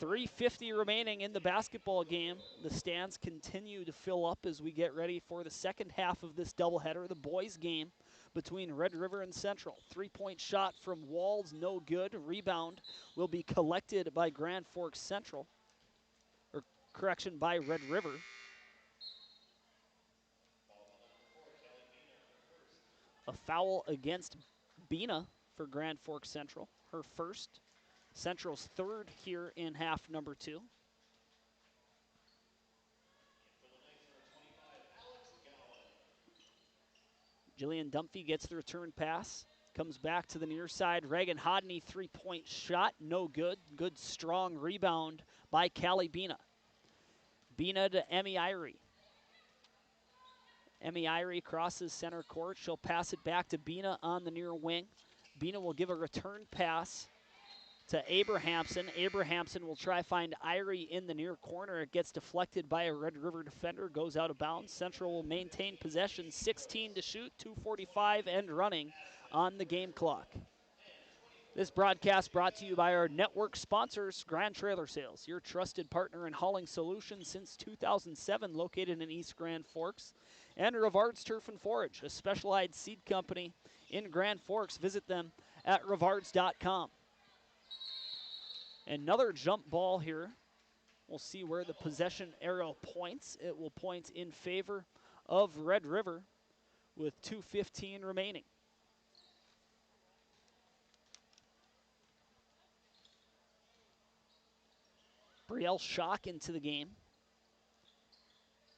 3:50 remaining in the basketball game. The stands continue to fill up as we get ready for the second half of this doubleheader, the boys' game between Red River and Central. Three-point shot from Walls, no good. Rebound will be collected by Grand Forks Central, or correction, by Red River. A foul against Bina for Grand Forks Central, her first. Central's third here in half number 2. Jillian Dumphy gets the return pass. Comes back to the near side. Reagan Hodney, three-point shot. No good. Good, strong rebound by Callie Bina. Bina to Emmy Irie. Emmy Irie crosses center court. She'll pass it back to Bina on the near wing. Bina will give a return pass to Abrahamson. Abrahamson will try find Irie in the near corner. It gets deflected by a Red River defender, goes out of bounds. Central will maintain possession, 16 to shoot, 2:45 and running on the game clock. This broadcast brought to you by our network sponsors, Grand Trailer Sales, your trusted partner in hauling solutions since 2007, located in East Grand Forks, and Rivard's Turf and Forage, a specialized seed company in Grand Forks. Visit them at rivards.com. Another jump ball here. We'll see where the possession arrow points. It will point in favor of Red River with 2:15 remaining. Brielle Schock into the game.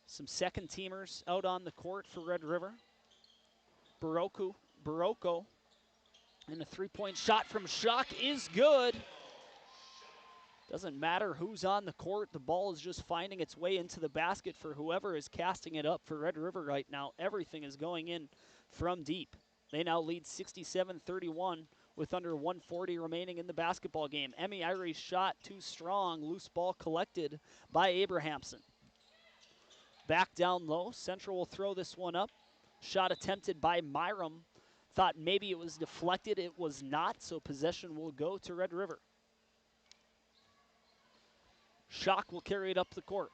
Some second teamers out on the court for Red River. Barocco, and a three-point shot from Schock is good. Doesn't matter who's on the court, the ball is just finding its way into the basket for whoever is casting it up for Red River right now. Everything is going in from deep. They now lead 67-31 with under 140 remaining in the basketball game. Emmy Irie's shot too strong, loose ball collected by Abrahamson. Back down low, Central will throw this one up. Shot attempted by Myram. Thought maybe it was deflected, it was not, so possession will go to Red River. Schock will carry it up the court.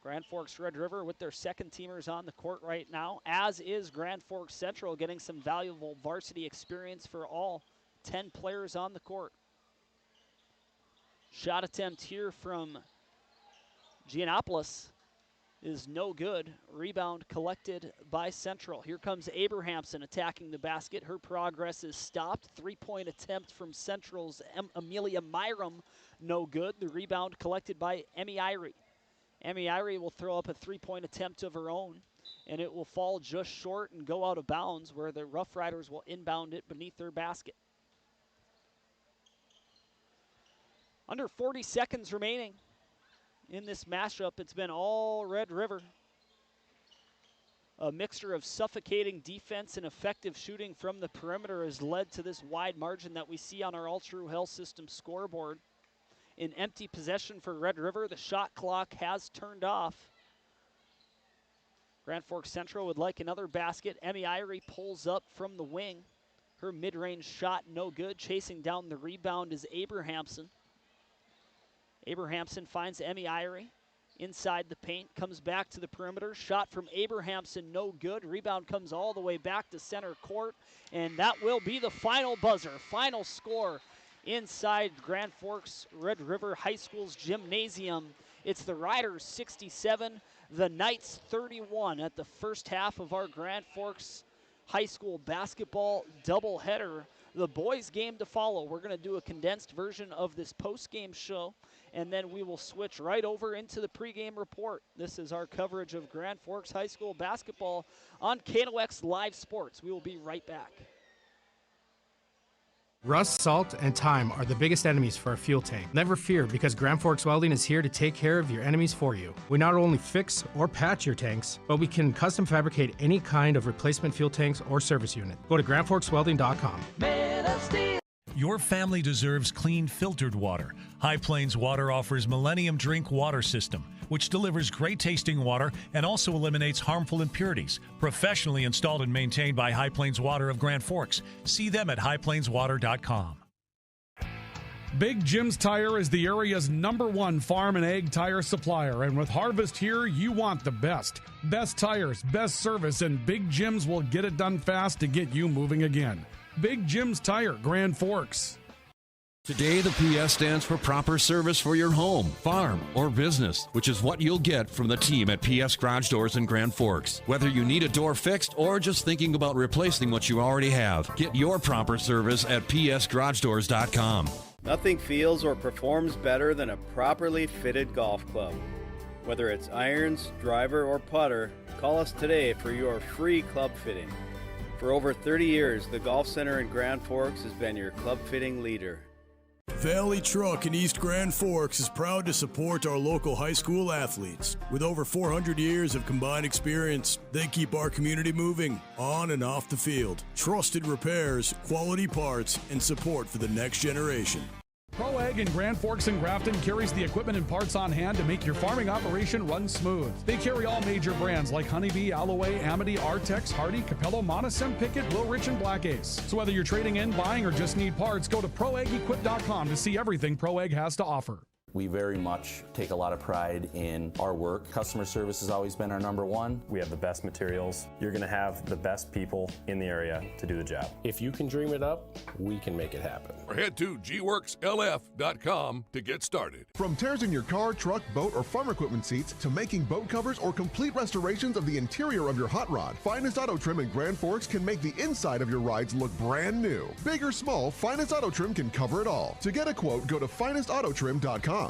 Grand Forks Red River with their second teamers on the court right now, as is Grand Forks Central, getting some valuable varsity experience for all 10 players on the court. Shot attempt here from Giannopoulos is no good. Rebound collected by Central. Here comes Abrahamson attacking the basket. Her progress is stopped. Three-point attempt from Central's Amelia Myram, no good. The rebound collected by Emmy Irie. Emmy Irie will throw up a three-point attempt of her own, and it will fall just short and go out of bounds, where the Rough Riders will inbound it beneath their basket. Under 40 seconds remaining in this matchup. It's been all Red River. A mixture of suffocating defense and effective shooting from the perimeter has led to this wide margin that we see on our All True Health System scoreboard. In empty possession for Red River, the shot clock has turned off. Grand Forks Central would like another basket. Emmy Irie pulls up from the wing. Her mid-range shot no good. Chasing down the rebound is Abrahamson. Abrahamson finds Emmy Irie inside the paint, comes back to the perimeter. Shot from Abrahamson, no good. Rebound comes all the way back to center court, and that will be the final buzzer. Final score inside Grand Forks Red River High School's gymnasium. It's the Riders 67, the Knights 31 at the first half of our Grand Forks High School basketball doubleheader. The boys' game to follow. We're going to do a condensed version of this post-game show, and then we will switch right over into the pregame report. This is our coverage of Grand Forks High School basketball on KNOX Live Sports. We will be right back. Rust, salt, and time are the biggest enemies for a fuel tank. Never fear, because Grand Forks Welding is here to take care of your enemies for you. We not only fix or patch your tanks, but we can custom fabricate any kind of replacement fuel tanks or service unit. Go to grandforkswelding.com. Your family deserves clean, filtered water. High Plains Water offers Millennium Drink Water System, which delivers great tasting water and also eliminates harmful impurities. Professionally installed and maintained by High Plains Water of Grand Forks. See them at highplainswater.com. Big Jim's Tire is the area's #1 farm and ag tire supplier, and with harvest here, you want the best. Best tires, best service, and Big Jim's will get it done fast to get you moving again. Big Jim's Tire, Grand Forks. Today, the PS stands for proper service for your home, farm, or business, which is what you'll get from the team at PS Garage Doors in Grand Forks. Whether you need a door fixed or just thinking about replacing what you already have, get your proper service at psgaragedoors.com. Nothing feels or performs better than a properly fitted golf club. Whether it's irons, driver, or putter, Call us today for your free club fitting. For over 30 years, the Golf Center in Grand Forks has been your club fitting leader. Valley Truck in East Grand Forks is proud to support our local high school athletes. With over 400 years of combined experience, they keep our community moving on and off the field. Trusted repairs, quality parts, and support for the next generation. ProAg in Grand Forks and Grafton carries the equipment and parts on hand to make your farming operation run smooth. They carry all major brands like Honeybee, Alloway, Amity, Artex, Hardy, Capello, Monosem, Pickett, Blue Ridge, and Black Ace. So whether you're trading in, buying, or just need parts, go to ProAgEquip.com to see everything ProAg has to offer. We very much take a lot of pride in our work. Customer service has always been our number one. We have the best materials. You're going to have the best people in the area to do the job. If you can dream it up, we can make it happen. Or head to gworkslf.com to get started. From tears in your car, truck, boat, or farm equipment seats to making boat covers or complete restorations of the interior of your hot rod, Finest Auto Trim in Grand Forks can make the inside of your rides look brand new. Big or small, Finest Auto Trim can cover it all. To get a quote, go to finestautotrim.com.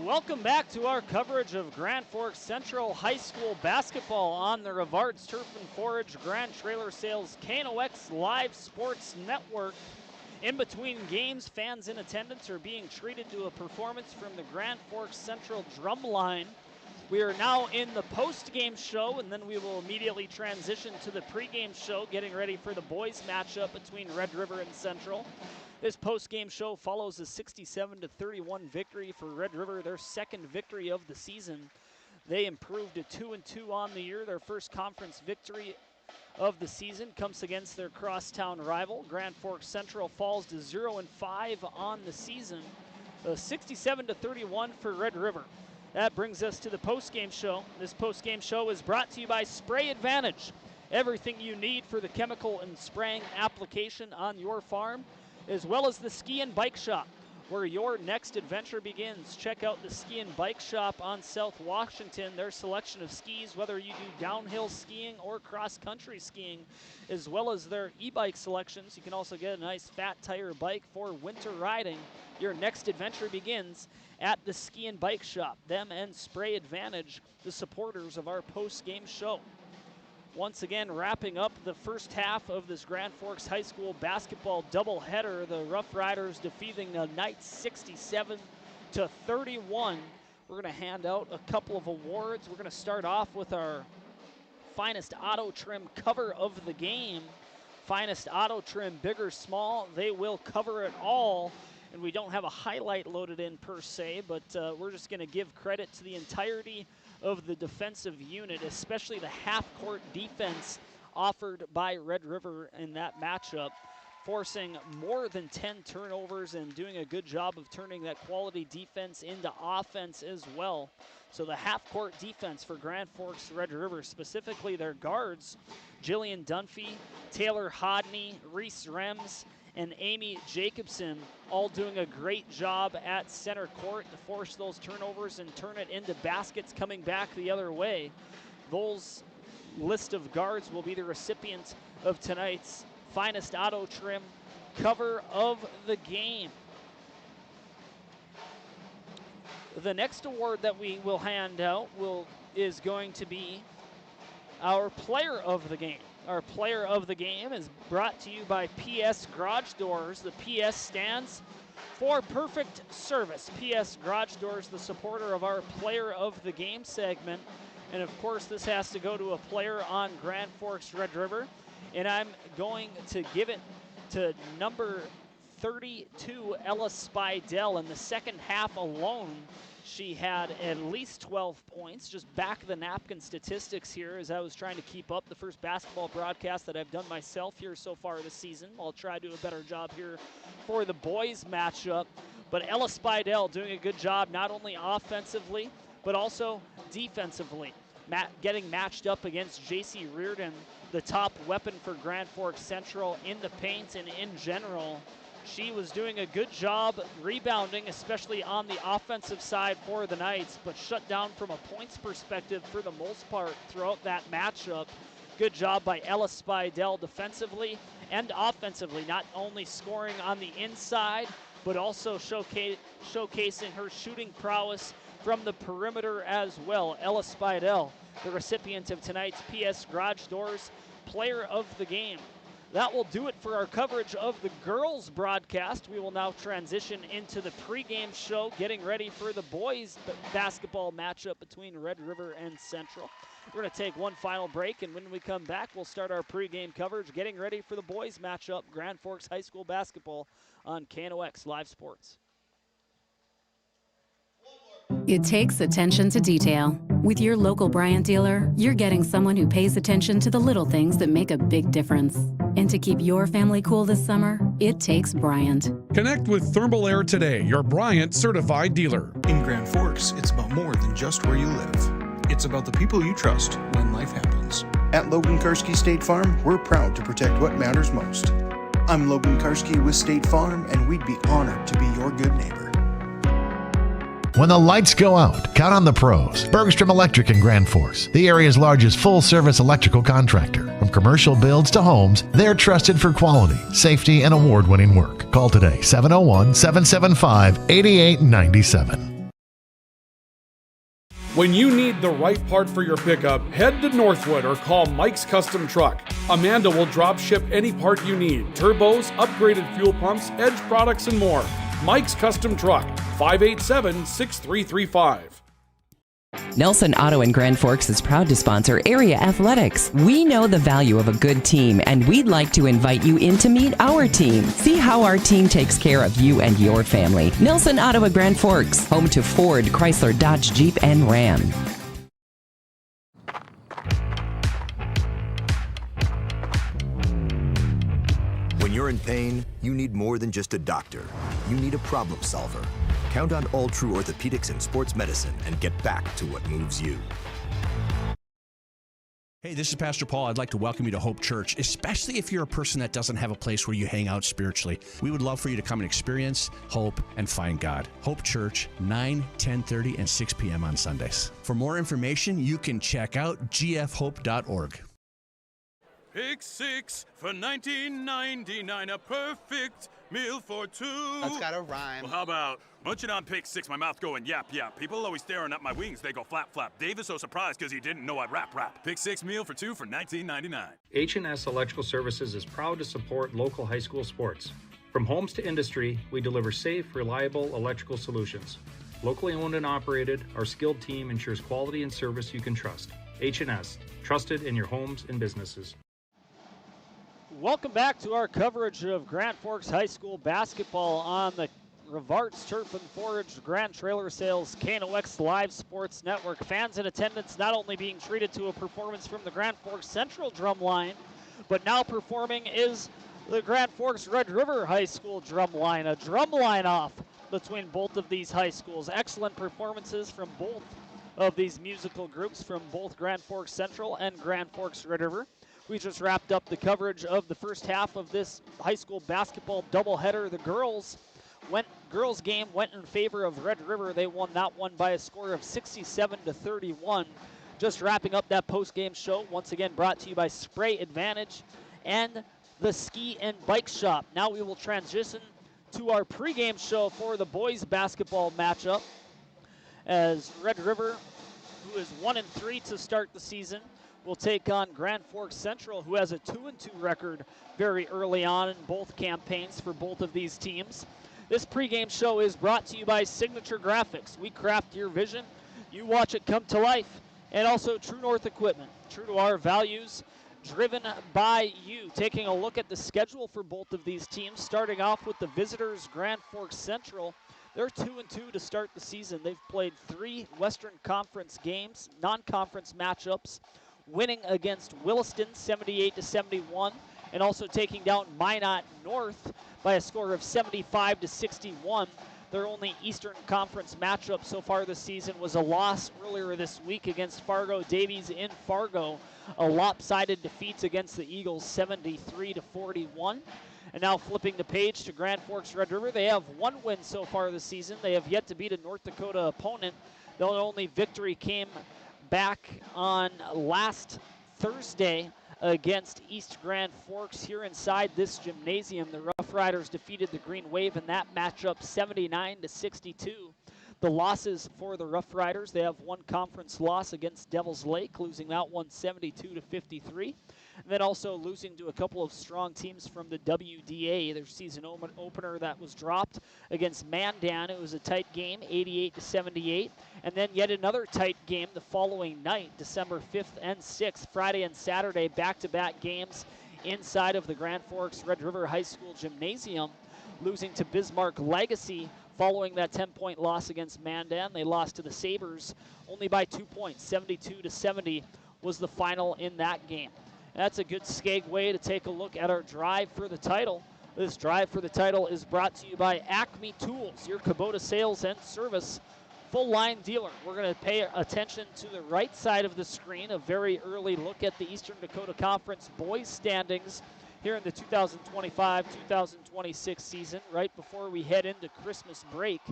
Welcome back to our coverage of Grand Forks Central High School basketball on the Rivards Turf and Forage Grand Trailer Sales KNOX Live Sports Network. In between games, fans in attendance are being treated to a performance from the Grand Forks Central drum line. We are now in the post-game show, and then we will immediately transition to the pre-game show, getting ready for the boys matchup between Red River and Central. This post-game show follows a 67-31 victory for Red River, their second victory of the season. They improved to 2-2 on the year. Their first conference victory of the season comes against their crosstown rival. Grand Forks Central falls to 0-5 on the season. 67-31 for Red River. That brings us to the post-game show. This post-game show is brought to you by Spray Advantage. Everything you need for the chemical and spraying application on your farm, as well as the Ski and Bike Shop, where your next adventure begins. Check out the Ski and Bike Shop on South Washington. Their selection of skis, whether you do downhill skiing or cross-country skiing, as well as their e-bike selections. You can also get a nice fat tire bike for winter riding. Your next adventure begins at the Ski and Bike Shop. Them and Spray Advantage, the supporters of our post-game show. Once again, wrapping up the first half of this Grand Forks High School basketball doubleheader, the Rough Riders defeating the Knights 67-31. We're going to hand out a couple of awards. We're going to start off with our Finest Auto Trim cover of the game. Finest Auto Trim, big or small, they will cover it all. And we don't have a highlight loaded in per se, but we're just going to give credit to the entirety of the defensive unit, especially the half-court defense offered by Red River in that matchup, forcing more than 10 turnovers and doing a good job of turning that quality defense into offense as well. So the half-court defense for Grand Forks Red River, specifically their guards, Jillian Dunphy, Taylor Hodney, Reese Rems, and Amy Jacobson, all doing a great job at center court to force those turnovers and turn it into baskets coming back the other way. Those list of guards will be the recipient of tonight's Finest Auto Trim cover of the game. The next award that we will hand out is going to be our player of the game. Our player of the game is brought to you by PS Garage Doors. The PS stands for Perfect Service. PS Garage Doors, the supporter of our player of the game segment. And of course, this has to go to a player on Grand Forks Red River. And I'm going to give it to number 32, Ella Spidell. In the second half alone, she had at least 12 points. Just back the napkin statistics here as I was trying to keep up the first basketball broadcast that I've done myself here so far this season. I'll try to do a better job here for the boys matchup. But Ella Spidell doing a good job not only offensively, but also defensively. Getting matched up against J.C. Reardon, the top weapon for Grand Forks Central in the paint and in general. She was doing a good job rebounding, especially on the offensive side for the Knights, but shut down from a points perspective for the most part throughout that matchup. Good job by Ella Spidell defensively and offensively, not only scoring on the inside, but also showcasing her shooting prowess from the perimeter as well. Ella Spidell, the recipient of tonight's PS Garage Doors Player of the Game. That will do it for our coverage of the girls broadcast. We will now transition into the pregame show, getting ready for the boys basketball matchup between Red River and Central. We're going to take one final break, and when we come back, we'll start our pregame coverage, getting ready for the boys matchup, Grand Forks High School basketball on KNOX Live Sports. It takes attention to detail. With your local Bryant dealer, you're getting someone who pays attention to the little things that make a big difference. And to keep your family cool this summer, it takes Bryant. Connect with Thermal Air today, your Bryant certified dealer. In Grand Forks, it's about more than just where you live. It's about the people you trust when life happens. At Logan Karski State Farm, we're proud to protect what matters most. I'm Logan Karski with State Farm, and we'd be honored to be your good neighbor. When the lights go out, count on the pros. Bergstrom Electric in Grand Forks, the area's largest full-service electrical contractor. From commercial builds to homes, they're trusted for quality, safety, and award-winning work. Call today, 701-775-8897. When you need the right part for your pickup, head to Northwood or call Mike's Custom Truck. Amanda will drop ship any part you need. Turbos, upgraded fuel pumps, Edge products, and more. Mike's Custom Truck, 587-6335. Nelson Auto in Grand Forks is proud to sponsor area athletics. We know the value of a good team, and we'd like to invite you in to meet our team. See how our team takes care of you and your family. Nelson Auto at Grand Forks, home to Ford, Chrysler, Dodge, Jeep, and Ram. When you're in pain, you need more than just a doctor. You need a problem solver. Count on All True Orthopedics and Sports Medicine and get back to what moves you. Hey, this is Pastor Paul. I'd like to welcome you to Hope Church, especially if you're a person that doesn't have a place where you hang out spiritually. We would love for you to come and experience hope and find God. Hope Church, 9, 10:30, and 6 p.m. on Sundays. For more information, you can check out gfhope.org. Pick 6 for $19.99, a perfect meal for two. That's gotta rhyme. Well, how about munching on Pick 6, my mouth going yap, yap. People always staring at my wings, they go flap, flap. Dave is so surprised because he didn't know I'd rap. Pick 6 meal for two for $19.99. H&S Electrical Services is proud to support local high school sports. From homes to industry, we deliver safe, reliable electrical solutions. Locally owned and operated, our skilled team ensures quality and service you can trust. H&S, trusted in your homes and businesses. Welcome back to our coverage of Grand Forks High School basketball on the Rivarts Turf and Forage Grand Trailer Sales KNOX Live Sports Network. Fans in attendance not only being treated to a performance from the Grand Forks Central drum line, but now performing is the Grand Forks Red River High School drum line. A drum line off between both of these high schools. Excellent performances from both of these musical groups, from both Grand Forks Central and Grand Forks Red River. We just wrapped up the coverage of the first half of this high school basketball doubleheader. The girls game went in favor of Red River. They won that one by a score of 67-31. Just wrapping up that post-game show, once again brought to you by Spray Advantage and the Ski and Bike Shop. Now we will transition to our pregame show for the boys basketball matchup, as Red River, who is 1-3 to start the season, will take on Grand Forks Central, who has a 2-2 record very early on in both campaigns for both of these teams. This pregame show is brought to you by Signature Graphics. We craft your vision, you watch it come to life. And also True North Equipment, true to our values, driven by you. Taking a look at the schedule for both of these teams, starting off with the visitors, Grand Forks Central. They're 2-2 to start the season. They've played 3 Western Conference games, non-conference matchups, winning against Williston 78-71, and also taking down Minot North by a score of 75-61. Their only Eastern Conference matchup so far this season was a loss earlier this week against Fargo Davies in Fargo. A lopsided defeat against the Eagles 73-41. And now flipping the page to Grand Forks Red River. They have 1 win so far this season. They have yet to beat a North Dakota opponent. Their only victory came back on last Thursday against East Grand Forks here inside this gymnasium. The Rough Riders defeated the Green Wave in that matchup 79-62. The losses for the Rough Riders, they have one conference loss against Devils Lake, losing that one 72-53. And then also losing to a couple of strong teams from the WDA, their season opener that was dropped against Mandan. It was a tight game, 88-78. And then yet another tight game the following night, December 5th and 6th, Friday and Saturday, back-to-back games inside of the Grand Forks Red River High School Gymnasium, losing to Bismarck Legacy following that 10-point loss against Mandan. They lost to the Sabres only by 2 points, 72-70 was the final in that game. That's a good segue to take a look at our drive for the title. This drive for the title is brought to you by Acme Tools, your Kubota sales and service full-line dealer. We're going to pay attention to the right side of the screen, a very early look at the Eastern Dakota Conference boys standings here in the 2025-2026 season, right before we head into Christmas break.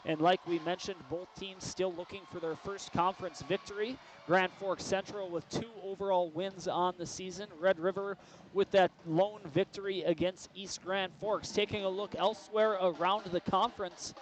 And like we mentioned, both teams still looking for their first conference victory. Grand Forks Central with 2 overall wins on the season. Red River with that lone victory against East Grand Forks. Taking a look elsewhere around the conference,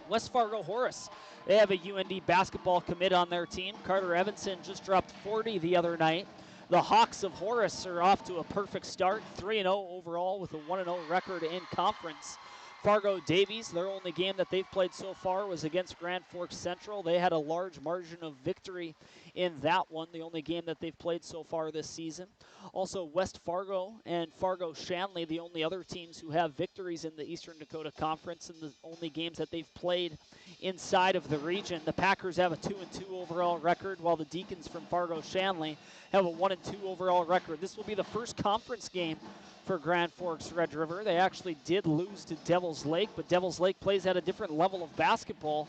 West Fargo Horace, they have a UND basketball commit on their team. Carter Evanson just dropped 40 the other night. The Hawks of Horace are off to a perfect start, 3-0 overall with a 1-0 record in conference. Fargo Davies, their only game that they've played so far was against Grand Forks Central. They had a large margin of victory in that one, the only game that they've played so far this season. Also, West Fargo and Fargo Shanley, the only other teams who have victories in the Eastern Dakota Conference, and the only games that they've played inside of the region. The Packers have a 2-2 overall record, while the Deacons from Fargo Shanley have a 1-2 overall record. This will be the first conference game for Grand Forks Red River. They actually did lose to Devils Lake, but Devils Lake plays at a different level of basketball.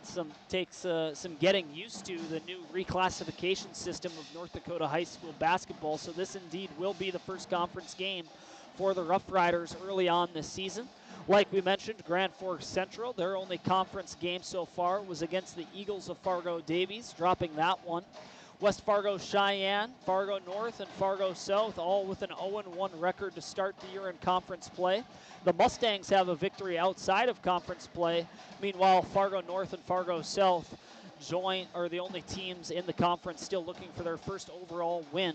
Some getting used to the new reclassification system of North Dakota high school basketball. So this indeed will be the first conference game for the Rough Riders early on this season. Like we mentioned, Grand Forks Central, their only conference game so far was against the Eagles of Fargo Davies, dropping that one. West Fargo Cheyenne, Fargo North, and Fargo South, all with an 0-1 record to start the year in conference play. The Mustangs have a victory outside of conference play. Meanwhile, Fargo North and Fargo South are the only teams in the conference still looking for their first overall win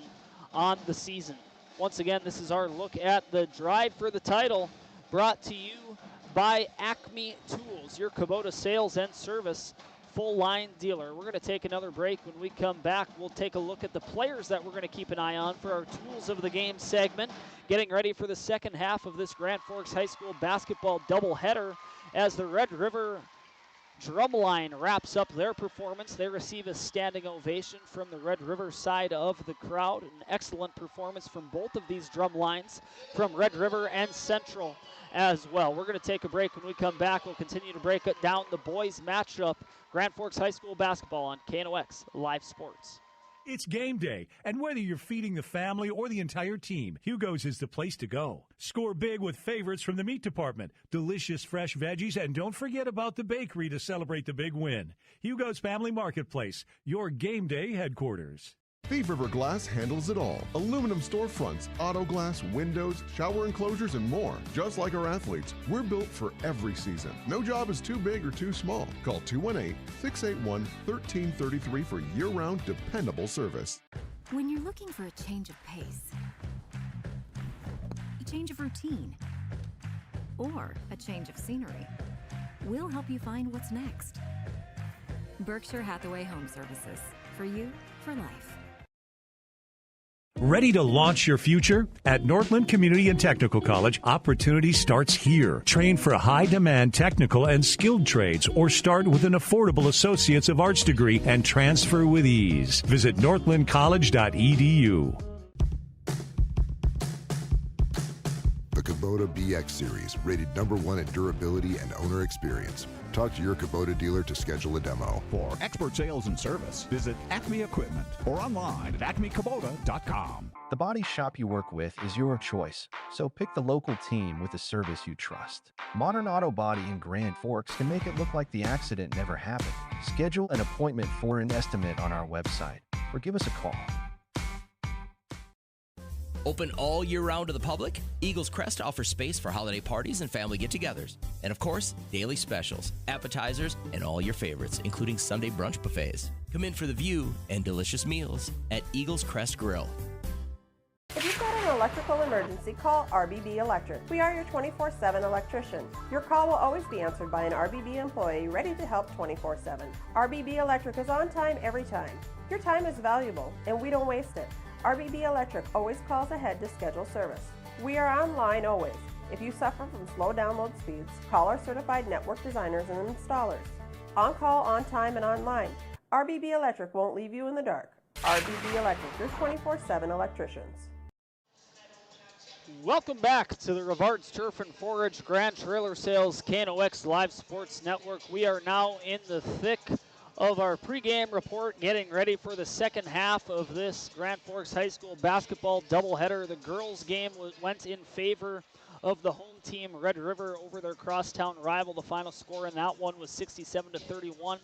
on the season. Once again, this is our look at the drive for the title, brought to you by Acme Tools, your Kubota sales and service full-line dealer. We're going to take another break. When we come back, we'll take a look at the players that we're going to keep an eye on for our Tools of the Game segment, getting ready for the second half of this Grand Forks High School basketball doubleheader as the Red River Drumline wraps up their performance. They receive a standing ovation from the Red River side of the crowd. An excellent performance from both of these drum lines, from Red River and Central as well. We're going to take a break. When we come back, we'll continue to break down the boys matchup. Grand Forks High School basketball on KNOX Live Sports. It's game day, and whether you're feeding the family or the entire team, Hugo's is the place to go. Score big with favorites from the meat department, delicious fresh veggies, and don't forget about the bakery to celebrate the big win. Hugo's Family Marketplace, your game day headquarters. Thief River Glass handles it all. Aluminum storefronts, auto glass, windows, shower enclosures, and more. Just like our athletes, we're built for every season. No job is too big or too small. Call 218-681-1333 for year-round dependable service. When you're looking for a change of pace, a change of routine, or a change of scenery, we'll help you find what's next. Berkshire Hathaway Home Services. For you, for life. Ready to launch your future? At Northland Community and Technical College, opportunity starts here. Train for high-demand technical and skilled trades, or start with an affordable Associates of Arts degree and transfer with ease. Visit northlandcollege.edu. The Kubota BX Series, rated #1 in durability and owner experience. Talk to your Kubota dealer to schedule a demo. For expert sales and service, visit Acme Equipment or online at acmekubota.com. The body shop you work with is your choice, so pick the local team with the service you trust. Modern Auto Body in Grand Forks can make it look like the accident never happened. Schedule an appointment for an estimate on our website or give us a call. Open all year round to the public, Eagles Crest offers space for holiday parties and family get-togethers. And of course, daily specials, appetizers, and all your favorites, including Sunday brunch buffets. Come in for the view and delicious meals at Eagles Crest Grill. If you've got an electrical emergency, call RBB Electric. We are your 24/7 electrician. Your call will always be answered by an RBB employee ready to help 24/7. RBB Electric is on time every time. Your time is valuable, and we don't waste it. RBB Electric always calls ahead to schedule service. We are online always. If you suffer from slow download speeds, call our certified network designers and installers. On call, on time, and online. RBB Electric won't leave you in the dark. RBB Electric, your 24/7 electricians. Welcome back to the Rivards Turf and Forage Grand Trailer Sales KNOX Live Sports Network. We are now in the thick of our pregame report, getting ready for the second half of this Grand Forks High School basketball doubleheader. The girls' game went in favor of the home team, Red River, over their crosstown rival. The final score in that one was 67-31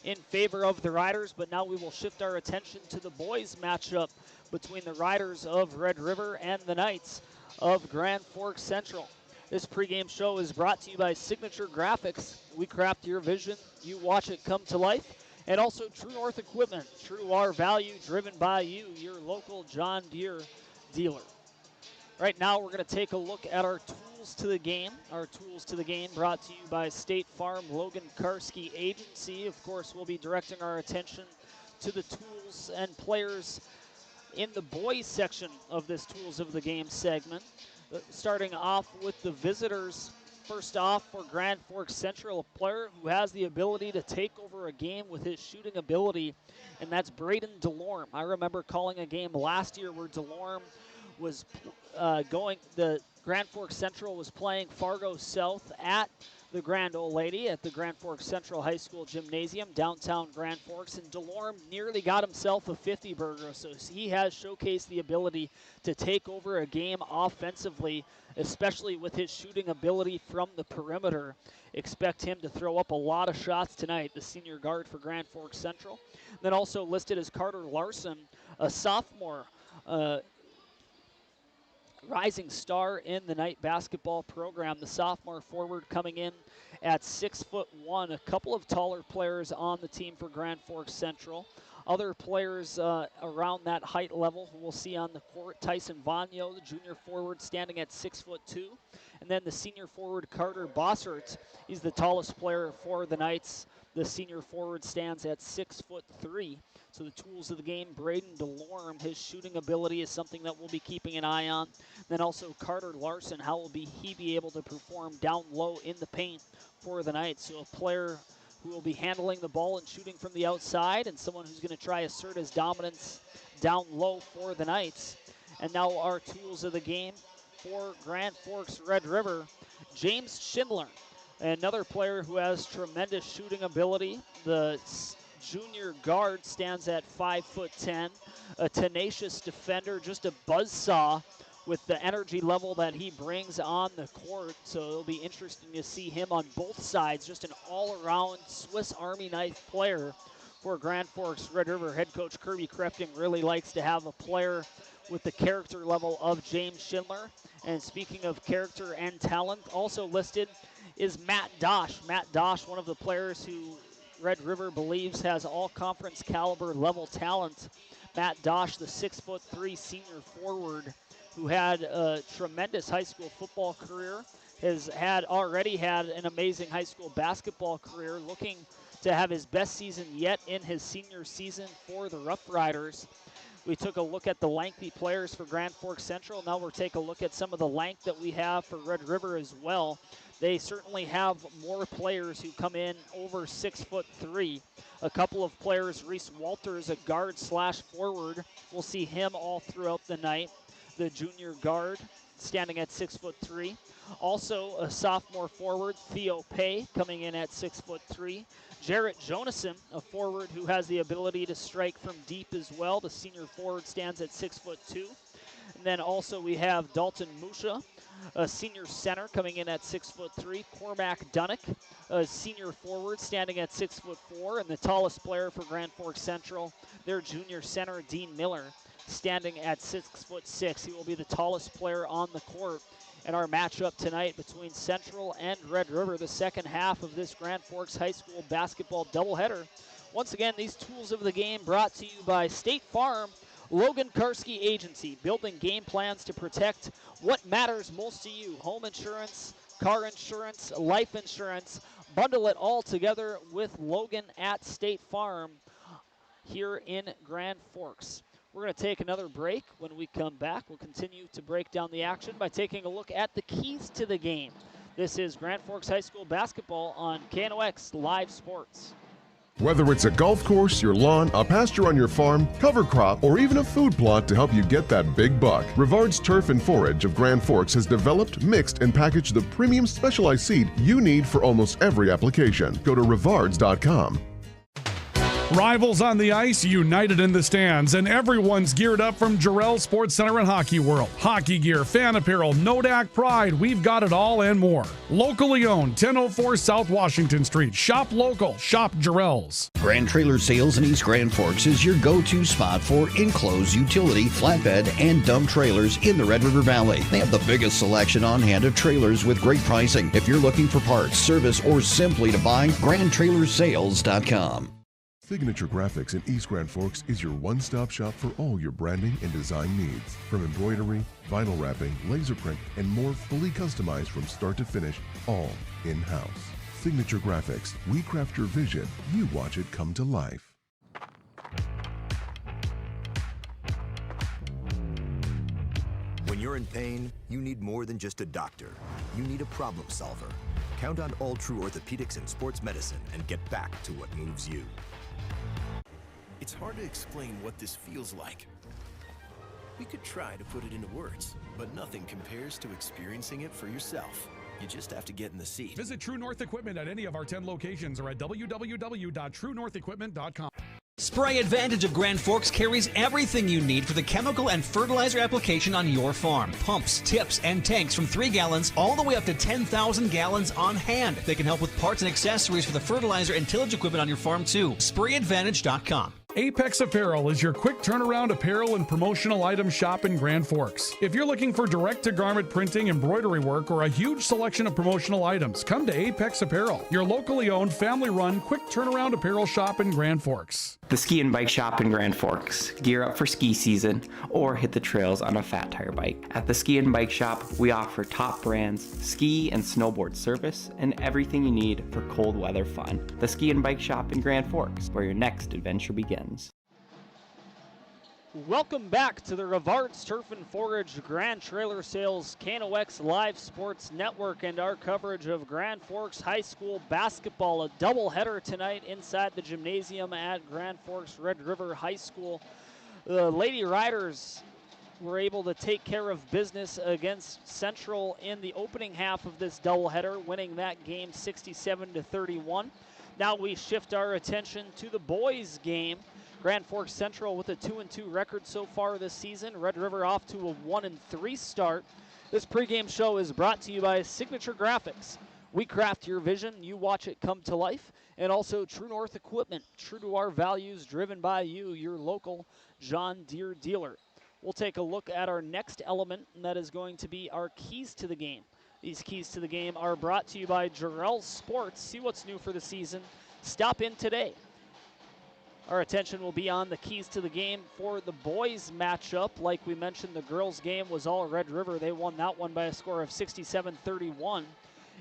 in favor of the Riders, but now we will shift our attention to the boys' matchup between the Riders of Red River and the Knights of Grand Forks Central. This pregame show is brought to you by Signature Graphics. We craft your vision, you watch it come to life. And also True North Equipment, true our value, driven by you, your local John Deere dealer. Right now we're going to take a look at our tools to the game. Our tools to the game brought to you by State Farm Logan Karski Agency. Of course, we'll be directing our attention to the tools and players in the boys section of this Tools of the Game segment. Starting off with the visitors. First off, for Grand Forks Central, a player who has the ability to take over a game with his shooting ability, and that's Braden DeLorme. I remember calling a game last year where DeLorme was the Grand Forks Central was playing Fargo South at the Grand Ole Lady at the Grand Forks Central High School Gymnasium, downtown Grand Forks, and DeLorme nearly got himself a 50-burger, so he has showcased the ability to take over a game offensively, especially with his shooting ability from the perimeter. Expect him to throw up a lot of shots tonight, the senior guard for Grand Forks Central. Then also listed as Carter Larson, a sophomore, rising star in the night basketball program. The sophomore forward coming in at 6'1". A couple of taller players on the team for Grand Forks Central. Other players around that height level who we'll see on the court. Tyson Vanyo, the junior forward, standing at 6'2". And then the senior forward, Carter Bossert, he's the tallest player for the Knights. The senior forward stands at 6'3". So the tools of the game, Braden DeLorme, his shooting ability is something that we'll be keeping an eye on. Then also Carter Larson, how will he be able to perform down low in the paint for the Knights? So a player who will be handling the ball and shooting from the outside, and someone who's going to try assert his dominance down low for the Knights. And now our tools of the game for Grand Forks Red River, James Schindler, another player who has tremendous shooting ability. The junior guard stands at 5'10", a tenacious defender, just a buzzsaw with the energy level that he brings on the court. So it'll be interesting to see him on both sides, just an all-around Swiss Army knife player for Grand Forks Red River. Head coach Kirby Krefting really likes to have a player with the character level of James Schindler. And speaking of character and talent, also listed is Matt Dosh. Matt Dosh, one of the players who Red River believes has all-conference caliber level talent. Matt Dosh, the 6'3" senior forward who had a tremendous high school football career, has already had an amazing high school basketball career, looking to have his best season yet in his senior season for the Rough Riders. We took a look at the lengthy players for Grand Forks Central. Now we'll take a look at some of the length that we have for Red River as well. They certainly have more players who come in over 6'3". A couple of players, Reese Walters, a guard/forward. We'll see him all throughout the night. The junior guard, standing at 6'3". Also a sophomore forward, Theo Pay, coming in at 6'3". Jarrett Jonason, a forward who has the ability to strike from deep as well. The senior forward stands at 6'2". And then also we have Dalton Musha, a senior center coming in at 6'3". Cormac Dunnick, a senior forward standing at 6'4", and the tallest player for Grand Forks Central, their junior center, Dean Miller, standing at 6'6". He will be the tallest player on the court. And our matchup tonight between Central and Red River, the second half of this Grand Forks High School basketball doubleheader. Once again, these tools of the game brought to you by State Farm, Logan Karski Agency, building game plans to protect what matters most to you. Home insurance, car insurance, life insurance. Bundle it all together with Logan at State Farm here in Grand Forks. We're going to take another break. When we come back, we'll continue to break down the action by taking a look at the keys to the game. This is Grand Forks High School basketball on KNOX Live Sports. Whether it's a golf course, your lawn, a pasture on your farm, cover crop, or even a food plot to help you get that big buck, Rivard's Turf and Forage of Grand Forks has developed, mixed, and packaged the premium specialized seed you need for almost every application. Go to rivards.com. Rivals on the ice, united in the stands, and everyone's geared up from Jarrell Sports Center and Hockey World. Hockey gear, fan apparel, Nodak Pride, we've got it all and more. Locally owned, 1004 South Washington Street. Shop local, shop Jarrell's. Grand Trailer Sales in East Grand Forks is your go-to spot for enclosed utility, flatbed, and dump trailers in the Red River Valley. They have the biggest selection on hand of trailers with great pricing. If you're looking for parts, service, or simply to buy, GrandTrailersales.com. Signature Graphics in East Grand Forks is your one-stop shop for all your branding and design needs. From embroidery, vinyl wrapping, laser print, and more fully customized from start to finish, all in-house. Signature Graphics. We craft your vision. You watch it come to life. When you're in pain, you need more than just a doctor. You need a problem solver. Count on All True Orthopedics and Sports Medicine and get back to what moves you. It's hard to explain what this feels like. We could try to put it into words, but nothing compares to experiencing it for yourself. You just have to get in the seat. Visit True North Equipment at any of our 10 locations or at www.truenorthequipment.com. Spray Advantage of Grand Forks carries everything you need for the chemical and fertilizer application on your farm. Pumps, tips, and tanks from 3 gallons all the way up to 10,000 gallons on hand. They can help with parts and accessories for the fertilizer and tillage equipment on your farm too. SprayAdvantage.com. Apex Apparel is your quick turnaround apparel and promotional item shop in Grand Forks. If you're looking for direct-to-garment printing, embroidery work, or a huge selection of promotional items, come to Apex Apparel, your locally owned, family-run, quick turnaround apparel shop in Grand Forks. The Ski and Bike Shop in Grand Forks. Gear up for ski season or hit the trails on a fat tire bike. At the Ski and Bike Shop, we offer top brands, ski and snowboard service, and everything you need for cold weather fun. The Ski and Bike Shop in Grand Forks, where your next adventure begins. Welcome back to the Rivard's Turf and Forage Grand Trailer Sales KNOX Live Sports Network and our coverage of Grand Forks High School basketball. A doubleheader tonight inside the gymnasium at Grand Forks Red River High School. The Lady Riders were able to take care of business against Central in the opening half of this doubleheader, winning that game 67-31. Now we shift our attention to the boys' game. Grand Forks Central with a 2-2 record so far this season. Red River off to a 1-3 start. This pregame show is brought to you by Signature Graphics. We craft your vision, you watch it come to life. And also True North Equipment, true to our values, driven by you, your local John Deere dealer. We'll take a look at our next element, and that is going to be our keys to the game. These keys to the game are brought to you by Jarrell Sports. See what's new for the season. Stop in today. Our attention will be on the keys to the game for the boys matchup. Like we mentioned, the girls game was all Red River. They won that one by a score of 67-31.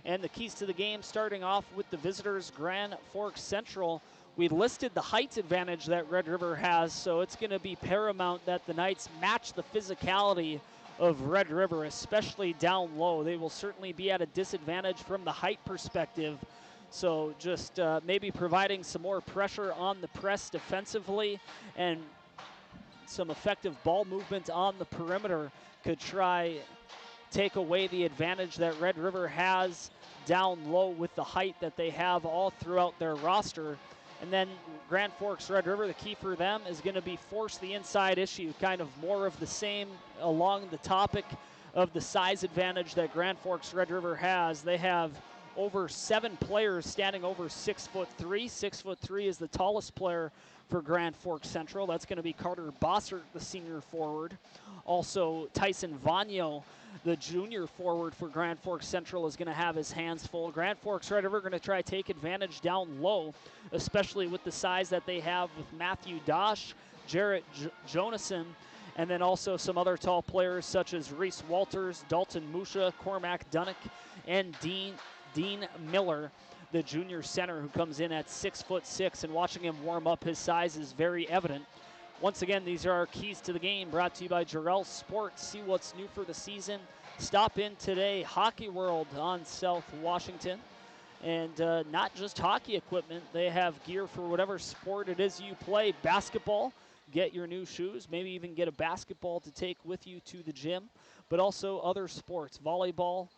And the keys to the game starting off with the visitors, Grand Forks Central. We listed the height advantage that Red River has, so it's going to be paramount that the Knights match the physicality of Red River, especially down low. They will certainly be at a disadvantage from the height perspective. So just maybe providing some more pressure on the press defensively and some effective ball movement on the perimeter could try take away the advantage that Red River has down low with the height that they have all throughout their roster. And then Grand Forks Red River, the key for them is going to be force the inside issue, kind of more of the same along the topic of the size advantage that Grand Forks Red River has. They have over 7 players standing over 6'3". 6'3" is the tallest player for Grand Forks Central. That's going to be Carter Bossert, the senior forward. Also, Tyson Vagno, the junior forward for Grand Forks Central, is going to have his hands full. Grand Forks Red River going to try to take advantage down low, especially with the size that they have with Matthew Dosh, Jarrett Jonason, and then also some other tall players such as Reese Walters, Dalton Musha, Cormac Dunnick, and Dean Miller, the junior center, who comes in at 6'6", and watching him warm up, his size is very evident. Once again, these are our keys to the game, brought to you by Jarrell Sports. See what's new for the season. Stop in today, Hockey World on South Washington. And not just hockey equipment, they have gear for whatever sport it is you play. Basketball, get your new shoes, maybe even get a basketball to take with you to the gym, but also other sports, volleyball,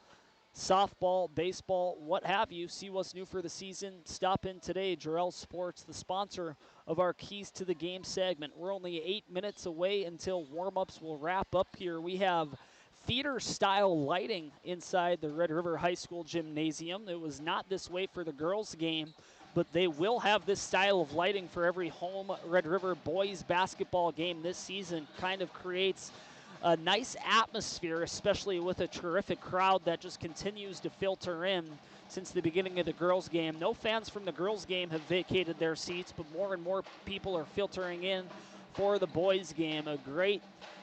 softball, baseball, what have you. See what's new for the season. Stop in today. Jarrell Sports, the sponsor of our Keys to the Game segment. We're only 8 minutes away until warm-ups will wrap up here. We have theater-style lighting inside the Red River High School gymnasium. It was not this way for the girls' game, but they will have this style of lighting for every home Red River boys basketball game this season. Kind of creates a nice atmosphere, especially with a terrific crowd that just continues to filter in since the beginning of the girls' game. No fans from the girls' game have vacated their seats, but more and more people are filtering in for the boys' game. A great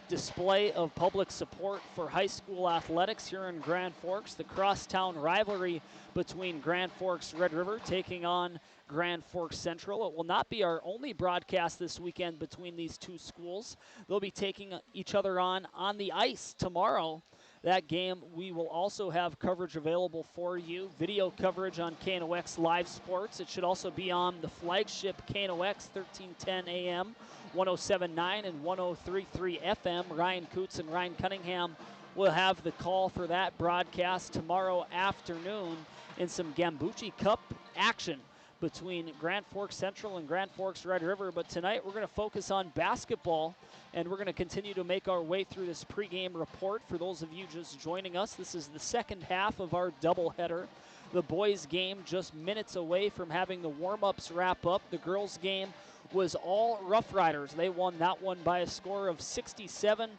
display of public support for high school athletics here in Grand Forks. The crosstown rivalry between Grand Forks Red River taking on Grand Forks Central. It will not be our only broadcast this weekend between these two schools. They'll be taking each other on the ice tomorrow. That game, we will also have coverage available for you. Video coverage on KNOX Live Sports. It should also be on the flagship KNOX 1310 AM, 107.9 and 103.3 FM. Ryan Coots and Ryan Cunningham will have the call for that broadcast tomorrow afternoon in some Gambucci Cup action between Grand Forks Central and Grand Forks Red River. But tonight we're going to focus on basketball, and we're going to continue to make our way through this pregame report. For those of you just joining us, this is the second half of our doubleheader. The boys' game just minutes away from having the warm-ups wrap up. The girls' game was all Rough Riders. They won that one by a score of 67-31.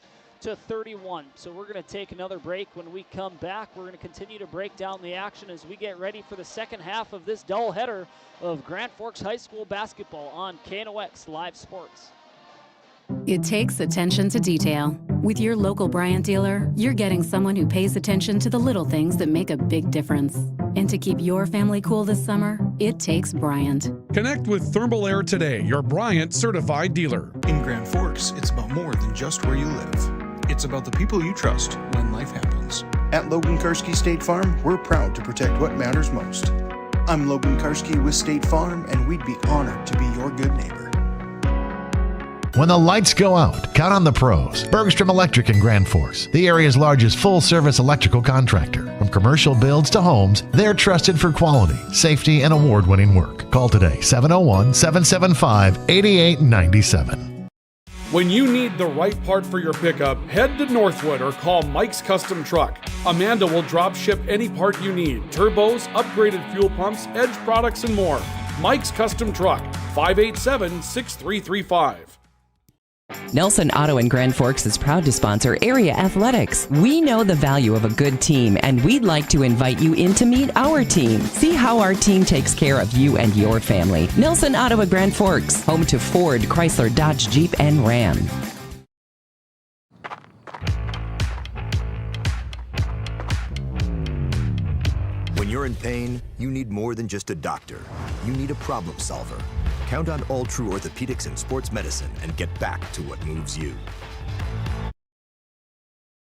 So we're going to take another break. When we come back, we're going to continue to break down the action as we get ready for the second half of this doubleheader of Grand Forks High School basketball on KNOX Live Sports. It takes attention to detail. With your local Bryant dealer, you're getting someone who pays attention to the little things that make a big difference. And to keep your family cool this summer, it takes Bryant. Connect with Thermal Air today, your Bryant certified dealer. In Grand Forks, it's about more than just where you live. It's about the people you trust when life happens. At Logan Karski State Farm, we're proud to protect what matters most. I'm Logan Karski with State Farm, and we'd be honored to be your good neighbor. When the lights go out, count on the pros. Bergstrom Electric in Grand Forks, the area's largest full-service electrical contractor. From commercial builds to homes, they're trusted for quality, safety, and award-winning work. Call today, 701-775-8897. When you need the right part for your pickup, head to Northwood or call Mike's Custom Truck. Amanda will drop ship any part you need. Turbos, upgraded fuel pumps, Edge products, and more. Mike's Custom Truck, 587-6335. Nelson Auto in Grand Forks is proud to sponsor area athletics. We know the value of a good team, and we'd like to invite you in to meet our team. See how our team takes care of you and your family. Nelson Auto at Grand Forks, home to Ford, Chrysler, Dodge, Jeep, and Ram. When you're in pain, you need more than just a doctor. You need a problem solver. Count on All True Orthopedics and Sports Medicine and get back to what moves you.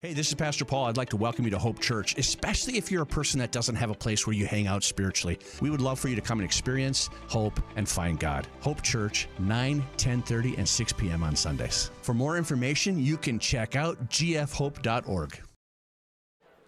Hey, this is Pastor Paul. I'd like to welcome you to Hope Church, especially if you're a person that doesn't have a place where you hang out spiritually. We would love for you to come and experience, hope, and find God. Hope Church, 9, 10:30, and 6 p.m. on Sundays. For more information, you can check out gfhope.org.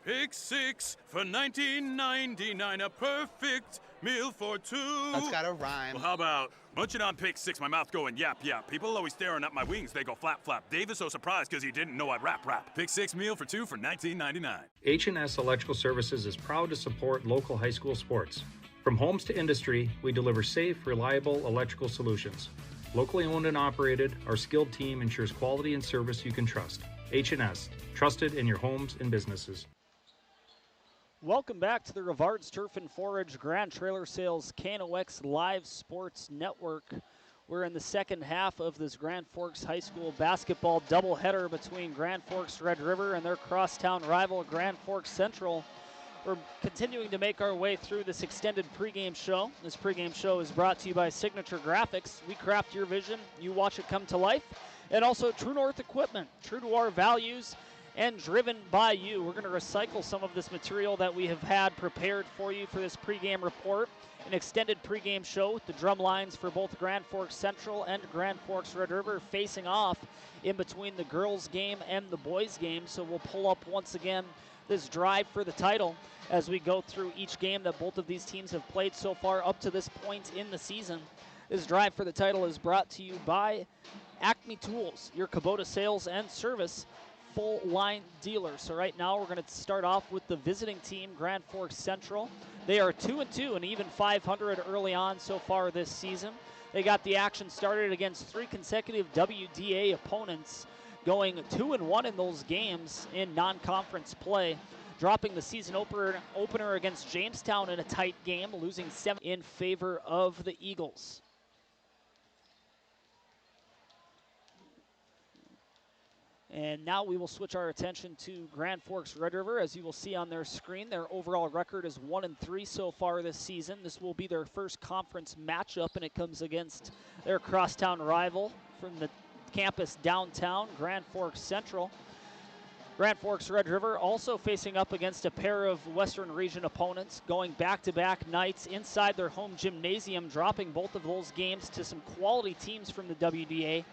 Pick six for $19.99, a perfect meal for two. That's gotta rhyme. Well, how about munching on pick six, my mouth going yap, yap. People always staring at my wings, they go flap, flap. Davis so surprised because he didn't know I'd rap, rap. Pick six meal for two for $19.99. H&S Electrical Services is proud to support local high school sports. From homes to industry, we deliver safe, reliable electrical solutions. Locally owned and operated, our skilled team ensures quality and service you can trust. H&S, trusted in your homes and businesses. Welcome back to the Rivards Turf and Forage Grand Trailer Sales KNOX Live Sports Network. We're in the second half of this Grand Forks High School basketball doubleheader between Grand Forks Red River and their crosstown rival Grand Forks Central. We're continuing to make our way through this extended pregame show. This pregame show is brought to you by Signature Graphics. We craft your vision, you watch it come to life. And also True North Equipment, true to our values and driven by you. We're going to recycle some of this material that we have had prepared for you for this pregame report. An extended pregame show with the drum lines for both Grand Forks Central and Grand Forks Red River facing off in between the girls game and the boys game. So we'll pull up once again this drive for the title as we go through each game that both of these teams have played so far up to this point in the season. This drive for the title is brought to you by Acme Tools, your Kubota sales and service full line dealer. So right now we're going to start off with the visiting team, Grand Forks Central. They are 2-2 and even 500 early on so far this season. They got the action started against 3 consecutive WDA opponents, going 2-1 in those games in non-conference play, dropping the season opener against Jamestown in a tight game, losing 7 in favor of the Eagles. And now we will switch our attention to Grand Forks Red River. As you will see on their screen, their overall record is 1-3 so far this season. This will be their first conference matchup, and it comes against their crosstown rival from the campus downtown, Grand Forks Central. Grand Forks Red River also facing up against a pair of Western Region opponents, going back-to-back nights inside their home gymnasium, dropping both of those games to some quality teams from the WDA.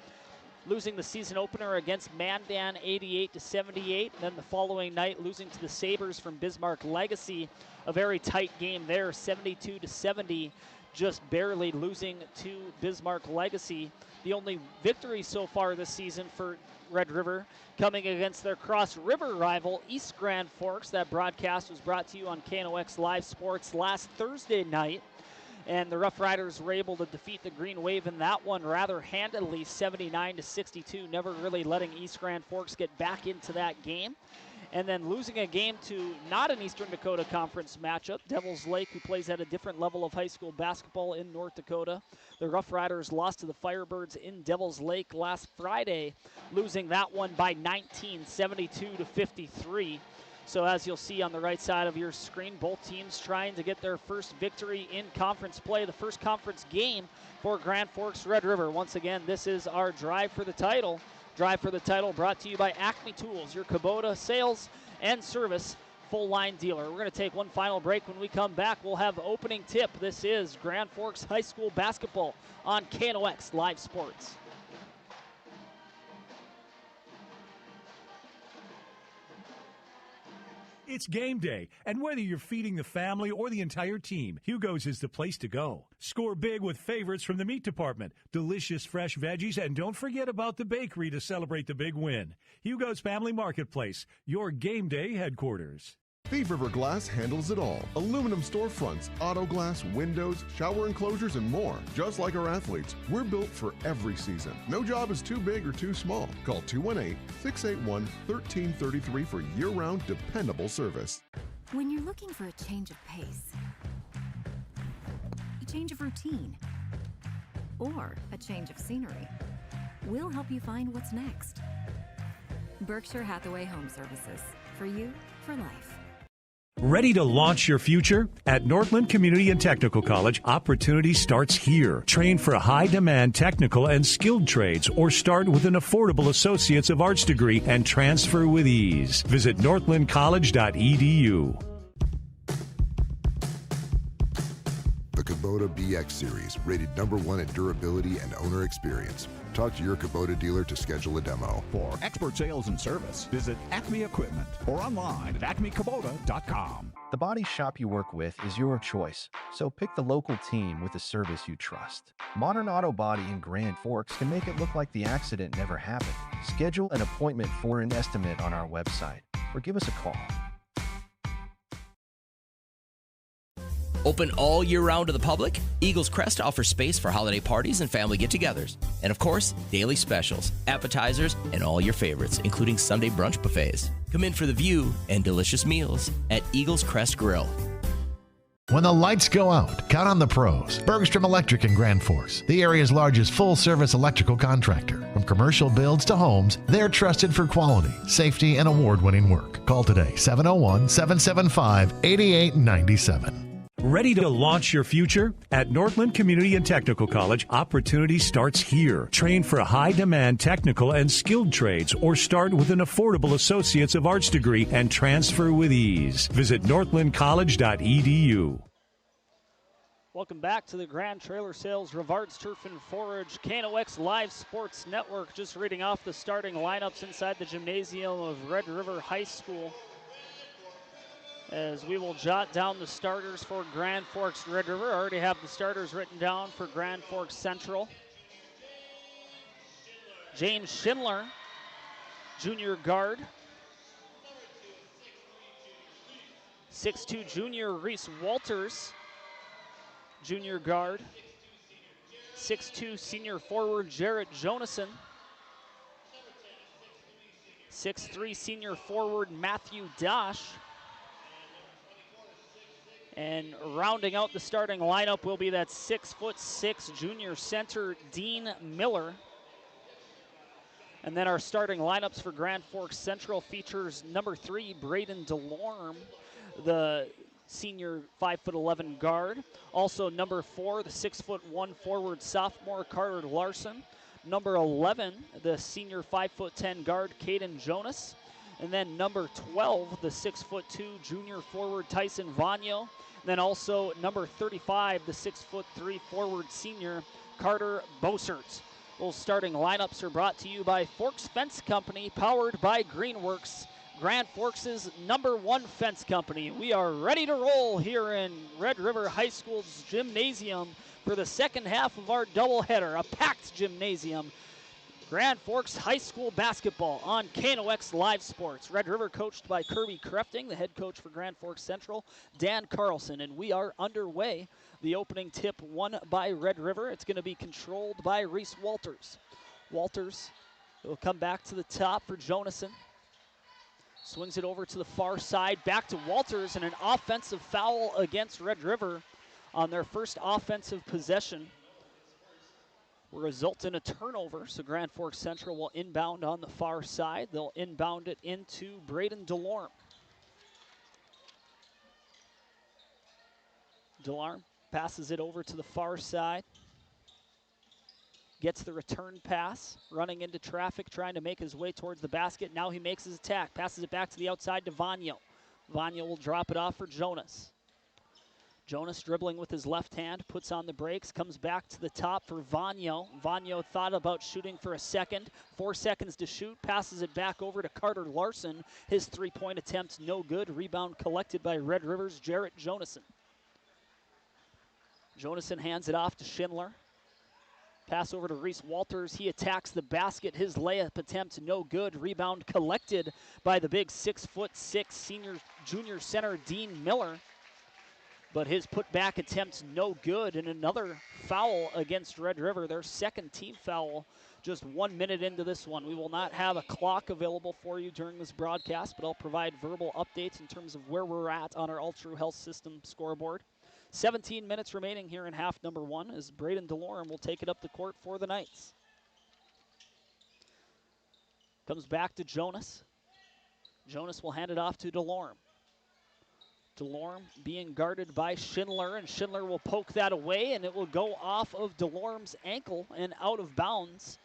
Losing the season opener against Mandan 88-78, and then the following night losing to the Sabres from Bismarck Legacy. A very tight game there, 72-70, just barely losing to Bismarck Legacy. The only victory so far this season for Red River coming against their Cross River rival, East Grand Forks. That broadcast was brought to you on KNOX Live Sports last Thursday night. And the Rough Riders were able to defeat the Green Wave in that one rather handily, 79-62, never really letting East Grand Forks get back into that game. And then losing a game to not an Eastern Dakota Conference matchup, Devils Lake, who plays at a different level of high school basketball in North Dakota. The Rough Riders lost to the Firebirds in Devils Lake last Friday, losing that one by 19, 72-53. So as you'll see on the right side of your screen, both teams trying to get their first victory in conference play, the first conference game for Grand Forks Red River. Once again, this is our drive for the title. Drive for the title brought to you by Acme Tools, your Kubota sales and service full line dealer. We're going to take one final break. When we come back, we'll have opening tip. This is Grand Forks High School basketball on KNOX Live Sports. It's game day, and whether you're feeding the family or the entire team, Hugo's is the place to go. Score big with favorites from the meat department, delicious fresh veggies, and don't forget about the bakery to celebrate the big win. Hugo's Family Marketplace, your game day headquarters. Thief River Glass handles it all. Aluminum storefronts, auto glass, windows, shower enclosures, and more. Just like our athletes, we're built for every season. No job is too big or too small. Call 218-681-1333 for year-round dependable service. When you're looking for a change of pace, a change of routine, or a change of scenery, we'll help you find what's next. Berkshire Hathaway Home Services. For you, for life. Ready to launch your future? At Northland Community and Technical College, opportunity starts here. Train for high-demand technical and skilled trades, or start with an affordable Associates of Arts degree and transfer with ease. Visit northlandcollege.edu. The Kubota BX Series, rated #1 in durability and owner experience. Talk to your Kubota dealer to schedule a demo. For expert sales and service, visit Acme Equipment or online at acmekubota.com. The body shop you work with is your choice, so pick the local team with the service you trust. Modern Auto Body in Grand Forks can make it look like the accident never happened. Schedule an appointment for an estimate on our website or give us a call. Open all year round to the public, Eagles Crest offers space for holiday parties and family get-togethers. And of course, daily specials, appetizers, and all your favorites, including Sunday brunch buffets. Come in for the view and delicious meals at Eagles Crest Grill. When the lights go out, count on the pros. Bergstrom Electric in Grand Forks, the area's largest full-service electrical contractor. From commercial builds to homes, they're trusted for quality, safety, and award-winning work. Call today, 701-775-8897. Ready to launch your future? At Northland Community and Technical College, opportunity starts here. Train for high-demand technical and skilled trades or start with an affordable Associates of Arts degree and transfer with ease. Visit northlandcollege.edu. Welcome back to the Grand Trailer Sales Rivards Turf and Forage KNOX Live Sports Network. Just reading off the starting lineups inside the gymnasium of Red River High School, as we will jot down the starters for Grand Forks Red River. I already have the starters written down for Grand Forks Central. James Schindler, junior guard. 6'2" junior Reese Walters, junior guard. 6'2" senior forward Jarrett Jonason. 6'3" senior forward Matthew Dosh. And rounding out the starting lineup will be that 6'6" junior center, Dean Miller. And then our starting lineups for Grand Forks Central features number 3, Braden DeLorme, the senior 5'11" guard. Also number 4, the 6'1" forward sophomore, Carter Larson. Number 11, the senior 5'10" guard, Caden Jonas. And then number 12, the 6'2" junior forward, Tyson Vanyo. Then also number 35, the 6'3" forward senior, Carter Bossert. Those starting lineups are brought to you by Forks Fence Company, powered by Greenworks, Grand Forks' #1 fence company. We are ready to roll here in Red River High School's gymnasium for the second half of our doubleheader, a packed gymnasium. Grand Forks High School basketball on KNOX Live Sports. Red River coached by Kirby Krefting, the head coach for Grand Forks Central, Dan Carlson, and we are underway. The opening tip won by Red River. It's going to be controlled by Reese Walters. Walters will come back to the top for Jonason. Swings it over to the far side, back to Walters, and an offensive foul against Red River on their first offensive possession will result in a turnover. So Grand Forks Central will inbound on the far side. They'll inbound it into Braden DeLorme. DeLorme passes it over to the far side. Gets the return pass, running into traffic, trying to make his way towards the basket. Now he makes his attack, passes it back to the outside to Vanyo. Vanyo will drop it off for Jonas. Jonas dribbling with his left hand, puts on the brakes, comes back to the top for Vanyo. Vanyo thought about shooting for a second. 4 seconds to shoot, passes it back over to Carter Larson. His three-point attempt no good. Rebound collected by Red River's Jarrett Jonason. Jonason hands it off to Schindler. Pass over to Reese Walters. He attacks the basket. His layup attempt no good. Rebound collected by the big 6'6" junior center, Dean Miller. But his putback attempt no good, and another foul against Red River, their second team foul just 1 minute into this one. We will not have a clock available for you during this broadcast, but I'll provide verbal updates in terms of where we're at on our Ultra Health System scoreboard. 17 minutes remaining here in half number 1 as Braden DeLorme will take it up the court for the Knights. Comes back to Jonas. Jonas will hand it off to DeLorme. DeLorme being guarded by Schindler, and Schindler will poke that away, and it will go off of DeLorme's ankle and out of bounds.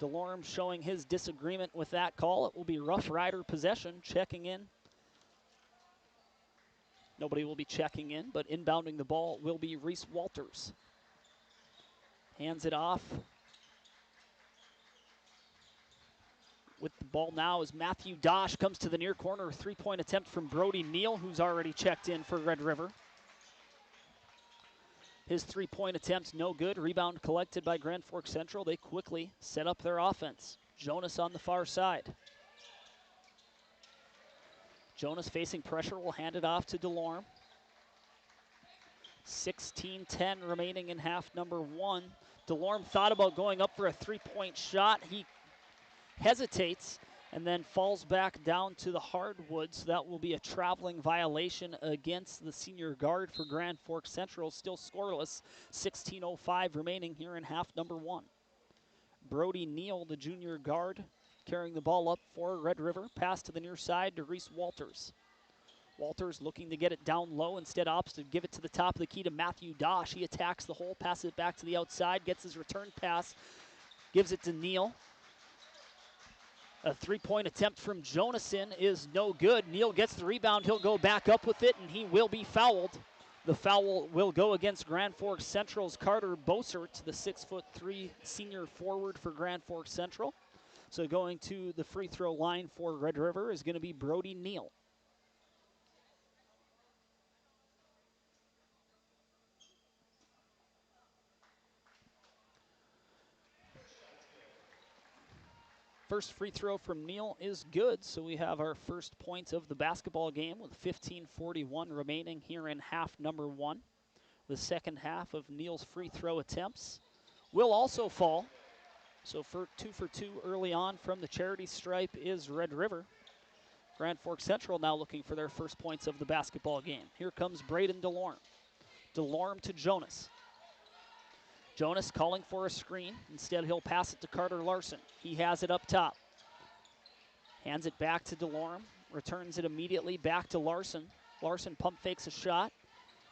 DeLorme showing his disagreement with that call. It will be Rough Rider possession. Checking in. Nobody will be checking in, but inbounding the ball will be Reese Walters. Hands it off with the ball now is Matthew Dosh, comes to the near corner. 3-point attempt from Brody Neal, who's already checked in for Red River. His 3-point attempt, no good. Rebound collected by Grand Forks Central. They quickly set up their offense. Jonas on the far side. Jonas facing pressure, will hand it off to DeLorme. 16-10 remaining in half number 1. DeLorme thought about going up for a 3-point shot. He hesitates and then falls back down to the hardwood, so that will be a traveling violation against the senior guard for Grand Forks Central. Still scoreless, 16:05 remaining here in half number 1. Brody Neal, the junior guard, carrying the ball up for Red River. Pass to the near side to Reese Walters. Walters looking to get it down low, instead opts to give it to the top of the key to Matthew Dosh. He attacks the hole, passes it back to the outside, gets his return pass, gives it to Neal. A 3-point attempt from Jonason is no good. Neal gets the rebound. He'll go back up with it, and he will be fouled. The foul will go against Grand Forks Central's Carter Bossert, the 6'3" senior forward for Grand Forks Central. So going to the free throw line for Red River is going to be Brody Neal. First free throw from Neal is good, so we have our first point of the basketball game with 15:41 remaining here in half number 1. The second half of Neal's free throw attempts will also fall. So for 2 for 2 early on from the charity stripe is Red River. Grand Forks Central now looking for their first points of the basketball game. Here comes Braden DeLorme. DeLorme to Jonas. Jonas calling for a screen. Instead, he'll pass it to Carter Larson. He has it up top. Hands it back to DeLorme. Returns it immediately back to Larson. Larson pump fakes a shot.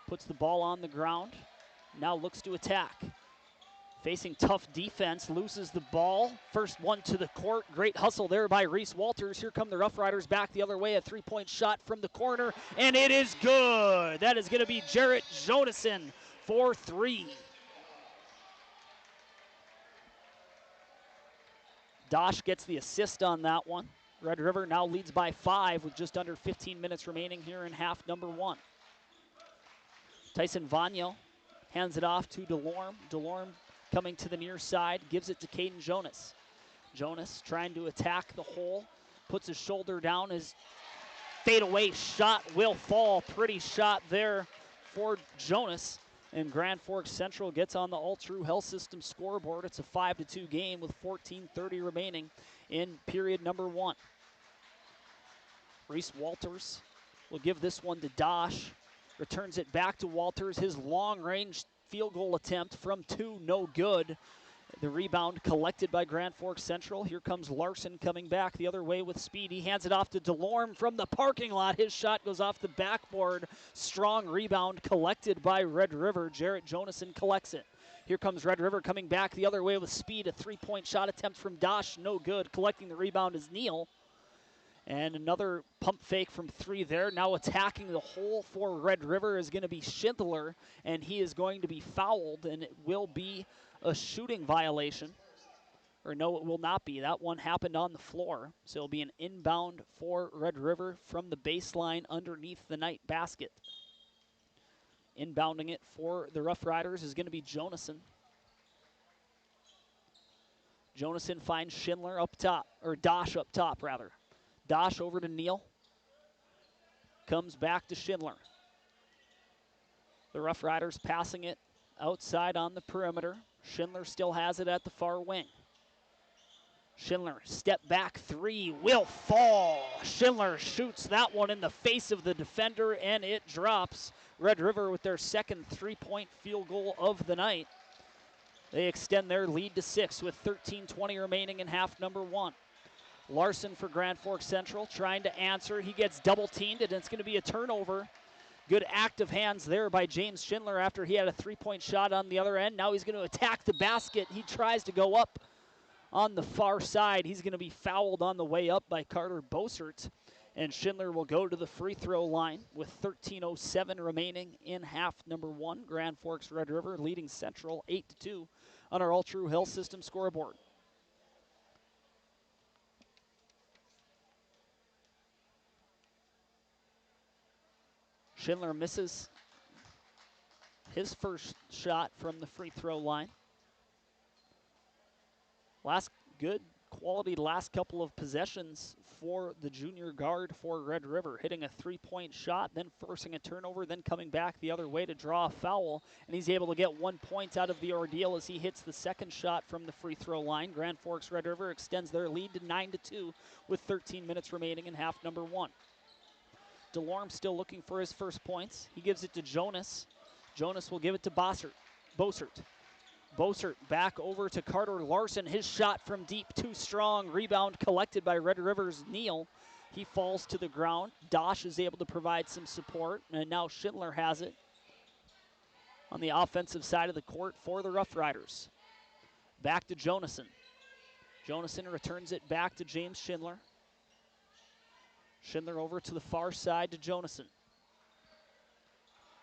Puts the ball on the ground. Now looks to attack. Facing tough defense, loses the ball. First one to the court. Great hustle there by Reese Walters. Here come the Rough Riders back the other way. A 3-point shot from the corner, and it is good. That is going to be Jarrett Jonason for 3. Dosh gets the assist on that one. Red River now leads by 5 with just under 15 minutes remaining here in half number 1. Tyson Vanyo hands it off to DeLorme. DeLorme coming to the near side, gives it to Caden Jonas. Jonas trying to attack the hole, puts his shoulder down. His fadeaway shot will fall. Pretty shot there for Jonas. And Grand Forks Central gets on the All-True Health System scoreboard. It's a 5-2 game with 14:30 remaining in period number 1. Reese Walters will give this one to Dosh. Returns it back to Walters. His long-range field goal attempt from 2, no good. The rebound collected by Grand Forks Central. Here comes Larson coming back the other way with speed. He hands it off to DeLorme from the parking lot. His shot goes off the backboard. Strong rebound collected by Red River. Jarrett Jonason collects it. Here comes Red River coming back the other way with speed. A 3-point shot attempt from Dosh, no good. Collecting the rebound is Neal. And another pump fake from 3 there. Now attacking the hole for Red River is going to be Schindler, and he is going to be fouled, and it will be a shooting violation. Or no, it will not be. That one happened on the floor. So it'll be an inbound for Red River from the baseline underneath the night basket. Inbounding it for the Rough Riders is going to be Jonason. Jonason finds Schindler up top, or Dosh up top, rather. Dosh over to Neal. Comes back to Schindler. The Rough Riders passing it outside on the perimeter. Schindler still has it at the far wing. Schindler, step back 3, will fall. Schindler shoots that one in the face of the defender, and it drops. Red River with their second 3-point field goal of the night. They extend their lead to 6 with 13:20 remaining in half number 1. Larson for Grand Forks Central trying to answer. He gets double teamed, and it's going to be a turnover. Good active hands there by James Schindler after he had a 3-point shot on the other end. Now he's going to attack the basket. He tries to go up on the far side. He's going to be fouled on the way up by Carter Bossert, and Schindler will go to the free throw line with 13:07 remaining in half number 1. Grand Forks Red River leading Central 8-2 on our All-True Health System scoreboard. Schindler misses his first shot from the free throw line. Good quality last couple of possessions for the junior guard for Red River, hitting a three-point shot, then forcing a turnover, then coming back the other way to draw a foul, and he's able to get 1 point out of the ordeal as he hits the second shot from the free throw line. Grand Forks Red River extends their lead to 9-2 with 13 minutes remaining in half number 1. DeLorme still looking for his first points. He gives it to Jonas. Jonas will give it to Bossert. Bossert back over to Carter Larson. His shot from deep, too strong. Rebound collected by Red River's Neal. He falls to the ground. Dosh is able to provide some support, and now Schindler has it on the offensive side of the court for the Rough Riders. Back to Jonason. Jonason returns it back to James Schindler. Schindler over to the far side to Jonason.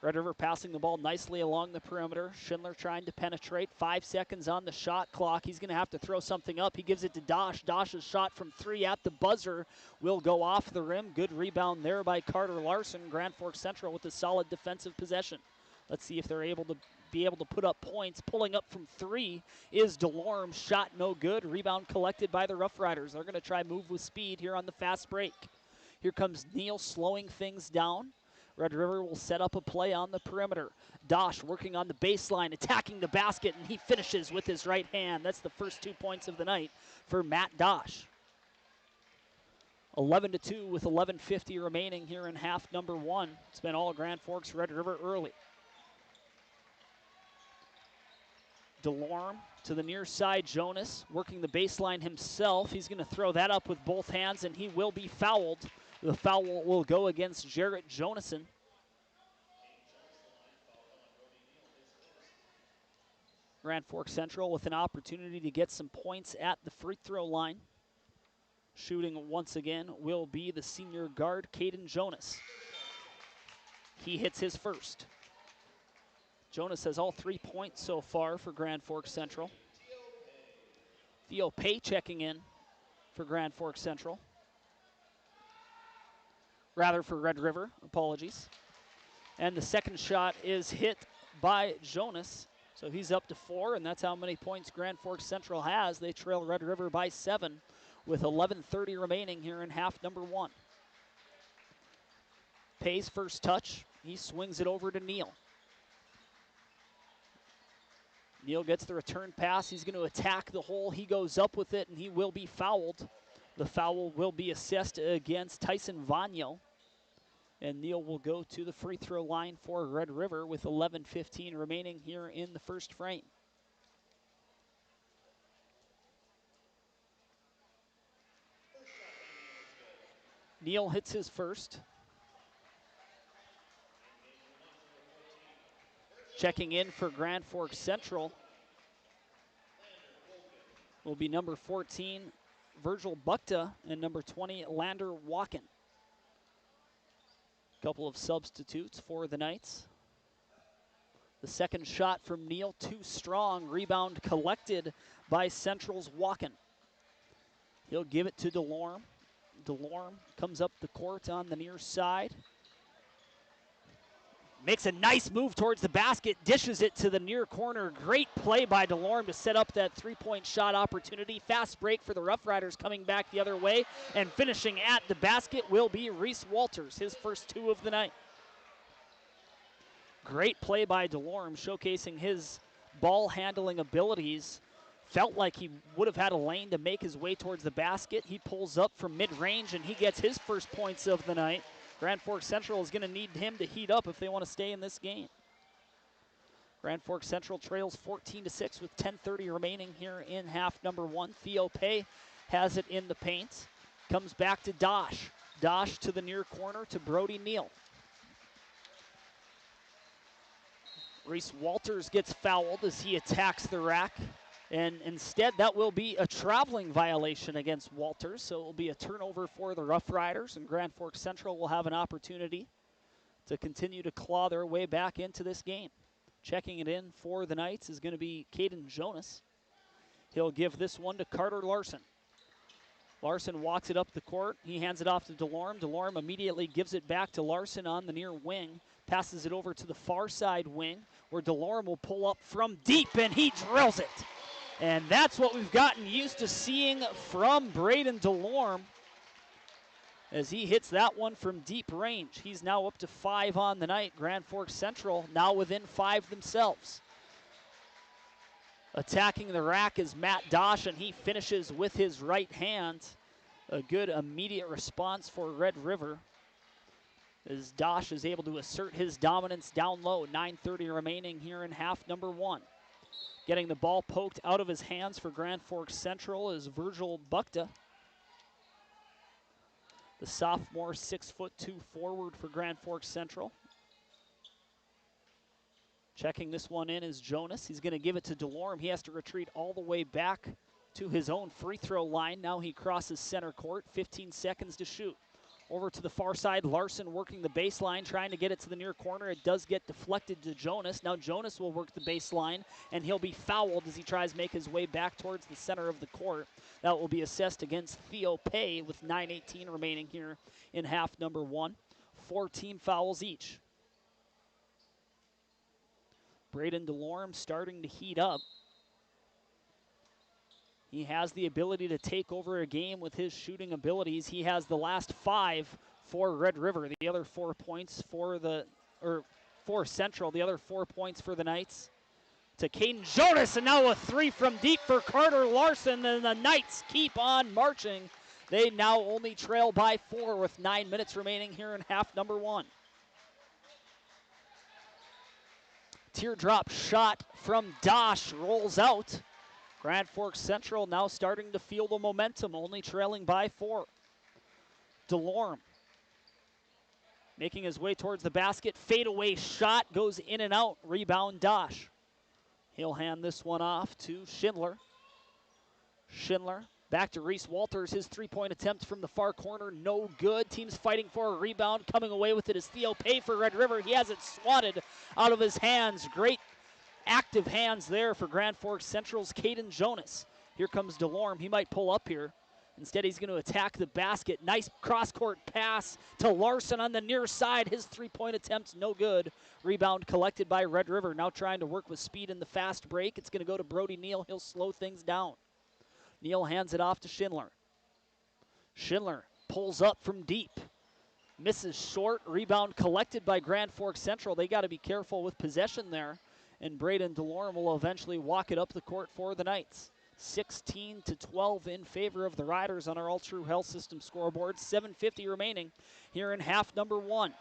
Red River passing the ball nicely along the perimeter. Schindler trying to penetrate. 5 seconds on the shot clock. He's going to have to throw something up. He gives it to Dosh. Dosh's shot from 3 at the buzzer will go off the rim. Good rebound there by Carter Larson. Grand Forks Central with a solid defensive possession. Let's see if they're able to put up points. Pulling up from 3 is DeLorme. Shot no good. Rebound collected by the Rough Riders. They're going to try move with speed here on the fast break. Here comes Neal slowing things down. Red River will set up a play on the perimeter. Dosh working on the baseline, attacking the basket, and he finishes with his right hand. That's the first 2 points of the night for Matt Dosh. 11-2 with 11:50 remaining here in half number 1. It's been all Grand Forks Red River early. DeLorme to the near side. Jonas working the baseline himself. He's going to throw that up with both hands, and he will be fouled. The foul will go against Jarrett Jonason. Grand Forks Central with an opportunity to get some points at the free throw line. Shooting once again will be the senior guard, Caden Jonas. He hits his first. Jonas has all 3 points so far for Grand Forks Central. Theo Pay checking in for Grand Forks Central. Rather for Red River, apologies. And the second shot is hit by Jonas. So he's up to 4, and that's how many points Grand Forks Central has. They trail Red River by 7 with 11:30 remaining here in half number 1. Pay's first touch. He swings it over to Neal. Neal gets the return pass. He's going to attack the hole. He goes up with it, and he will be fouled. The foul will be assessed against Tyson Vanyo. And Neal will go to the free throw line for Red River with 11:15 remaining here in the first frame. Neal hits his first. Checking in for Grand Forks Central will be number 14, Virgil Bukta, and number 20, Lander Walken. Couple of substitutes for the Knights. The second shot from Neal, too strong. Rebound collected by Central's Walken. He'll give it to DeLorme. DeLorme comes up the court on the near side. Makes a nice move towards the basket, dishes it to the near corner. Great play by DeLorme to set up that three-point shot opportunity. Fast break for the Rough Riders coming back the other way, and finishing at the basket will be Reese Walters, his first 2 of the night. Great play by DeLorme, showcasing his ball handling abilities. Felt like he would have had a lane to make his way towards the basket. He pulls up from mid-range, and he gets his first points of the night. Grand Forks Central is going to need him to heat up if they want to stay in this game. Grand Forks Central trails 14-6 with 10:30 remaining here in half number 1. Theo Pay has it in the paint. Comes back to Dosh. Dosh to the near corner to Brody Neal. Reese Walters gets fouled as he attacks the rack. And instead, that will be a traveling violation against Walters, so it will be a turnover for the Rough Riders, and Grand Forks Central will have an opportunity to continue to claw their way back into this game. Checking it in for the Knights is going to be Caden Jonas. He'll give this one to Carter Larson. Larson walks it up the court. He hands it off to DeLorme. DeLorme immediately gives it back to Larson on the near wing Passes it over to the far side wing where DeLorme will pull up from deep, and he drills it. And that's what we've gotten used to seeing from Braden DeLorme as he hits that one from deep range. He's now up to 5 on the night. Grand Forks Central now within 5 themselves. Attacking the rack is Matt Dosh, and he finishes with his right hand. A good immediate response for Red River as Dosh is able to assert his dominance down low. 9:30 remaining here in half number 1. Getting the ball poked out of his hands for Grand Forks Central is Virgil Bukta. The sophomore 6'2" forward for Grand Forks Central. Checking this one in is Jonas. He's going to give it to DeLorme. He has to retreat all the way back to his own free throw line. Now he crosses center court. 15 seconds to shoot. Over to the far side, Larson working the baseline, trying to get it to the near corner. It does get deflected to Jonas. Now Jonas will work the baseline, and he'll be fouled as he tries to make his way back towards the center of the court. That will be assessed against Theo Pay with 9:18 remaining here in half number 1. 4 team fouls each. Braden DeLorme starting to heat up. He has the ability to take over a game with his shooting abilities. He has the last 5 for Red River. The other 4 points for Central. The other 4 points for the Knights. To Caden Jonas, and now a 3 from deep for Carter Larson, and the Knights keep on marching. They now only trail by 4 with 9 minutes remaining here in half number 1. Teardrop shot from Dosh rolls out. Grand Forks Central now starting to feel the momentum, only trailing by 4. DeLorme making his way towards the basket. Fadeaway shot goes in and out. Rebound Dosh. He'll hand this one off to Schindler. Schindler back to Reese Walters. His 3-point attempt from the far corner, no good. Team's fighting for a rebound. Coming away with it is Theo Pay for Red River. He has it swatted out of his hands. Great active hands there for Grand Forks Central's Caden Jonas. Here comes DeLorme. He might pull up here. Instead, he's going to attack the basket. Nice cross-court pass to Larson on the near side. His 3-point attempt, no good. Rebound collected by Red River. Now trying to work with speed in the fast break. It's going to go to Brody Neal. He'll slow things down. Neal hands it off to Schindler. Schindler pulls up from deep. Misses short. Rebound collected by Grand Forks Central. They got to be careful with possession there. And Braden DeLorme will eventually walk it up the court for the Knights. 16-12 in favor of the Riders on our All True Health System scoreboard. 7:50 remaining here in half number 1.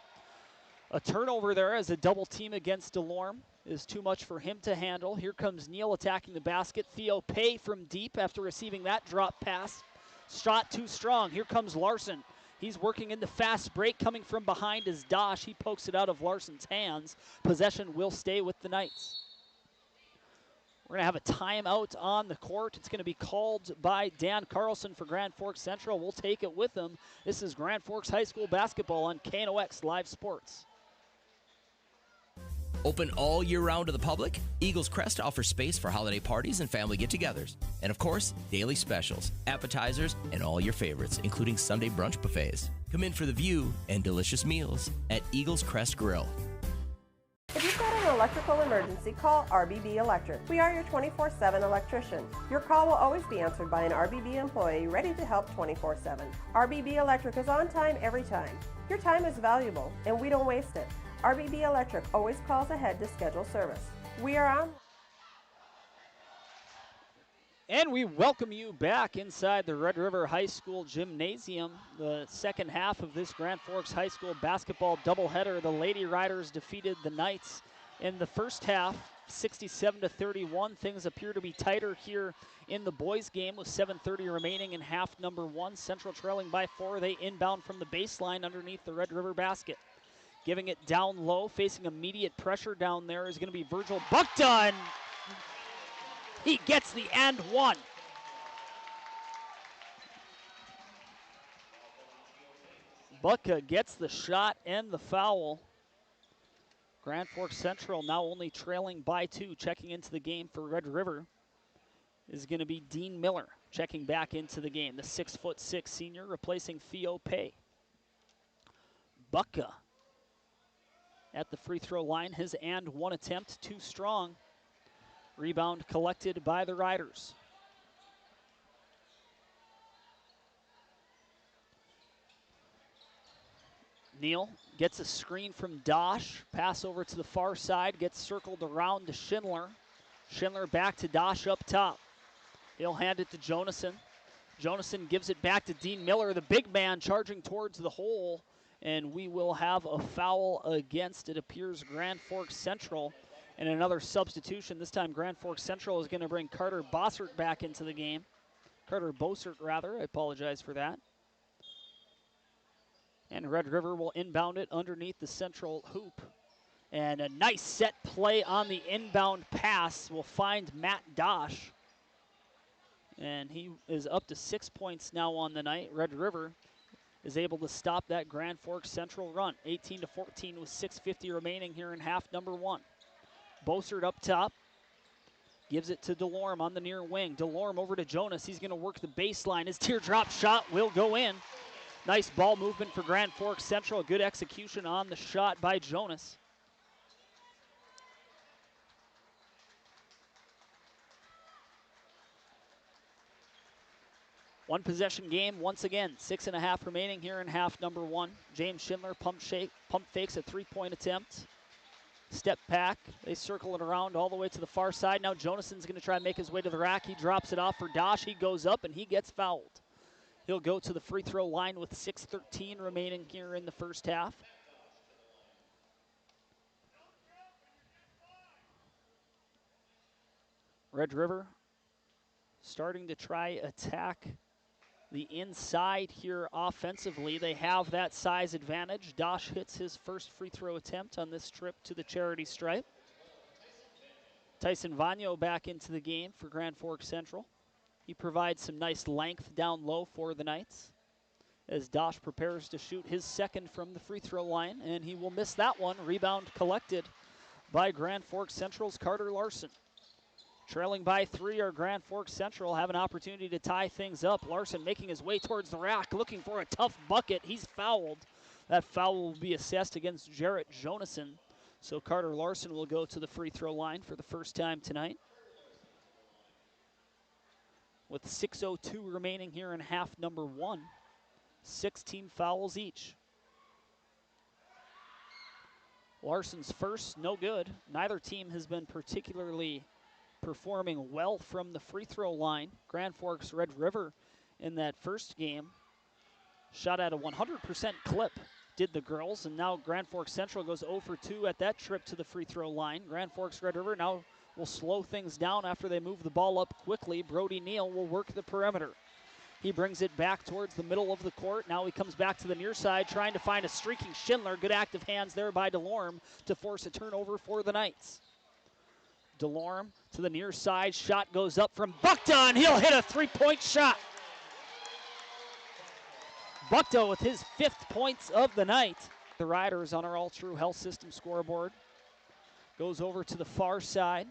A turnover there as a double team against DeLorme is too much for him to handle. Here comes Neal attacking the basket. Theo Pay from deep after receiving that drop pass. Shot too strong. Here comes Larson. He's working in the fast break. Coming from behind is Dosh. He pokes it out of Larson's hands. Possession will stay with the Knights. We're going to have a timeout on the court. It's going to be called by Dan Carlson for Grand Forks Central. We'll take it with him. This is Grand Forks High School basketball on KNOX Live Sports. Open all year round to the public, Eagles Crest offers space for holiday parties and family get-togethers. And of course, daily specials, appetizers, and all your favorites, including Sunday brunch buffets. Come in for the view and delicious meals at Eagles Crest Grill. If you've got an electrical emergency, call RBB Electric. We are your 24/7 electrician. Your call will always be answered by an RBB employee ready to help 24/7. RBB Electric is on time every time. Your time is valuable, and we don't waste it. RBB Electric always calls ahead to schedule service. We are on. And we welcome you back inside the Red River High School Gymnasium. The second half of this Grand Forks High School basketball doubleheader. The Lady Riders defeated the Knights in the first half, 67-31. Things appear to be tighter here in the boys' game with 7:30 remaining in half number 1. Central trailing by 4. They inbound from the baseline underneath the Red River basket. Giving it down low, facing immediate pressure down there is going to be Virgil Bukta, and he gets the and one. Bukta gets the shot and the foul. Grand Forks Central now only trailing by 2. Checking into the game for Red River is going to be Dean Miller. Checking back into the game, the 6'6" senior replacing Theo Pay. Bukta at the free throw line. His and one attempt, too strong. Rebound collected by the Riders. Neal gets a screen from Dosh. Pass over to the far side, gets circled around to Schindler. Schindler back to Dosh up top. He'll hand it to Jonason. Jonason gives it back to Dean Miller, the big man charging towards the hole, and we will have a foul against, it appears, Grand Forks Central. And another substitution. This time Grand Forks Central is going to bring Carter Bossert back into the game. Carter Bossert, rather. I apologize for that. And Red River will inbound it underneath the Central hoop. And a nice set play on the inbound pass will find Matt Dosh. And he is up to 6 points now on the night. Red River is able to stop that Grand Forks Central run. 18-14 with 6:50 remaining here in half number one. Bossert up top. Gives it to DeLorme on the near wing. DeLorme over to Jonas. He's going to work the baseline. His teardrop shot will go in. Nice ball movement for Grand Forks Central. Good execution on the shot by Jonas. One possession game once again. 6.5 remaining here in half number one. James Schindler pump fakes a three-point attempt. Step back. They circle it around all the way to the far side. Now Jonason's going to try and make his way to the rack. He drops it off for Dosh. He goes up and he gets fouled. He'll go to the free throw line with 6:13 remaining here in the first half. Red River starting to try attack the inside here offensively. They have that size advantage. Dosh hits his first free throw attempt on this trip to the charity stripe. Tyson Vagno back into the game for Grand Forks Central. He provides some nice length down low for the Knights as Dosh prepares to shoot his second from the free throw line, and he will miss that one. Rebound collected by Grand Forks Central's Carter Larson. Trailing by 3 are Grand Forks Central, have an opportunity to tie things up. Larson making his way towards the rack, looking for a tough bucket. He's fouled. That foul will be assessed against Jarrett Jonason. So Carter Larson will go to the free throw line for the first time tonight. With 6:02 remaining here in half number one. 16 fouls each. Larson's first, no good. Neither team has been particularly performing well from the free throw line. Grand Forks Red River in that first game shot at a 100% clip, did the girls, and now Grand Forks Central goes 0 for 2 at that trip to the free throw line. Grand Forks Red River now will slow things down after they move the ball up quickly. Brody Neal will work the perimeter. He brings it back towards the middle of the court. Now he comes back to the near side trying to find a streaking Schindler. Good active hands there by DeLorme to force a turnover for the Knights. DeLorme to the near side. Shot goes up from Bukta, and he'll hit a three-point shot. Bukta with his 5th points of the night. The Riders on our All True Health System scoreboard. Goes over to the far side.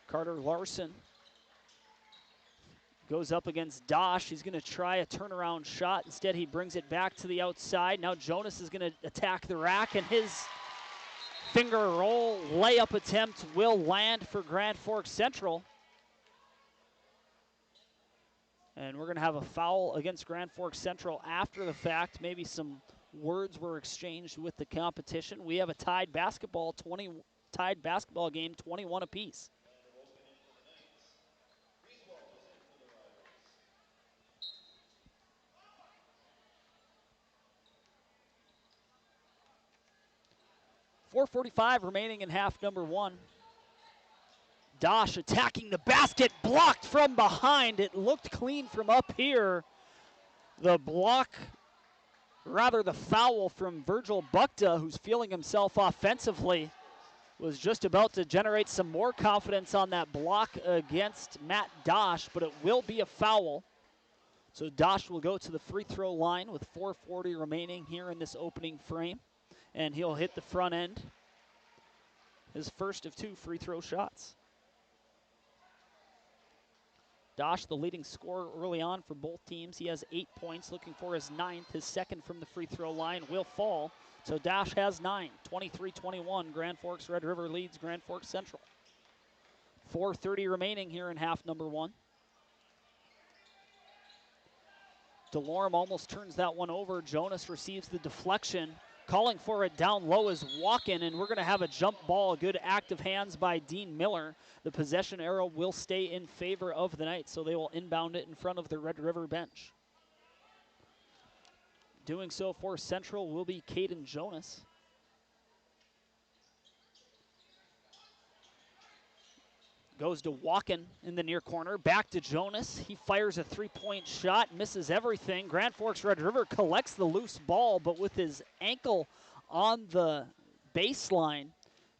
Carter Larson goes up against Dosh. He's going to try a turnaround shot. Instead, he brings it back to the outside. Now Jonas is going to attack the rack, and his finger roll layup attempt will land for Grand Forks Central. And we're going to have a foul against Grand Forks Central after the fact. Maybe some words were exchanged with the competition. We have a tied basketball game, 21 apiece. .445 remaining in half number one. Dosh attacking the basket, blocked from behind. It looked clean from up here. The foul from Virgil Bukta, who's feeling himself offensively, was just about to generate some more confidence on that block against Matt Dosh, but it will be a foul. So Dosh will go to the free throw line with 4:40 remaining here in this opening frame, and he'll hit the front end, his first of 2 free throw shots. Dosh, the leading scorer early on for both teams. He has 8 points, looking for his 9th. His second from the free throw line will fall. So Dosh has 9. 23-21. Grand Forks Red River leads Grand Forks Central. 4:30 remaining here in half number 1. DeLorme almost turns that one over. Jonas receives the deflection. Calling for it down low is Walken, and we're going to have a jump ball. Good active hands by Dean Miller. The possession arrow will stay in favor of the Knights, so they will inbound it in front of the Red River bench. Doing so for Central will be Caden Jonas. Goes to Walken in the near corner. Back to Jonas. He fires a three-point shot, misses everything. Grand Forks Red River collects the loose ball, but with his ankle on the baseline,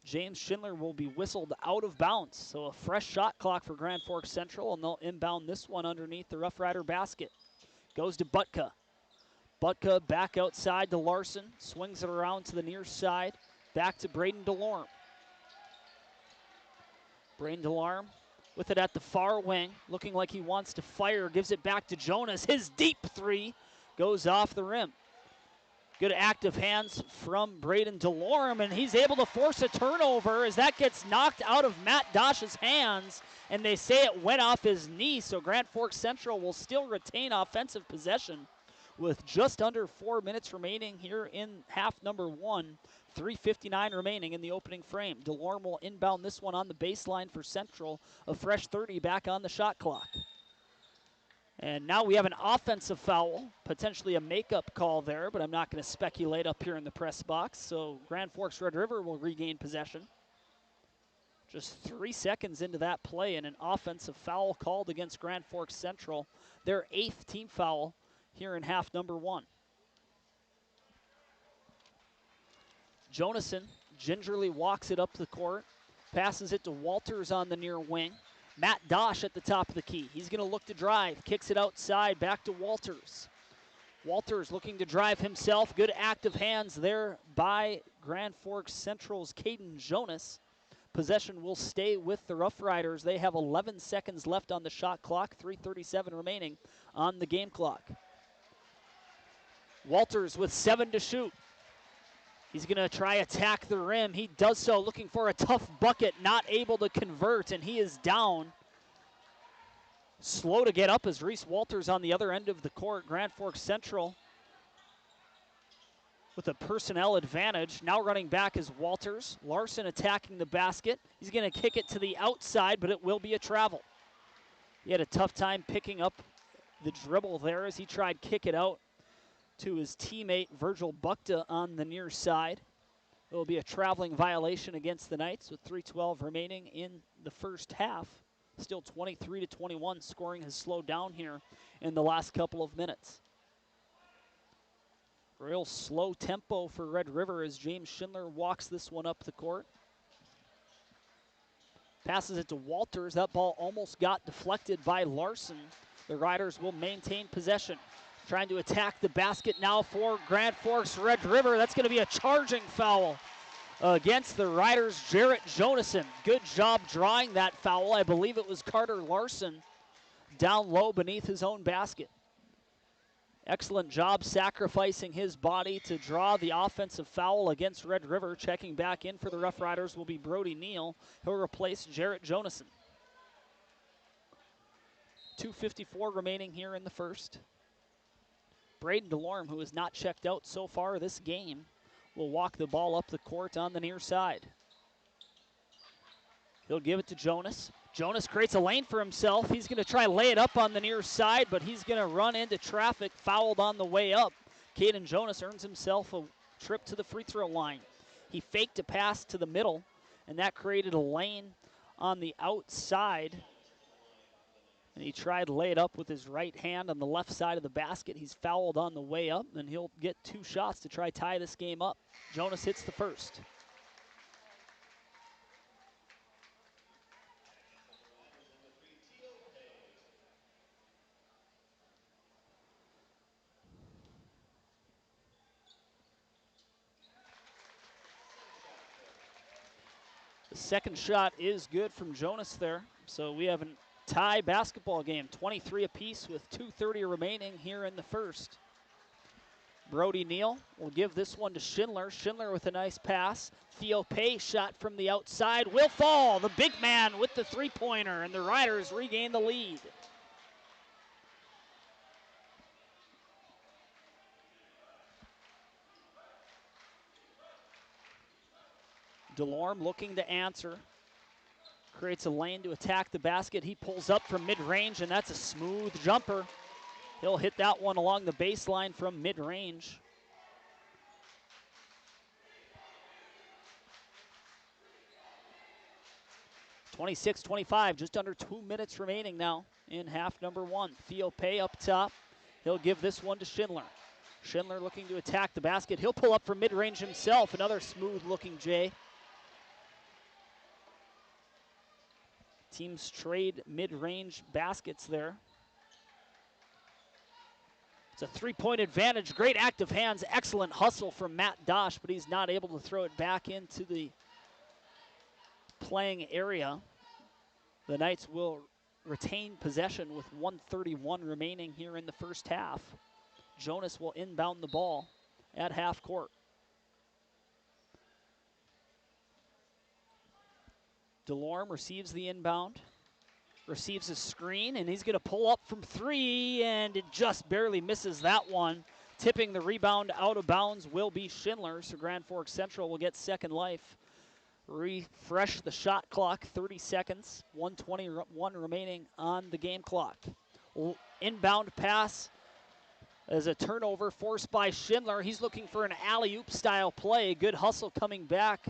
James Schindler will be whistled out of bounds. So a fresh shot clock for Grand Forks Central, and they'll inbound this one underneath the Rough Rider basket. Goes to Butka. Butka back outside to Larson. Swings it around to the near side. Back to Braden DeLorme. Braden DeLorme with it at the far wing, looking like he wants to fire, gives it back to Jonas. His deep three goes off the rim. Good active hands from Braden DeLorme, and he's able to force a turnover as that gets knocked out of Matt Dosh's hands, and they say it went off his knee, so Grand Forks Central will still retain offensive possession with just under 4 minutes remaining here in half number 1. 3:59 remaining in the opening frame. DeLorme will inbound this one on the baseline for Central. A fresh 30 back on the shot clock. And now we have an offensive foul, potentially a makeup call there, but I'm not going to speculate up here in the press box. So Grand Forks Red River will regain possession. Just 3 seconds into that play, and an offensive foul called against Grand Forks Central. Their 8th team foul here in half number 1. Jonason gingerly walks it up the court, passes it to Walters on the near wing. Matt Dosh at the top of the key. He's going to look to drive, kicks it outside, back to Walters. Walters looking to drive himself. Good active hands there by Grand Forks Central's Caden Jonas. Possession will stay with the Rough Riders. They have 11 seconds left on the shot clock, 3:37 remaining on the game clock. Walters with 7 to shoot. He's going to try attack the rim. He does so, looking for a tough bucket, not able to convert, and he is down. Slow to get up as Reese Walters on the other end of the court. Grand Forks Central with a personnel advantage. Now running back is Walters. Larson attacking the basket. He's going to kick it to the outside, but it will be a travel. He had a tough time picking up the dribble there as he tried kick it out to his teammate Virgil Bukta on the near side. It will be a traveling violation against the Knights with 3:12 remaining in the first half. Still 23-21. Scoring has slowed down here in the last couple of minutes. Real slow tempo for Red River as James Schindler walks this one up the court. Passes it to Walters. That ball almost got deflected by Larson. The Riders will maintain possession. Trying to attack the basket now for Grand Forks Red River. That's going to be a charging foul against the Riders' Jarrett Jonason. Good job drawing that foul. I believe it was Carter Larson down low beneath his own basket. Excellent job sacrificing his body to draw the offensive foul against Red River. Checking back in for the Rough Riders will be Brody Neal. He'll replace Jarrett Jonason. 2:54 remaining here in the first. Braden DeLorme, who has not checked out so far this game, will walk the ball up the court on the near side. He'll give it to Jonas. Jonas creates a lane for himself. He's going to try lay it up on the near side, but he's going to run into traffic, fouled on the way up. Caden Jonas earns himself a trip to the free throw line. He faked a pass to the middle, and that created a lane on the outside. And he tried to lay it up with his right hand on the left side of the basket. He's fouled on the way up, and he'll get 2 shots to try tie this game up. Jonas hits the first. The second shot is good from Jonas there. So we have an tie basketball game, 23 apiece with 2:30 remaining here in the first. Brody Neal will give this one to Schindler. Schindler with a nice pass. Theo Pay shot from the outside will fall. The big man with the three-pointer, and the Riders regain the lead. DeLorme looking to answer. Creates a lane to attack the basket. He pulls up from mid-range, and that's a smooth jumper. He'll hit that one along the baseline from mid-range. (26-25), just under 2 minutes remaining now in half number one. Theo Pay up top. He'll give this one to Schindler. Schindler looking to attack the basket. He'll pull up from mid-range himself. Another smooth-looking J. Teams trade mid-range baskets there. It's a three-point advantage. Great active hands. Excellent hustle from Matt Dosh, but he's not able to throw it back into the playing area. The Knights will retain possession with 1:31 remaining here in the first half. Jonas will inbound the ball at half court. DeLorme receives the inbound, receives a screen, and he's going to pull up from three, and it just barely misses that one. Tipping the rebound out of bounds will be Schindler, so Grand Forks Central will get second life. Refresh the shot clock, 30 seconds, 1:21 remaining on the game clock. Inbound pass as a turnover forced by Schindler. He's looking for an alley-oop style play. Good hustle coming back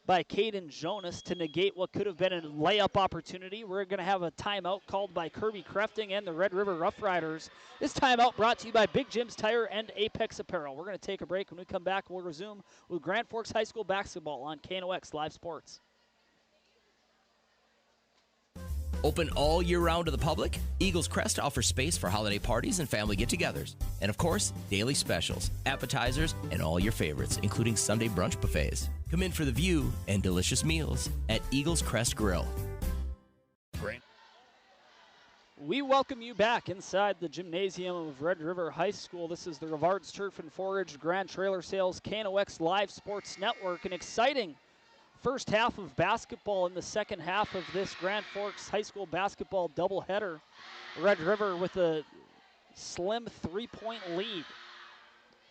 by Caden Jonas to negate what could have been a layup opportunity. We're going to have a timeout called by Kirby Crefting and the Red River Rough Riders. This timeout brought to you by Big Jim's Tire and Apex Apparel. We're going to take a break. When we come back, we'll resume with Grand Forks High School basketball on KNOX Live Sports. Open all year round to the public, Eagles Crest offers space for holiday parties and family get-togethers. And of course, daily specials, appetizers, and all your favorites, including Sunday brunch buffets. Come in for the view and delicious meals at Eagles Crest Grill. Great. We welcome you back inside the gymnasium of Red River High School. This is the Rivards Turf and Forage Grand Trailer Sales KNOX Live Sports Network. An exciting first half of basketball in the second half of this Grand Forks High School basketball doubleheader. Red River with a slim three-point lead.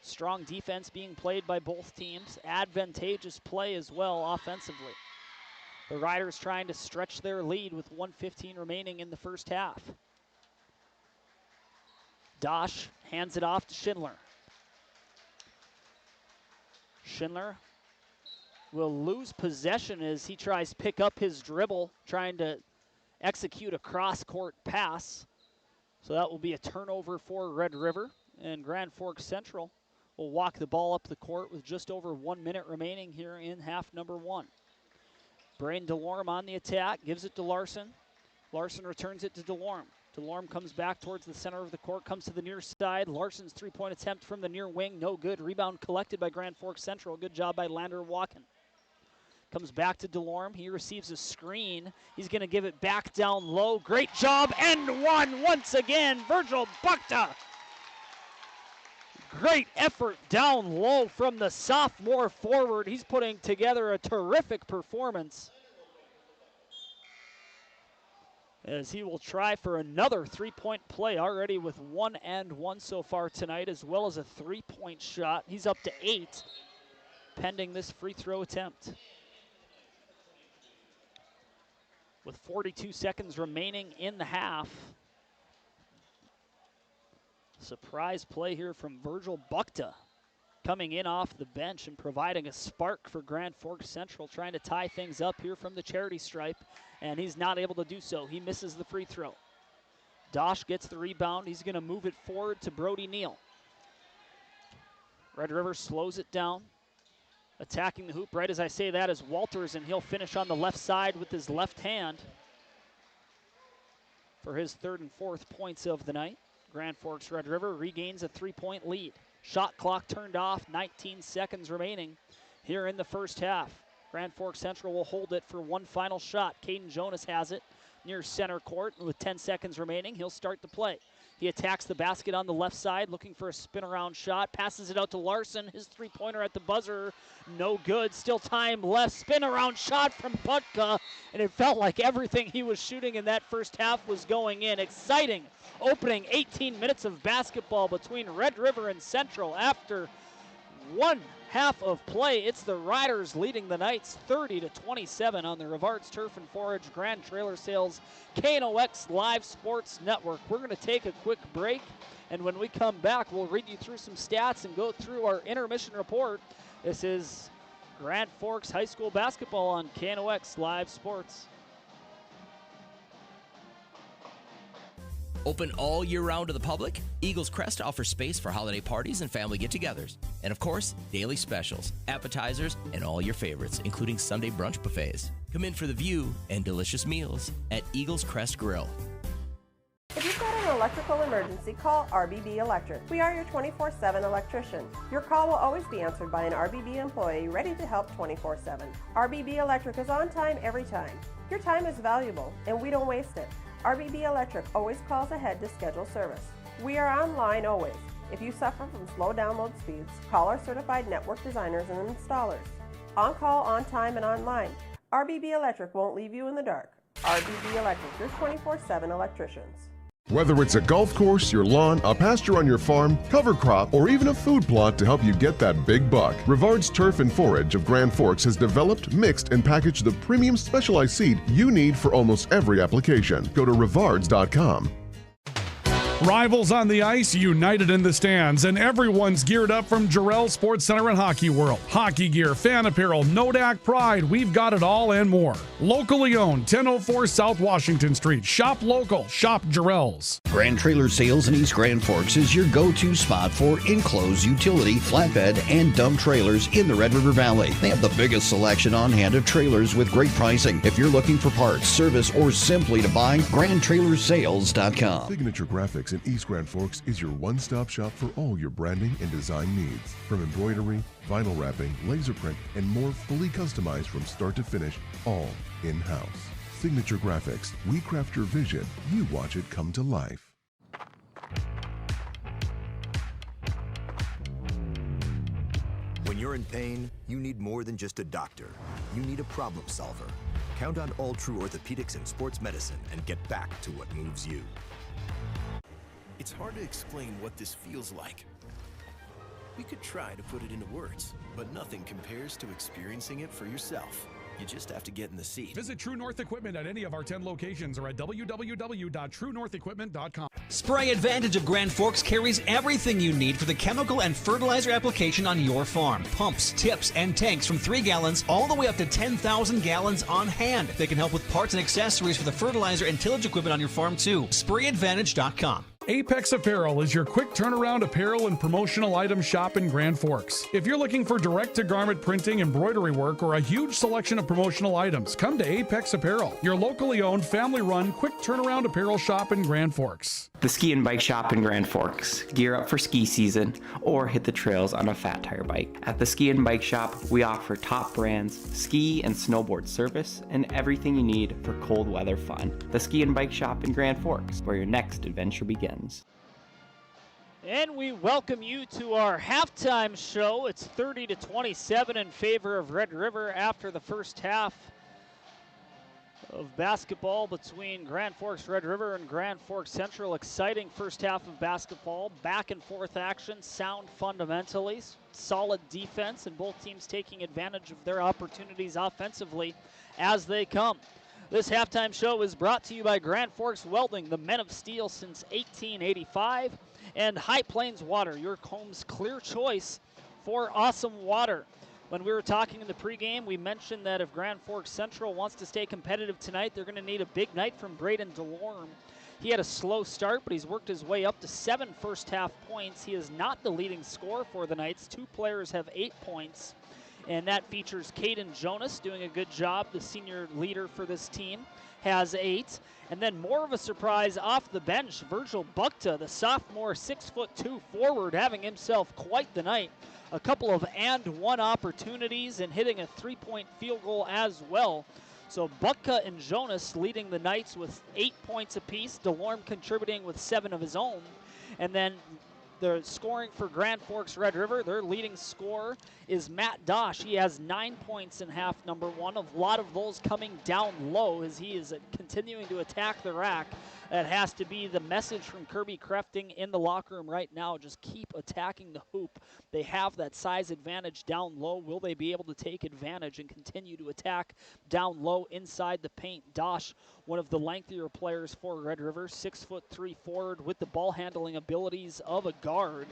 Strong defense being played by both teams. Advantageous play as well offensively. The Riders trying to stretch their lead with 1:15 remaining in the first half. Dosh hands it off to Schindler. Schindler will lose possession as he tries to pick up his dribble, trying to execute a cross-court pass. So that will be a turnover for Red River, and Grand Forks Central will walk the ball up the court with just over 1 minute remaining here in half number one. Brain DeLorme on the attack, gives it to Larson. Larson returns it to DeLorme. DeLorme comes back towards the center of the court, comes to the near side. Larson's three-point attempt from the near wing, no good. Rebound collected by Grand Forks Central. Good job by Lander Walken. Comes back to DeLorme. He receives a screen. He's going to give it back down low. Great job, and one once again, Virgil Bukta. Great effort down low from the sophomore forward. He's putting together a terrific performance as he will try for another three-point play, already with 1 and 1 so far tonight, as well as a three-point shot. He's up to 8 pending this free throw attempt. With 42 seconds remaining in the half. Surprise play here from Virgil Bukta, coming in off the bench and providing a spark for Grand Forks Central, trying to tie things up here from the charity stripe, and he's not able to do so. He misses the free throw. Dosh gets the rebound. He's going to move it forward to Brody Neal. Red River slows it down. Attacking the hoop right as I say that is Walters, and he'll finish on the left side with his left hand for his third and fourth points of the night. Grand Forks Red River regains a three-point lead. Shot clock turned off, 19 seconds remaining here in the first half. Grand Forks Central will hold it for one final shot. Caden Jonas has it. near center court. With 10 seconds remaining, he'll start the play. He attacks the basket on the left side, looking for a spin-around shot. Passes it out to Larson. His three-pointer at the buzzer, no good. Still time left. Spin-around shot from Butka, and it felt like everything he was shooting in that first half was going in. Exciting opening 18 minutes of basketball between Red River and Central. After one half of play, it's the Riders leading the Knights 30-27 on the Rivards Turf and Forage Grand Trailer Sales KNOX Live Sports Network. We're going to take a quick break, and when we come back, we'll read you through some stats and go through our intermission report. This is Grand Forks High School basketball on KNOX Live Sports. Open all year round to the public, Eagles Crest offers space for holiday parties and family get-togethers. And of course, daily specials, appetizers, and all your favorites, including Sunday brunch buffets. Come in for the view and delicious meals at Eagles Crest Grill. If you've got an electrical emergency, call RBB Electric. We are your 24/7 electrician. Your call will always be answered by an RBB employee ready to help 24/7. RBB Electric is on time every time. Your time is valuable, and we don't waste it. RBB Electric always calls ahead to schedule service. We are online always. If you suffer from slow download speeds, call our certified network designers and installers. On call, on time, and online. RBB Electric won't leave you in the dark. RBB Electric, your 24/7 electricians. Whether it's a golf course, your lawn, a pasture on your farm, cover crop, or even a food plot to help you get that big buck, Rivards Turf and Forage of Grand Forks has developed, mixed, and packaged the premium specialized seed you need for almost every application. Go to rivards.com. Rivals on the ice, united in the stands, and everyone's geared up from Jarrell Sports Center and Hockey World. Hockey gear, fan apparel, Nodak Pride, we've got it all and more. Locally owned, 1004 South Washington Street. Shop local, shop Jarrell's. Grand Trailer Sales in East Grand Forks is your go-to spot for enclosed utility, flatbed, and dump trailers in the Red River Valley. They have the biggest selection on hand of trailers with great pricing. If you're looking for parts, service, or simply to buy, GrandTrailersSales.com. Signature Graphics in East Grand Forks is your one-stop shop for all your branding and design needs. From embroidery, vinyl wrapping, laser print, and more, fully customized from start to finish, all in-house. Signature Graphics. We craft your vision. You watch it come to life. When you're in pain, you need more than just a doctor. You need a problem solver. Count on All True Orthopedics and Sports Medicine and get back to what moves you. It's hard to explain what this feels like. We could try to put it into words, but nothing compares to experiencing it for yourself. You just have to get in the seat. Visit True North Equipment at any of our 10 locations or at www.truenorthequipment.com. Spray Advantage of Grand Forks carries everything you need for the chemical and fertilizer application on your farm. Pumps, tips, and tanks from 3 gallons all the way up to 10,000 gallons on hand. They can help with parts and accessories for the fertilizer and tillage equipment on your farm too. SprayAdvantage.com. Apex Apparel is your quick turnaround apparel and promotional item shop in Grand Forks. If you're looking for direct-to-garment printing, embroidery work, or a huge selection of promotional items, come to Apex Apparel, your locally owned, family-run, quick turnaround apparel shop in Grand Forks. The Ski and Bike Shop in Grand Forks. Gear up for ski season or hit the trails on a fat tire bike. At the Ski and Bike Shop, we offer top brands, ski and snowboard service, and everything you need for cold weather fun. The Ski and Bike Shop in Grand Forks, where your next adventure begins. And we welcome you to our halftime show. It's 30-27 in favor of Red River after the first half of basketball between Grand Forks Red River and Grand Forks Central. Exciting first half of basketball, back and forth action, sound fundamentally, solid defense, and both teams taking advantage of their opportunities offensively as they come. This halftime show is brought to you by Grand Forks Welding, the men of steel since 1885, and High Plains Water, your home's clear choice for awesome water. When we were talking in the pregame, we mentioned that if Grand Forks Central wants to stay competitive tonight, they're going to need a big night from Braden DeLorme. He had a slow start, but he's worked his way up to 7 first-half points. He is not the leading scorer for the Knights. 2 players have 8 points. And that features Caden Jonas doing a good job. The senior leader for this team has 8. And then more of a surprise off the bench, Virgil Buckta, the sophomore 6'2" forward, having himself quite the night. A couple of and one opportunities and hitting a 3-point field goal as well. So Butka and Jonas leading the Knights with 8 points apiece. DeLorme contributing with 7 of his own. And then the scoring for Grand Forks Red River, their leading scorer is Matt Dosh. He has 9 points in half number 1. A lot of those coming down low as he is continuing to attack the rack. That has to be the message from Kirby Crafting in the locker room right now. Just keep attacking the hoop. They have that size advantage down low. Will they be able to take advantage and continue to attack down low inside the paint? Dosh, one of the lengthier players for Red River, 6'3" forward with the ball handling abilities of a guard.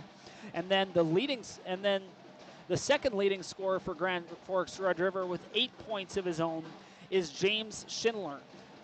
And then the second leading scorer for Grand Forks Red River with 8 points of his own is James Schindler.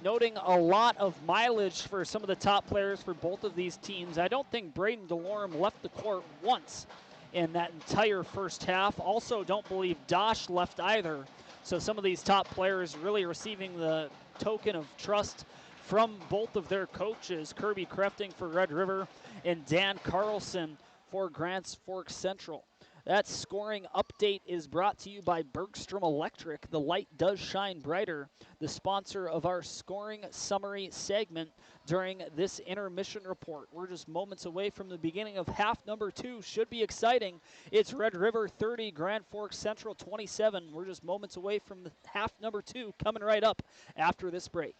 Noting a lot of mileage for some of the top players for both of these teams. I don't think Braden DeLorme left the court once in that entire first half. Also, don't believe Dosh left either. So some of these top players really receiving the token of trust from both of their coaches, Kirby Crafting for Red River and Dan Carlson for Grand Forks Central. That scoring update is brought to you by Bergstrom Electric. The light does shine brighter. The sponsor of our scoring summary segment during this intermission report. We're just moments away from the beginning of half number 2. Should be exciting. It's Red River 30, Grand Forks Central 27. We're just moments away from the half number 2 coming right up after this break.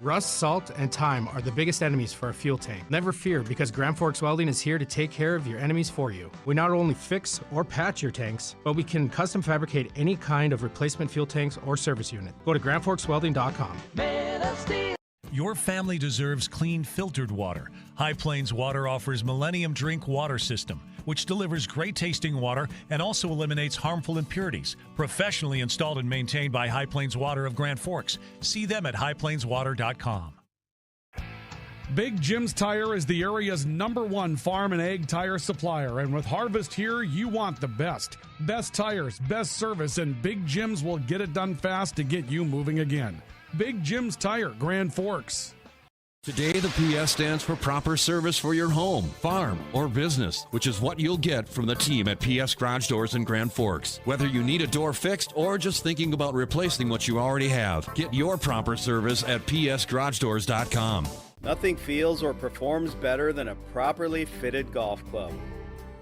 Rust, salt, and time are the biggest enemies for a fuel tank. Never fear, because Grand Forks Welding is here to take care of your enemies for you. We not only fix or patch your tanks, but we can custom fabricate any kind of replacement fuel tanks or service unit. Go to grandforkswelding.com. Your family deserves clean, filtered water. High Plains Water offers Millennium Drink Water System, which delivers great-tasting water and also eliminates harmful impurities. Professionally installed and maintained by High Plains Water of Grand Forks. See them at highplainswater.com. Big Jim's Tire is the area's #1 farm and ag tire supplier, and with harvest here, you want the best. Best tires, best service, and Big Jim's will get it done fast to get you moving again. Big Jim's Tire, Grand Forks. Today, the PS stands for proper service for your home, farm, or business, which is what you'll get from the team at PS Garage Doors in Grand Forks. Whether you need a door fixed or just thinking about replacing what you already have, get your proper service at psgaragedoors.com. Nothing feels or performs better than a properly fitted golf club.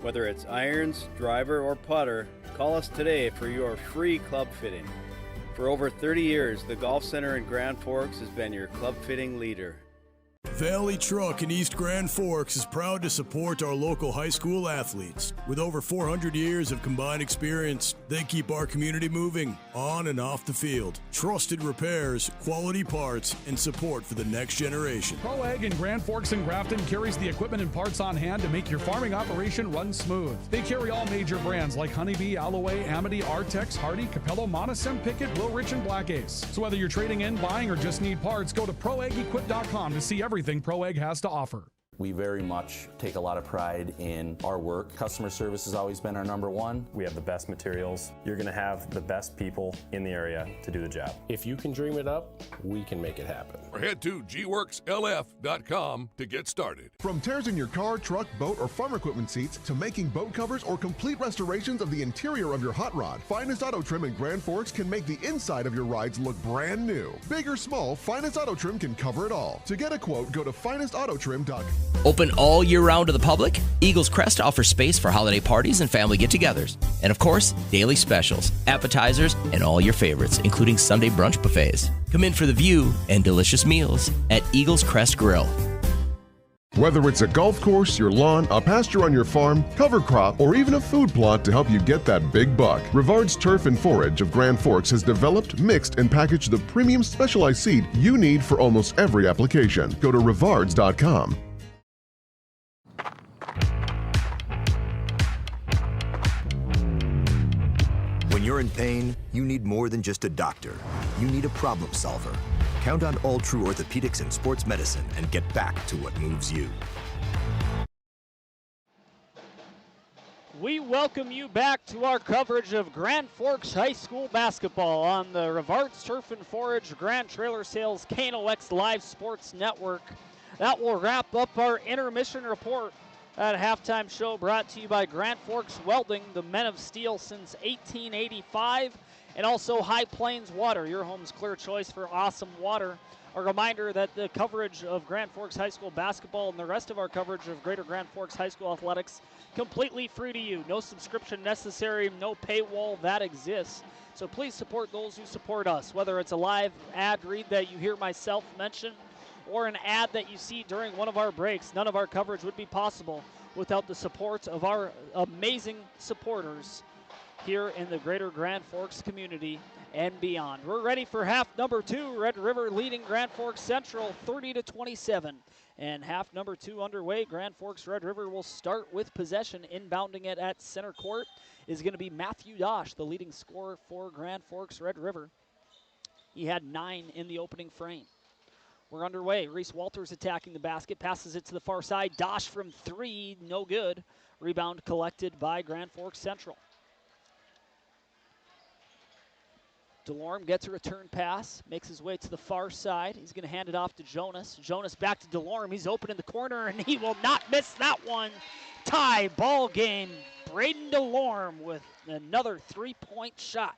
Whether it's irons, driver, or putter, call us today for your free club fitting. For over 30 years, the Golf Center in Grand Forks has been your club fitting leader. Valley Truck in East Grand Forks is proud to support our local high school athletes. With over 400 years of combined experience, they keep our community moving on and off the field. Trusted repairs, quality parts, and support for the next generation. Pro Ag in Grand Forks and Grafton carries the equipment and parts on hand to make your farming operation run smooth. They carry all major brands like Honeybee, Alloway, Amity, Artex, Hardy, Capello, Monosem, Pickett, Wilrich, and Black Ace. So whether you're trading in, buying, or just need parts, go to proagequip.com to see everything Pro Ag has to offer. We very much take a lot of pride in our work. Customer service has always been our #1. We have the best materials. You're going to have the best people in the area to do the job. If you can dream it up, we can make it happen. Or head to gworkslf.com to get started. From tears in your car, truck, boat, or farm equipment seats to making boat covers or complete restorations of the interior of your hot rod, Finest Auto Trim in Grand Forks can make the inside of your rides look brand new. Big or small, Finest Auto Trim can cover it all. To get a quote, go to finestautotrim.com. Open all year round to the public, Eagles Crest offers space for holiday parties and family get-togethers. And of course, daily specials, appetizers, and all your favorites, including Sunday brunch buffets. Come in for the view and delicious meals at Eagles Crest Grill. Whether it's a golf course, your lawn, a pasture on your farm, cover crop, or even a food plot to help you get that big buck, Rivard's Turf and Forage of Grand Forks has developed, mixed, and packaged the premium specialized seed you need for almost every application. Go to rivards.com. When you're in pain, you need more than just a doctor. You need a problem solver. Count on All True Orthopedics and Sports Medicine and get back to what moves you. We welcome you back to our coverage of Grand Forks High School basketball on the Rivard's Turf and Forage Grand Trailer Sales KNOX Live Sports Network. That will wrap up our intermission report. That halftime show brought to you by Grand Forks Welding, the men of steel since 1885, And also High Plains Water, your home's clear choice for awesome water. A reminder that the coverage of Grand Forks High School basketball and the rest of our coverage of Greater Grand Forks High School athletics, completely free to you. No subscription necessary, no paywall that exists. So please support those who support us, whether it's a live ad read that you hear myself mention or an ad that you see during one of our breaks. None of our coverage would be possible without the support of our amazing supporters here in the Greater Grand Forks community and beyond. We're ready for half number 2. Red River leading Grand Forks Central 30-27. And half number 2 underway. Grand Forks Red River will start with possession. Inbounding it at center court is going to be Matthew Dosh, the leading scorer for Grand Forks Red River. He had 9 in the opening frame. We're underway. Reese Walters attacking the basket, passes it to the far side. Dosh from 3, no good. Rebound collected by Grand Forks Central. DeLorme gets a return pass, makes his way to the far side. He's going to hand it off to Jonas. Jonas back to DeLorme. He's open in the corner, and he will not miss that one. Tie ball game. Braden DeLorme with another three-point shot.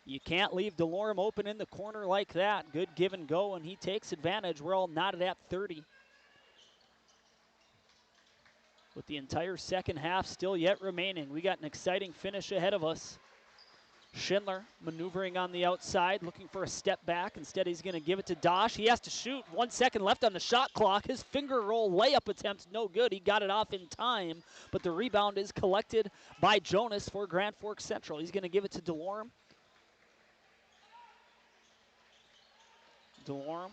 You can't leave DeLorme open in the corner like that. Good give and go, and he takes advantage. We're all knotted at 30. With the entire second half still yet remaining, we got an exciting finish ahead of us. Schindler maneuvering on the outside, looking for a step back. Instead, he's going to give it to Dosh. He has to shoot. 1 second left on the shot clock. His finger roll layup attempt, no good. He got it off in time, but the rebound is collected by Jonas for Grand Forks Central. He's going to give it to DeLorme. DeLorme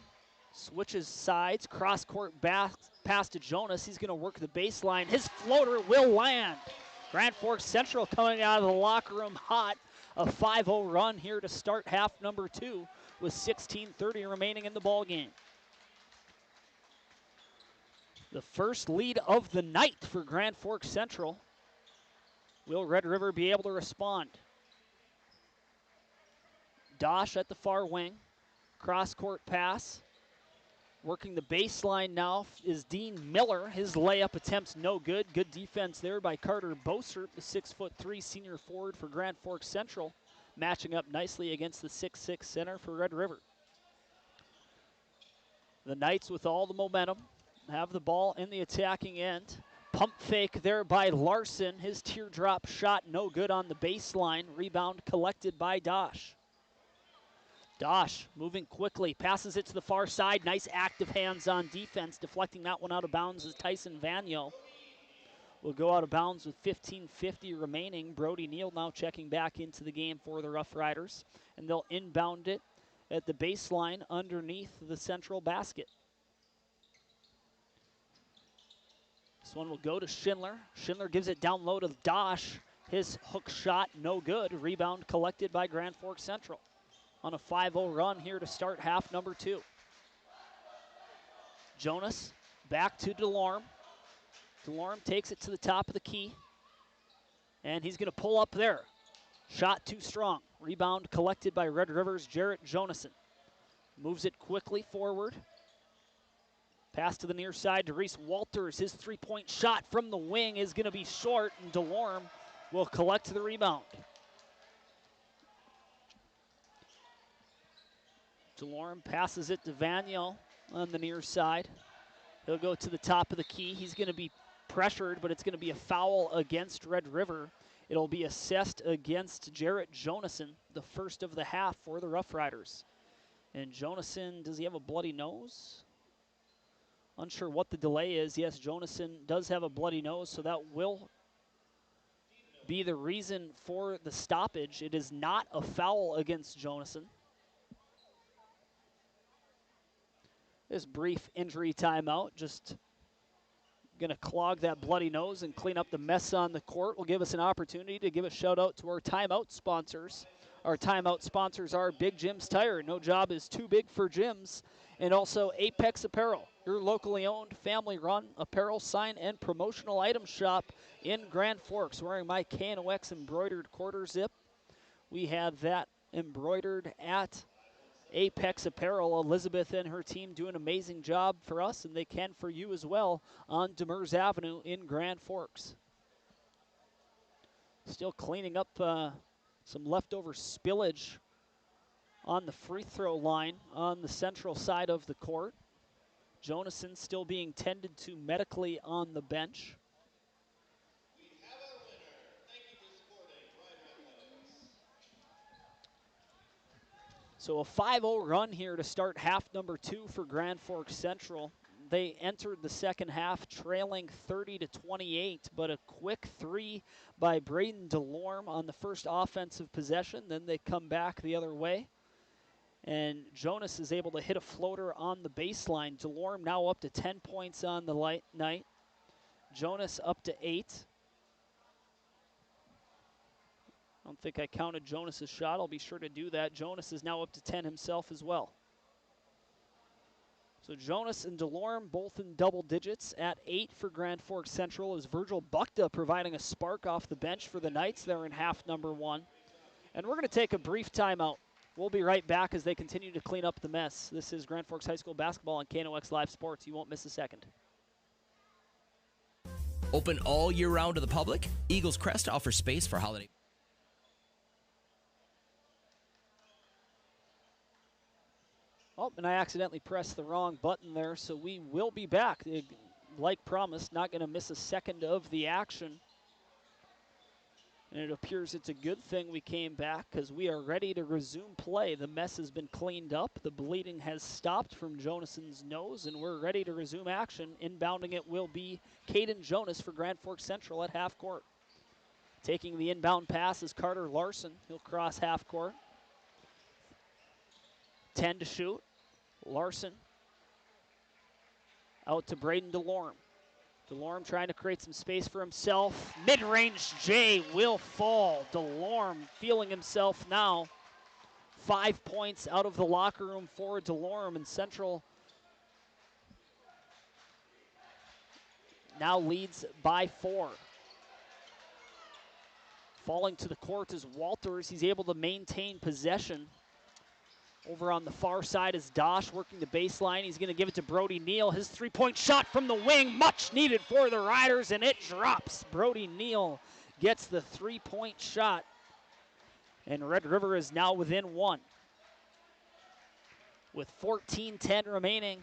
switches sides, cross-court pass to Jonas. He's going to work the baseline. His floater will land. Grand Forks Central coming out of the locker room hot. A 5-0 run here to start half number 2 with 16:30 remaining in the ball game. The first lead of the night for Grand Forks Central. Will Red River be able to respond? Dosh at the far wing. Cross-court pass. Working the baseline now is Dean Miller. His layup attempt's no good. Good defense there by Carter Bosert, the 6'3" senior forward for Grand Forks Central, matching up nicely against the 6'6" center for Red River. The Knights with all the momentum have the ball in the attacking end. Pump fake there by Larson. His teardrop shot no good on the baseline. Rebound collected by Dosh. Dosh moving quickly, passes it to the far side. Nice active hands on defense. Deflecting that one out of bounds is Tyson Vanyo. Will go out of bounds with 15:50 remaining. Brody Neal now checking back into the game for the Rough Riders. And they'll inbound it at the baseline underneath the central basket. This one will go to Schindler. Schindler gives it down low to Dosh. His hook shot no good. Rebound collected by Grand Forks Central. On a 5-0 run here to start half number 2. Jonas back to DeLorme. DeLorme takes it to the top of the key. And he's going to pull up there. Shot too strong. Rebound collected by Red River's Jarrett Jonason. Moves it quickly forward. Pass to the near side to Reese Walters. His three-point shot from the wing is going to be short, and DeLorme will collect the rebound. DeLorme passes it to Vanyo on the near side. He'll go to the top of the key. He's going to be pressured, but it's going to be a foul against Red River. It'll be assessed against Jarrett Jonason, the first of the half for the Rough Riders. And Jonason, does he have a bloody nose? Unsure what the delay is. Yes, Jonason does have a bloody nose, so that will be the reason for the stoppage. It is not a foul against Jonason. This brief injury timeout, just going to clog that bloody nose and clean up the mess on the court. Will give us an opportunity to give a shout out to our timeout sponsors. Our timeout sponsors are Big Jim's Tire. No job is too big for Jim's. And also Apex Apparel, your locally owned, family-run apparel, sign, and promotional item shop in Grand Forks. Wearing my KNOX embroidered quarter zip. We have that embroidered at Apex Apparel. Elizabeth and her team do an amazing job for us, and they can for you as well on Demers Avenue in Grand Forks. Still cleaning up some leftover spillage on the free throw line on the central side of the court. Jonason still being tended to medically on the bench. So a 5-0 run here to start half number 2 for Grand Forks Central. They entered the second half trailing 30-28, but a quick 3 by Braden DeLorme on the first offensive possession. Then they come back the other way. And Jonas is able to hit a floater on the baseline. DeLorme now up to 10 points on the night. Jonas up to 8. I don't think I counted Jonas's shot. I'll be sure to do that. Jonas is now up to 10 himself as well. So Jonas and DeLorme both in double digits. At 8 for Grand Forks Central is Virgil Bukta providing a spark off the bench for the Knights there in half number 1. And we're going to take a brief timeout. We'll be right back as they continue to clean up the mess. This is Grand Forks High School basketball on KNOX Live Sports. You won't miss a second. Open all year round to the public, Eagles Crest offers space for holiday. Oh, and I accidentally pressed the wrong button there, so we will be back. Like promised, not going to miss a second of the action. And it appears it's a good thing we came back because we are ready to resume play. The mess has been cleaned up. The bleeding has stopped from Jonason's nose, and we're ready to resume action. Inbounding it will be Caden Jonas for Grand Forks Central at half court. Taking the inbound pass is Carter Larson. He'll cross half court. 10 to shoot. Larson out to Braden DeLorme. DeLorme trying to create some space for himself. Mid-range J will fall. DeLorme feeling himself now. 5 points out of the locker room for DeLorme, and Central now leads by 4. Falling to the court is Walters. He's able to maintain possession. Over on the far side is Dosh working the baseline. He's going to give it to Brody Neal. His three-point shot from the wing, much needed for the Riders, and it drops. Brody Neal gets the three-point shot, and Red River is now within 1. With 14:10 remaining,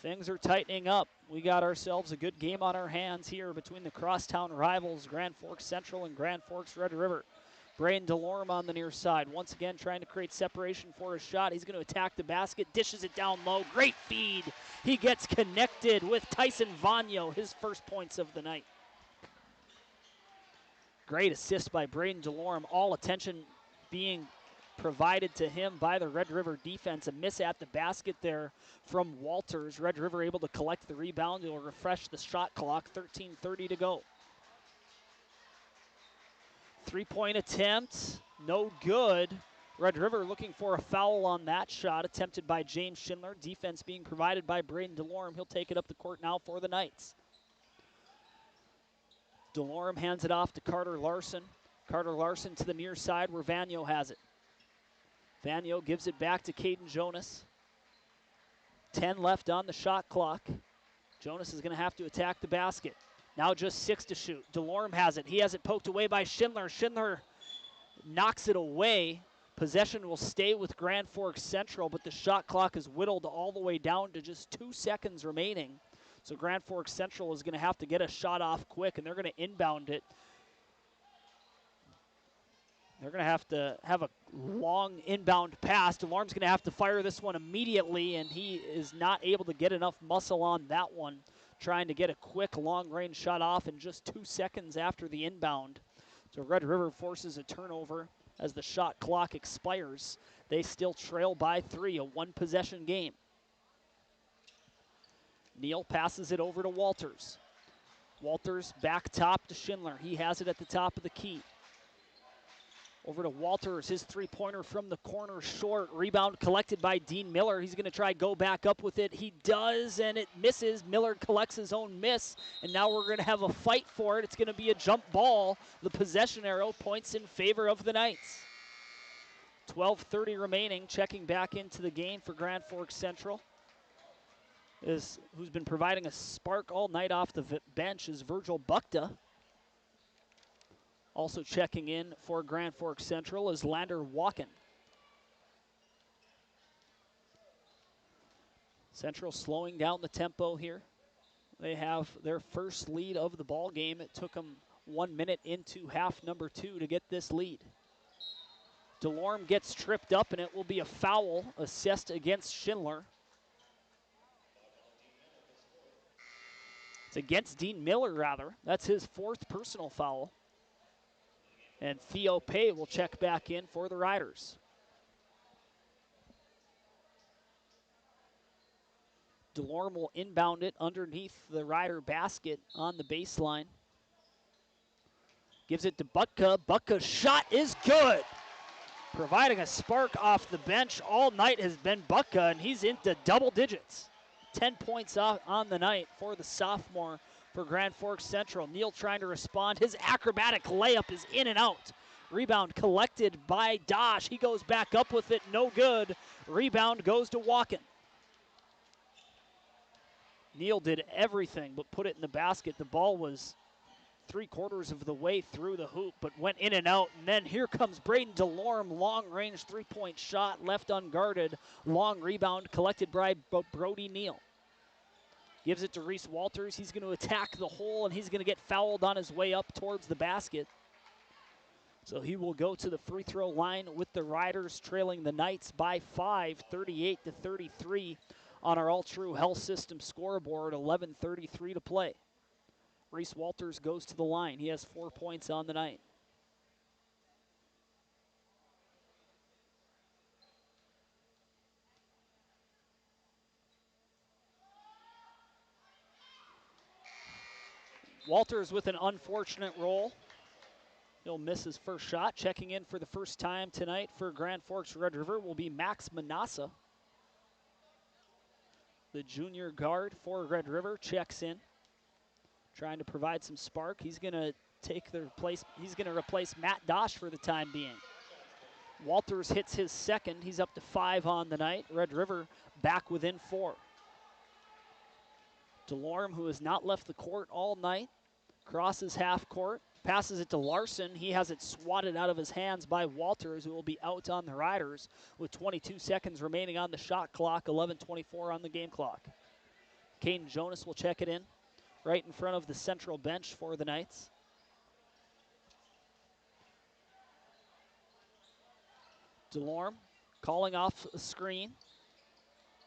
things are tightening up. We got ourselves a good game on our hands here between the crosstown rivals, Grand Forks Central and Grand Forks Red River. Braden DeLorme on the near side. Once again, trying to create separation for his shot. He's going to attack the basket, dishes it down low. Great feed. He gets connected with Tyson Vanyo, his first points of the night. Great assist by Braden DeLorme. All attention being provided to him by the Red River defense. A miss at the basket there from Walters. Red River able to collect the rebound. It'll refresh the shot clock. 13:30 to go. Three-point attempt, no good. Red River looking for a foul on that shot, attempted by James Schindler. Defense being provided by Braden DeLorme. He'll take it up the court now for the Knights. DeLorme hands it off to Carter Larson. Carter Larson to the near side where Vanyo has it. Vanyo gives it back to Caden Jonas. 10 left on the shot clock. Jonas is going to have to attack the basket. Now just 6 to shoot. DeLorme has it. He has it poked away by Schindler. Schindler knocks it away. Possession will stay with Grand Forks Central, but the shot clock is whittled all the way down to just 2 seconds remaining. So Grand Forks Central is going to have to get a shot off quick, and they're going to inbound it. They're going to have a long inbound pass. DeLorme's going to have to fire this one immediately, and he is not able to get enough muscle on that one. Trying to get a quick long-range shot off in just 2 seconds after the inbound. So Red River forces a turnover as the shot clock expires. They still trail by 3, a one-possession game. Neal passes it over to Walters. Walters back top to Schindler. He has it at the top of the key. Over to Walters, his three-pointer from the corner short. Rebound collected by Dean Miller. He's going to try go back up with it. He does, and it misses. Miller collects his own miss, and now we're going to have a fight for it. It's going to be a jump ball. The possession arrow points in favor of the Knights. 12:30 remaining. Checking back into the game for Grand Forks Central, who's been providing a spark all night off the bench, is Virgil Bukta. Also checking in for Grand Forks Central is Lander Walken. Central slowing down the tempo here. They have their first lead of the ball game. It took them 1 minute into half number 2 to get this lead. DeLorme gets tripped up, and it will be a foul assessed against Schindler. It's against Dean Miller, rather. That's his 4th personal foul. And Theo Pay will check back in for the Riders. DeLorme will inbound it underneath the Rider basket on the baseline. Gives it to Butka. Butka's shot is good. Providing a spark off the bench all night has been Butka, and he's into double digits. 10 points off on the night for the sophomore for Grand Forks Central. Neal trying to respond. His acrobatic layup is in and out. Rebound collected by Dosh. He goes back up with it, no good. Rebound goes to Walken. Neal did everything but put it in the basket. The ball was 3/4 of the way through the hoop, but went in and out. And then here comes Braden DeLorme, long-range three-point shot, left unguarded. Long rebound collected by Brody Neal. Gives it to Reese Walters. He's going to attack the hole, and he's going to get fouled on his way up towards the basket. So he will go to the free throw line with the Riders trailing the Knights by 5, 38-33 on our All-True Health System scoreboard, 11:33 to play. Reese Walters goes to the line. He has 4 points on the night. Walters with an unfortunate roll. He'll miss his first shot. Checking in for the first time tonight for Grand Forks Red River will be Max Manassa. The junior guard for Red River checks in, trying to provide some spark. He's going to replace Matt Dosh for the time being. Walters hits his second. He's up to 5 on the night. Red River back within 4. DeLorme, who has not left the court all night, crosses half court, passes it to Larson. He has it swatted out of his hands by Walters, who will be out on the Riders with 22 seconds remaining on the shot clock, 11:24 on the game clock. Caden Jonas will check it in right in front of the central bench for the Knights. DeLorme calling off a screen,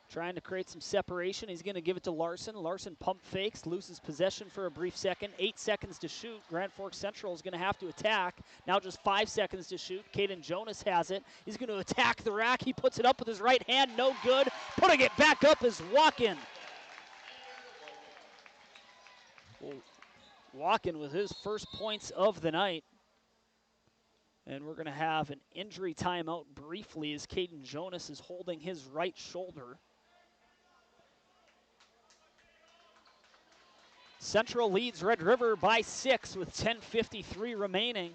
trying to create some separation. He's going to give it to Larson. Larson pump fakes, loses possession for a brief second. 8 seconds to shoot. Grand Forks Central is going to have to attack. Now just 5 seconds to shoot. Caden Jonas has it. He's going to attack the rack. He puts it up with his right hand. No good. Putting it back up is Walken. Walken with his first points of the night. And we're going to have an injury timeout briefly as Caden Jonas is holding his right shoulder. Central leads Red River by 6 with 10:53 remaining.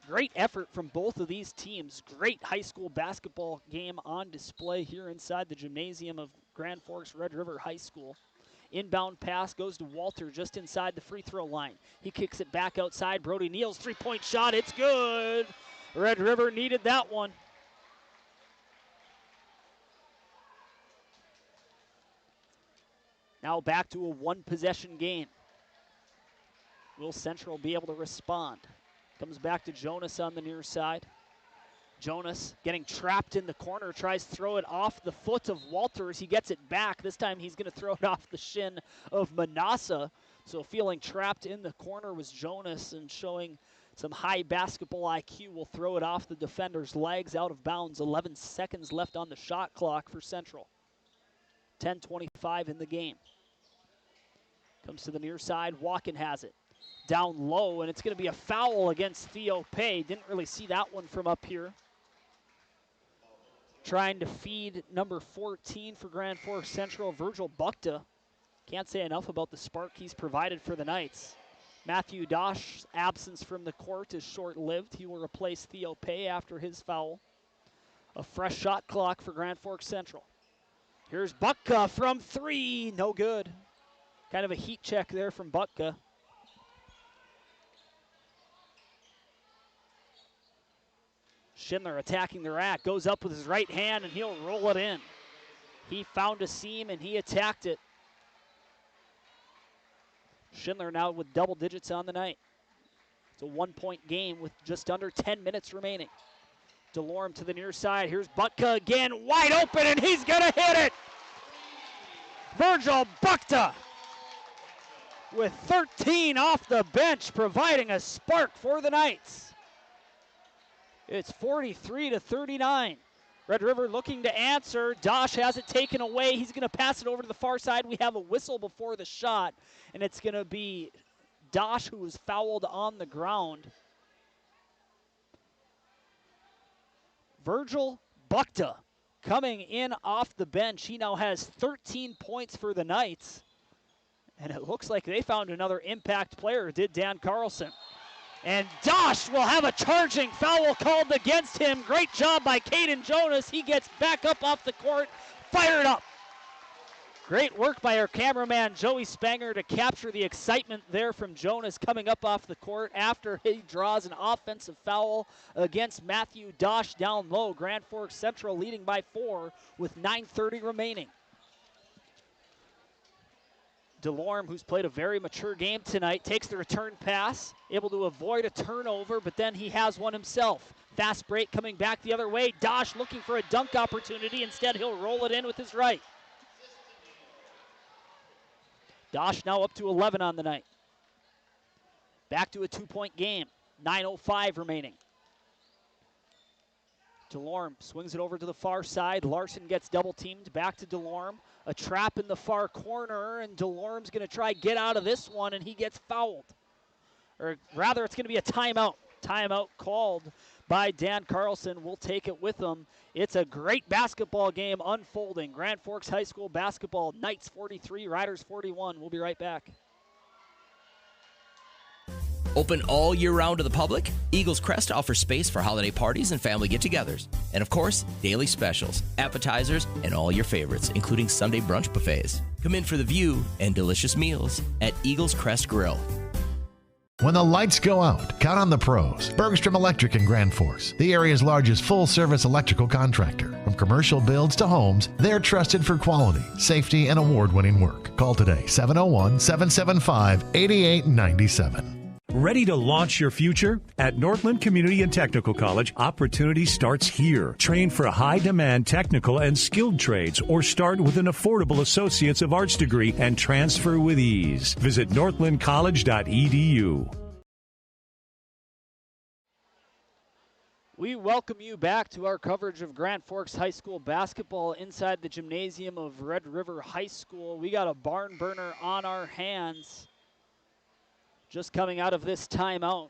Great effort from both of these teams. Great high school basketball game on display here inside the gymnasium of Grand Forks Red River High School. Inbound pass goes to Walter just inside the free throw line. He kicks it back outside. Brody Neal's three-point shot. It's good. Red River needed that one. Now back to a one-possession game. Will Central be able to respond? Comes back to Jonas on the near side. Jonas getting trapped in the corner, tries to throw it off the foot of Walters. He gets it back. This time he's going to throw it off the shin of Manassa. So feeling trapped in the corner was Jonas, and showing some high basketball IQ will throw it off the defender's legs out of bounds. 11 seconds left on the shot clock for Central. 10:25 in the game. Comes to the near side. Walken has it. Down low, and it's going to be a foul against Theo Pay. Didn't really see that one from up here. Trying to feed number 14 for Grand Forks Central, Virgil Bukta. Can't say enough about the spark he's provided for the Knights. Matthew Dosh's absence from the court is short-lived. He will replace Theo Pay after his foul. A fresh shot clock for Grand Forks Central. Here's Bukta from 3, no good. Kind of a heat check there from Bukta. Schindler attacking the rack, goes up with his right hand, and he'll roll it in. He found a seam, and he attacked it. Schindler now with double digits on the night. It's a 1-point game with just under 10 minutes remaining. DeLorme to the near side. Here's Butka again, wide open, and he's going to hit it. Virgil Butka with 13 off the bench, providing a spark for the Knights. It's 43-39. Red River looking to answer. Dosh has it taken away. He's going to pass it over to the far side. We have a whistle before the shot, and it's going to be Dosh who was fouled on the ground. Virgil Butka coming in off the bench. He now has 13 points for the Knights. And it looks like they found another impact player, did Dan Carlson. And Dosh will have a charging foul called against him. Great job by Caden Jonas. He gets back up off the court, fired up. Great work by our cameraman, Joey Spanger, to capture the excitement there from Jonas coming up off the court after he draws an offensive foul against Matthew Dosh down low. Grand Forks Central leading by 4 with 9:30 remaining. DeLorme, who's played a very mature game tonight, takes the return pass, able to avoid a turnover, but then he has one himself. Fast break coming back the other way. Dosh looking for a dunk opportunity. Instead, he'll roll it in with his right. Dosh now up to 11 on the night. Back to a 2-point game. 9:05 remaining. DeLorme swings it over to the far side. Larson gets double teamed. Back to DeLorme. A trap in the far corner, and DeLorme's going to try get out of this one, and he gets fouled. Or rather, it's going to be a timeout. Timeout called by Dan Carlson. We'll take it with him. It's a great basketball game unfolding. Grand Forks High School basketball, Knights 43, Riders 41. We'll be right back. Open all year round to the public, Eagles Crest offers space for holiday parties and family get-togethers. And of course, daily specials, appetizers, and all your favorites, including Sunday brunch buffets. Come in for the view and delicious meals at Eagles Crest Grill. When the lights go out, count on the pros. Bergstrom Electric in Grand Forks, the area's largest full-service electrical contractor. From commercial builds to homes, they're trusted for quality, safety, and award-winning work. Call today, 701-775-8897. Ready to launch your future? At Northland Community and Technical College, opportunity starts here. Train for high-demand technical and skilled trades or start with an affordable Associates of Arts degree and transfer with ease. Visit northlandcollege.edu. We welcome you back to our coverage of Grand Forks High School basketball inside the gymnasium of Red River High School. We got a barn burner on our hands. Just coming out of this timeout,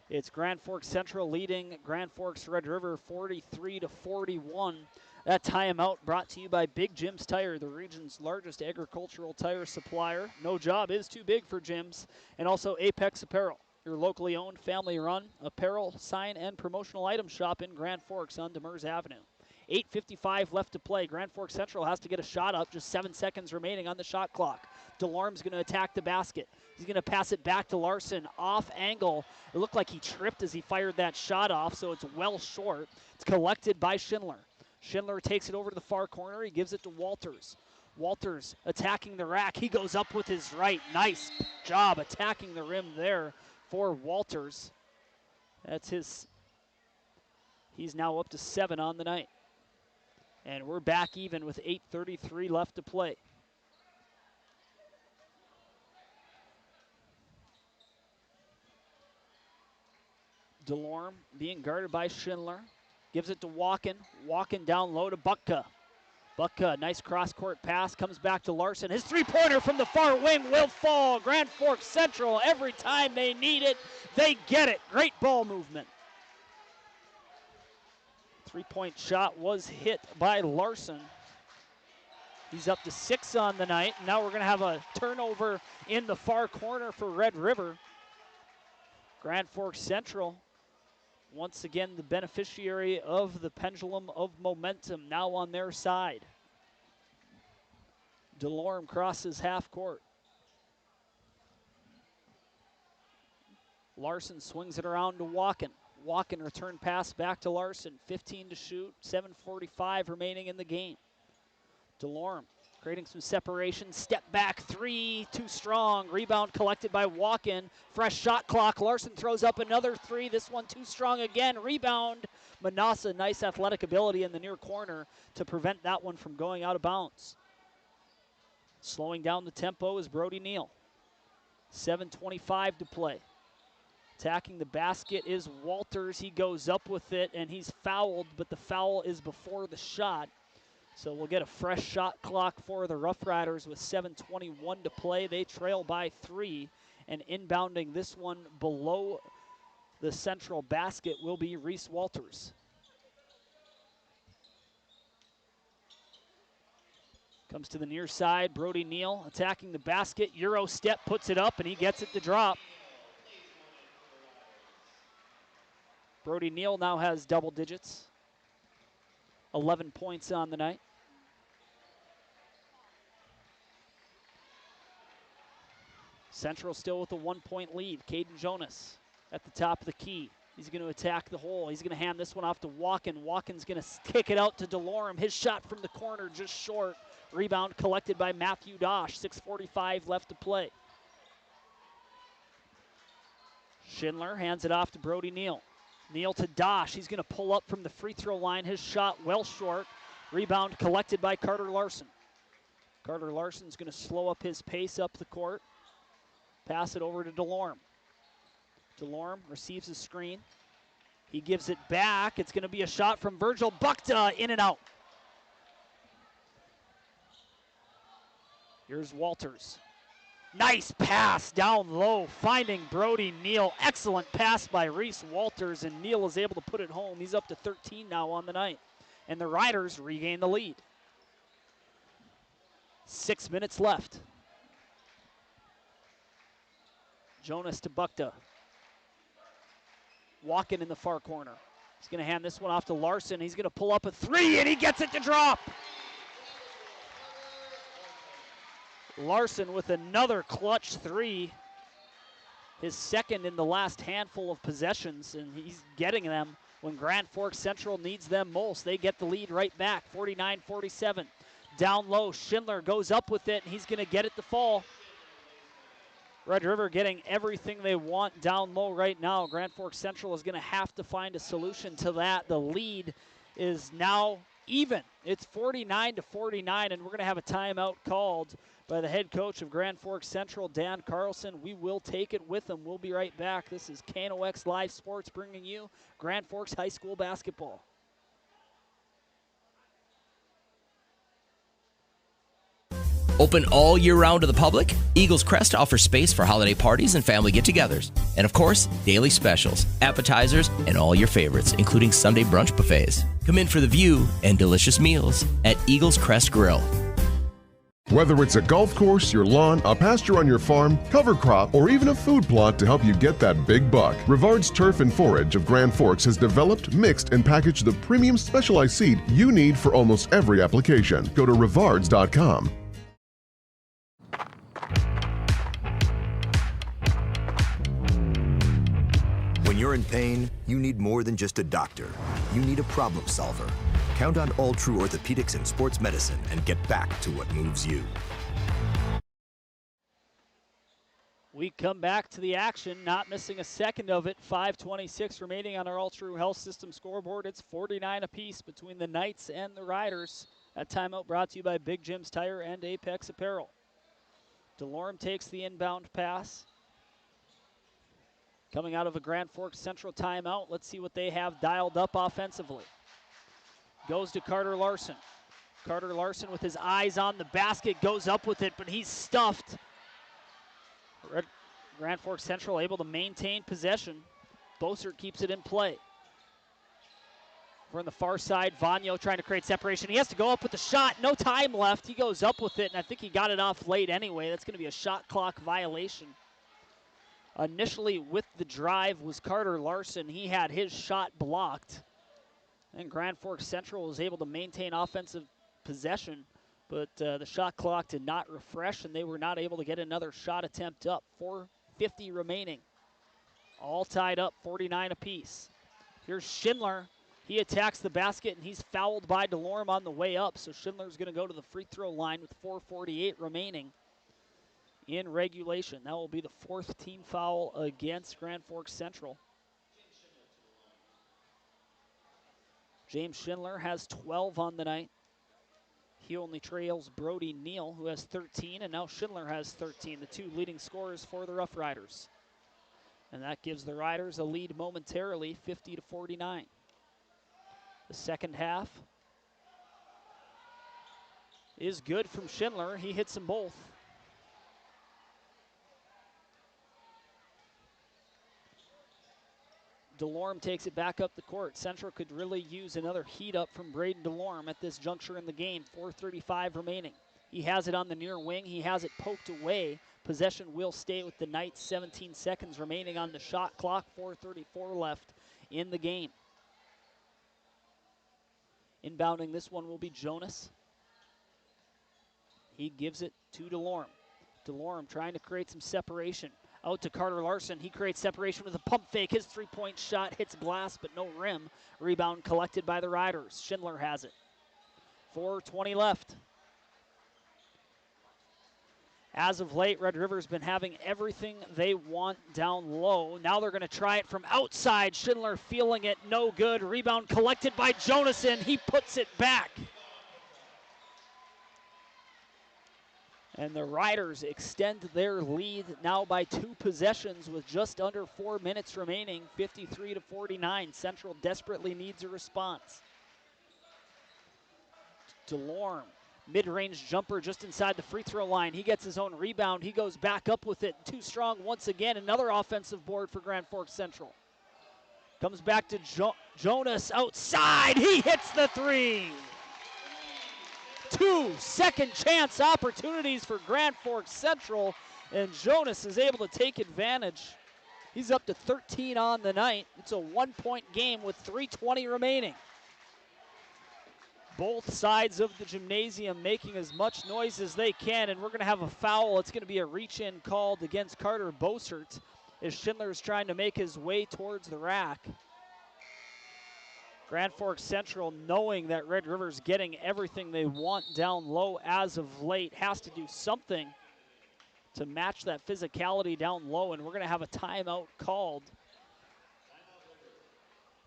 it's Grand Forks Central leading Grand Forks Red River 43-41. That timeout brought to you by Big Jim's Tire, the region's largest agricultural tire supplier. No job is too big for Jim's. And also Apex Apparel, your locally owned, family-run apparel, sign, and promotional item shop in Grand Forks on Demers Avenue. 8:55 left to play. Grand Forks Central has to get a shot up, just 7 seconds remaining on the shot clock. DeLorme's going to attack the basket. He's going to pass it back to Larson, off angle. It looked like he tripped as he fired that shot off, so it's well short. It's collected by Schindler. Schindler takes it over to the far corner. He gives it to Walters. Walters attacking the rack. He goes up with his right. Nice job attacking the rim there for Walters. That's his. He's now up to 7 on the night. And we're back even with 8:33 left to play. DeLorme being guarded by Schindler. Gives it to Walken. Walken down low to Butka. Butka, nice cross-court pass, comes back to Larson. His three-pointer from the far wing will fall. Grand Forks Central, every time they need it, they get it. Great ball movement. Three-point shot was hit by Larson. He's up to 6 on the night. Now we're going to have a turnover in the far corner for Red River. Grand Forks Central, once again, the beneficiary of the pendulum of momentum, now on their side. DeLorme crosses half court. Larson swings it around to Walken. Walken return pass back to Larson. 15 to shoot, 7:45 remaining in the game. DeLorme creating some separation. Step back three, too strong. Rebound collected by Walken. Fresh shot clock. Larson throws up another three. This one too strong again. Rebound. Manassa, nice athletic ability in the near corner to prevent that one from going out of bounds. Slowing down the tempo is Brody Neal. 7:25 to play. Attacking the basket is Walters. He goes up with it, and he's fouled, but the foul is before the shot. So we'll get a fresh shot clock for the Rough Riders with 7:21 to play. They trail by 3, and inbounding this one below the central basket will be Reese Walters. Comes to the near side, Brody Neal attacking the basket. Euro step, puts it up, and he gets it to drop. Brody Neal now has double digits. 11 points on the night. Central still with a 1-point lead. Caden Jonas at the top of the key. He's going to attack the hole. He's going to hand this one off to Walken. Walken's going to kick it out to DeLorme. His shot from the corner just short. Rebound collected by Matthew Dosh. 6:45 left to play. Schindler hands it off to Brody Neal. Neal to Dosh. He's going to pull up from the free throw line. His shot well short. Rebound collected by Carter Larson. Carter Larson's going to slow up his pace up the court. Pass it over to DeLorme. DeLorme receives the screen. He gives it back. It's going to be a shot from Virgil Bukta, in and out. Here's Walters. Nice pass down low, finding Brody Neal. Excellent pass by Reese Walters, and Neal is able to put it home. He's up to 13 now on the night, and the Riders regain the lead. 6 minutes left. Jonas to Bukta. Walken in the far corner. He's going to hand this one off to Larson. He's going to pull up a three, and he gets it to drop. Larson with another clutch three. His second in the last handful of possessions, and he's getting them when Grand Forks Central needs them most. They get the lead right back, 49-47. Down low, Schindler goes up with it, and he's going to get it to fall. Red River getting everything they want down low right now. Grand Forks Central is going to have to find a solution to that. The lead is now even. It's 49-49, and we're going to have a timeout called by the head coach of Grand Forks Central, Dan Carlson. We will take it with him. We'll be right back. This is KNOX Live Sports bringing you Grand Forks High School basketball. Open all year round to the public, Eagles Crest offers space for holiday parties and family get-togethers. And of course, daily specials, appetizers, and all your favorites, including Sunday brunch buffets. Come in for the view and delicious meals at Eagles Crest Grill. Whether it's a golf course, your lawn, a pasture on your farm, cover crop, or even a food plot to help you get that big buck, Rivard's Turf and Forage of Grand Forks has developed, mixed, and packaged the premium specialized seed you need for almost every application. Go to rivards.com. When you're in pain, you need more than just a doctor. You need a problem solver. Count on All True Orthopedics and Sports Medicine and get back to what moves you. We come back to the action, not missing a second of it. 5:26 remaining on our All True Health System scoreboard. It's 49 apiece between the Knights and the Riders. That timeout brought to you by Big Jim's Tire and Apex Apparel. DeLorme takes the inbound pass. Coming out of a Grand Forks Central timeout, let's see what they have dialed up offensively. Goes to Carter Larson. Carter Larson with his eyes on the basket, goes up with it, but he's stuffed. Grand Forks Central able to maintain possession. Bossert keeps it in play. We're on the far side, Vagno trying to create separation. He has to go up with the shot, no time left. He goes up with it, and I think he got it off late anyway. That's going to be a shot clock violation. Initially with the drive was Carter Larson. He had his shot blocked. And Grand Forks Central was able to maintain offensive possession, but the shot clock did not refresh, and they were not able to get another shot attempt up. 4:50 remaining. All tied up, 49 apiece. Here's Schindler. He attacks the basket, and he's fouled by DeLorme on the way up. So Schindler's going to go to the free throw line with 4:48 remaining in regulation. That will be the 4th team foul against Grand Forks Central. James Schindler has 12 on the night. He only trails Brody Neal, who has 13, and now Schindler has 13, the 2 leading scorers for the Rough Riders. And that gives the Riders a lead momentarily, 50-49. The second half is good from Schindler. He hits them both. DeLorme takes it back up the court. Central could really use another heat up from Braden DeLorme at this juncture in the game. 4:35 remaining. He has it on the near wing. He has it poked away. Possession will stay with the Knights. 17 seconds remaining on the shot clock. 4:34 left in the game. Inbounding this one will be Jonas. He gives it to DeLorme. DeLorme trying to create some separation. Out to Carter Larson. He creates separation with a pump fake. His three-point shot hits glass, but no rim. Rebound collected by the Riders. Schindler has it. 4:20 left. As of late, Red River's been having everything they want down low. Now they're going to try it from outside. Schindler feeling it, no good. Rebound collected by Jonason. He puts it back. And the Riders extend their lead now by 2 possessions with just under 4 minutes remaining, 53-49. Central desperately needs a response. DeLorme. Mid-range jumper just inside the free throw line. He gets his own rebound. He goes back up with it. Too strong once again. Another offensive board for Grand Forks Central. Comes back to Jonas outside. He hits the 3. 2 second chance opportunities for Grand Forks Central, and Jonas is able to take advantage. He's up to 13 on the night. It's a 1-point game with 3:20 remaining. Both sides of the gymnasium making as much noise as they can, and we're going to have a foul. It's going to be a reach-in called against Carter Bosert as Schindler is trying to make his way towards the rack. Grand Forks Central, knowing that Red River's getting everything they want down low as of late, has to do something to match that physicality down low, and we're going to have a timeout called.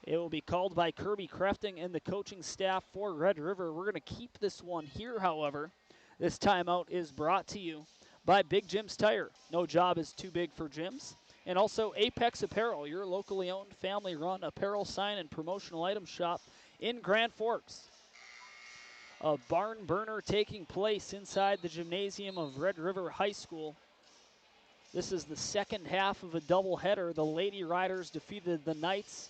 It will be called by Kirby Crafting and the coaching staff for Red River. We're going to keep this one here, however. This timeout is brought to you by Big Jim's Tire. No job is too big for Jim's. And also Apex Apparel, your locally owned, family-run apparel, sign, and promotional item shop in Grand Forks. A barn burner taking place inside the gymnasium of Red River High School. This is the second half of a doubleheader. The Lady Riders defeated the Knights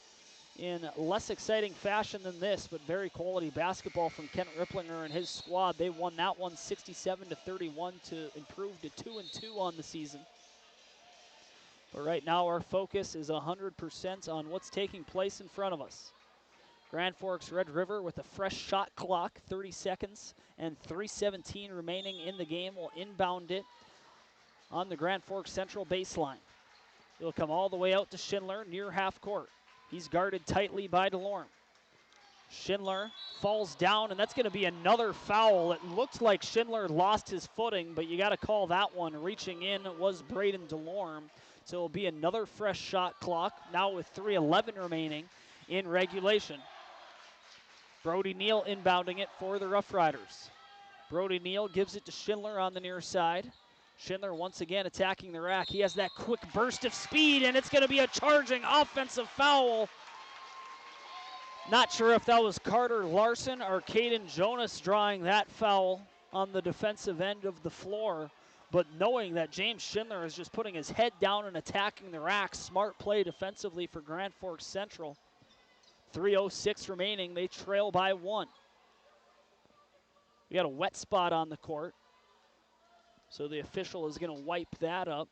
in less exciting fashion than this, but very quality basketball from Kent Ripplinger and his squad. They won that one 67-31 to improve to 2-2 on the season. But right now our focus is 100% on what's taking place in front of us. Grand Forks Red River with a fresh shot clock, 30 seconds and 3:17 remaining in the game, will inbound it on the Grand Forks Central baseline. It'll come all the way out to Schindler near half court. He's guarded tightly by DeLorme. Schindler falls down, and that's going to be another foul. It looked like Schindler lost his footing, but you got to call that one. Reaching in was Braden DeLorme. So it'll be another fresh shot clock, now with 3:11 remaining in regulation. Brody Neal inbounding it for the Rough Riders. Brody Neal gives it to Schindler on the near side. Schindler once again attacking the rack. He has that quick burst of speed, and it's going to be a charging offensive foul. Not sure if that was Carter Larson or Caden Jonas drawing that foul on the defensive end of the floor. But knowing that James Schindler is just putting his head down and attacking the rack, smart play defensively for Grand Forks Central. 3:06 remaining, they trail by 1. We got a wet spot on the court, so the official is going to wipe that up.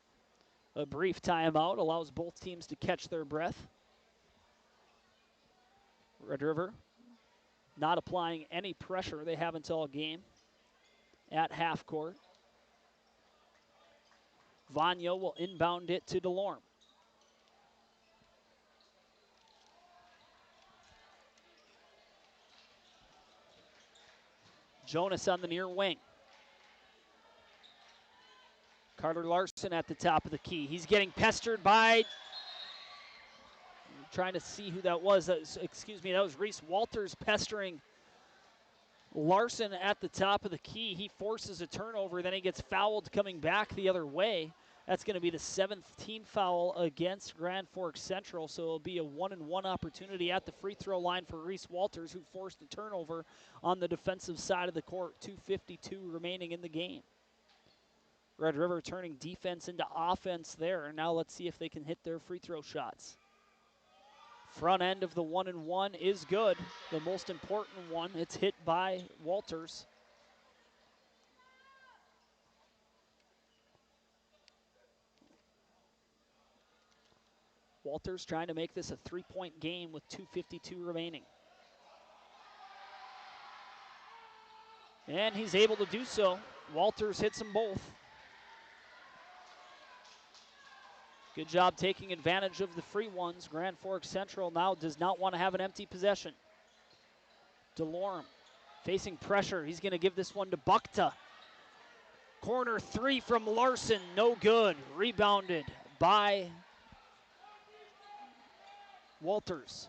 A brief timeout allows both teams to catch their breath. Red River not applying any pressure. They haven't all game at half court. Vanya will inbound it to DeLorme. Jonas on the near wing. Carter Larson at the top of the key. He's getting pestered by, I'm trying to see who that was. That was Reese Walters pestering Larson at the top of the key. He forces a turnover, then he gets fouled coming back the other way. That's going to be the 7th team foul against Grand Forks Central, so it'll be a 1-and-1 opportunity at the free throw line for Reese Walters, who forced a turnover on the defensive side of the court. 2:52 remaining in the game. Red River turning defense into offense there. Now let's see if they can hit their free throw shots. Front end of the 1-and-1 is good. The most important one, it's hit by Walters. Walters trying to make this a 3-point game with 2:52 remaining. And he's able to do so. Walters hits them both. Good job taking advantage of the free ones. Grand Forks Central now does not want to have an empty possession. DeLorme facing pressure. He's going to give this one to Bukta. Corner three from Larson, no good. Rebounded by Walters.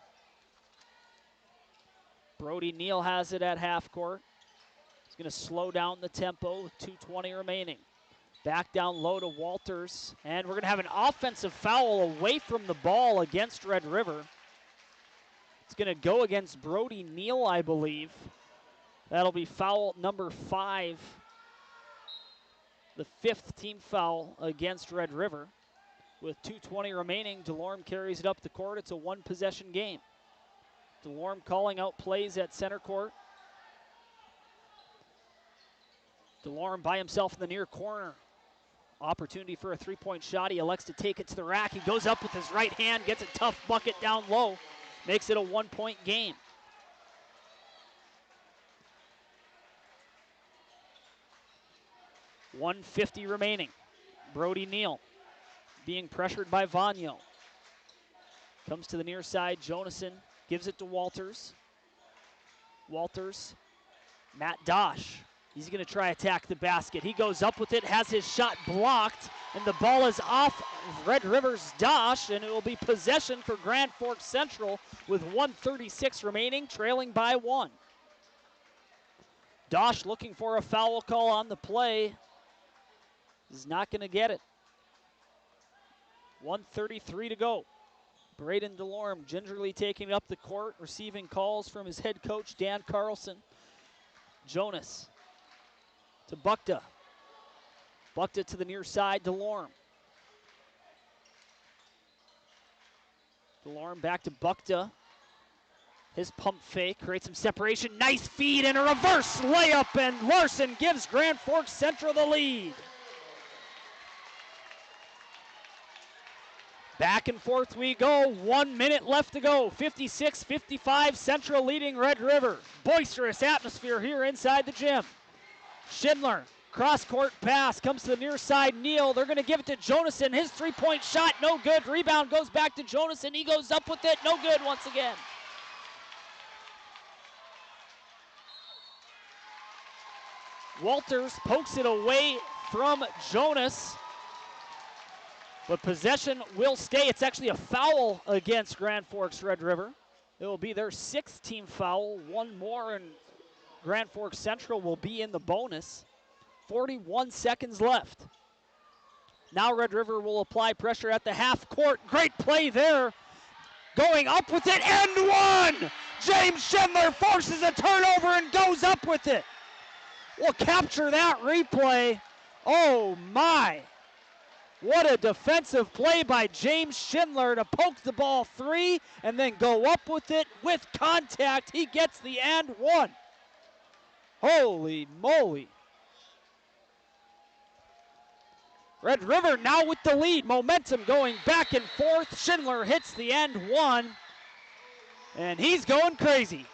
Brody Neal has it at half court. He's going to slow down the tempo with 2:20 remaining. Back down low to Walters, and we're going to have an offensive foul away from the ball against Red River. It's going to go against Brody Neal, I believe. That'll be foul number 5, the 5th team foul against Red River. With 2:20 remaining, DeLorme carries it up the court. It's a one-possession game. DeLorme calling out plays at center court. DeLorme by himself in the near corner. Opportunity for a three-point shot. He elects to take it to the rack. He goes up with his right hand, gets a tough bucket down low, makes it a 1-point game. $1:50 remaining. Brody Neal being pressured by Vagno. Comes to the near side. Jonason gives it to Walters. Walters, Matt Dosh. He's going to try attack the basket. He goes up with it, has his shot blocked, and the ball is off Red River's Dosh, and it will be possession for Grand Forks Central with 1:36 remaining, trailing by 1. Dosh looking for a foul call on the play. Is not going to get it. 1:33 to go. Braden DeLorme gingerly taking up the court, receiving calls from his head coach, Dan Carlson. Jonas to Bukta. Bukta to the near side, DeLorme. DeLorme back to Bukta. His pump fake creates some separation. Nice feed and a reverse layup, and Larson gives Grand Forks Central the lead. Back and forth we go. 1 minute left to go. 56-55, Central leading Red River. Boisterous atmosphere here inside the gym. Schindler, cross-court pass, comes to the near side. Neal, they're going to give it to Jonason. His three-point shot, no good. Rebound goes back to Jonason. He goes up with it, no good once again. Walters pokes it away from Jonas. But possession will stay. It's actually a foul against Grand Forks Red River. It will be their 6th team foul. One more, and Grand Forks Central will be in the bonus. 41 seconds left. Now Red River will apply pressure at the half court. Great play there. Going up with it, and one! James Schindler forces a turnover and goes up with it. We'll capture that replay. Oh my. What a defensive play by James Schindler to poke the ball three and then go up with it with contact. He gets the and one. Holy moly. Red River now with the lead. Momentum going back and forth. Schindler hits the end one, and he's going crazy.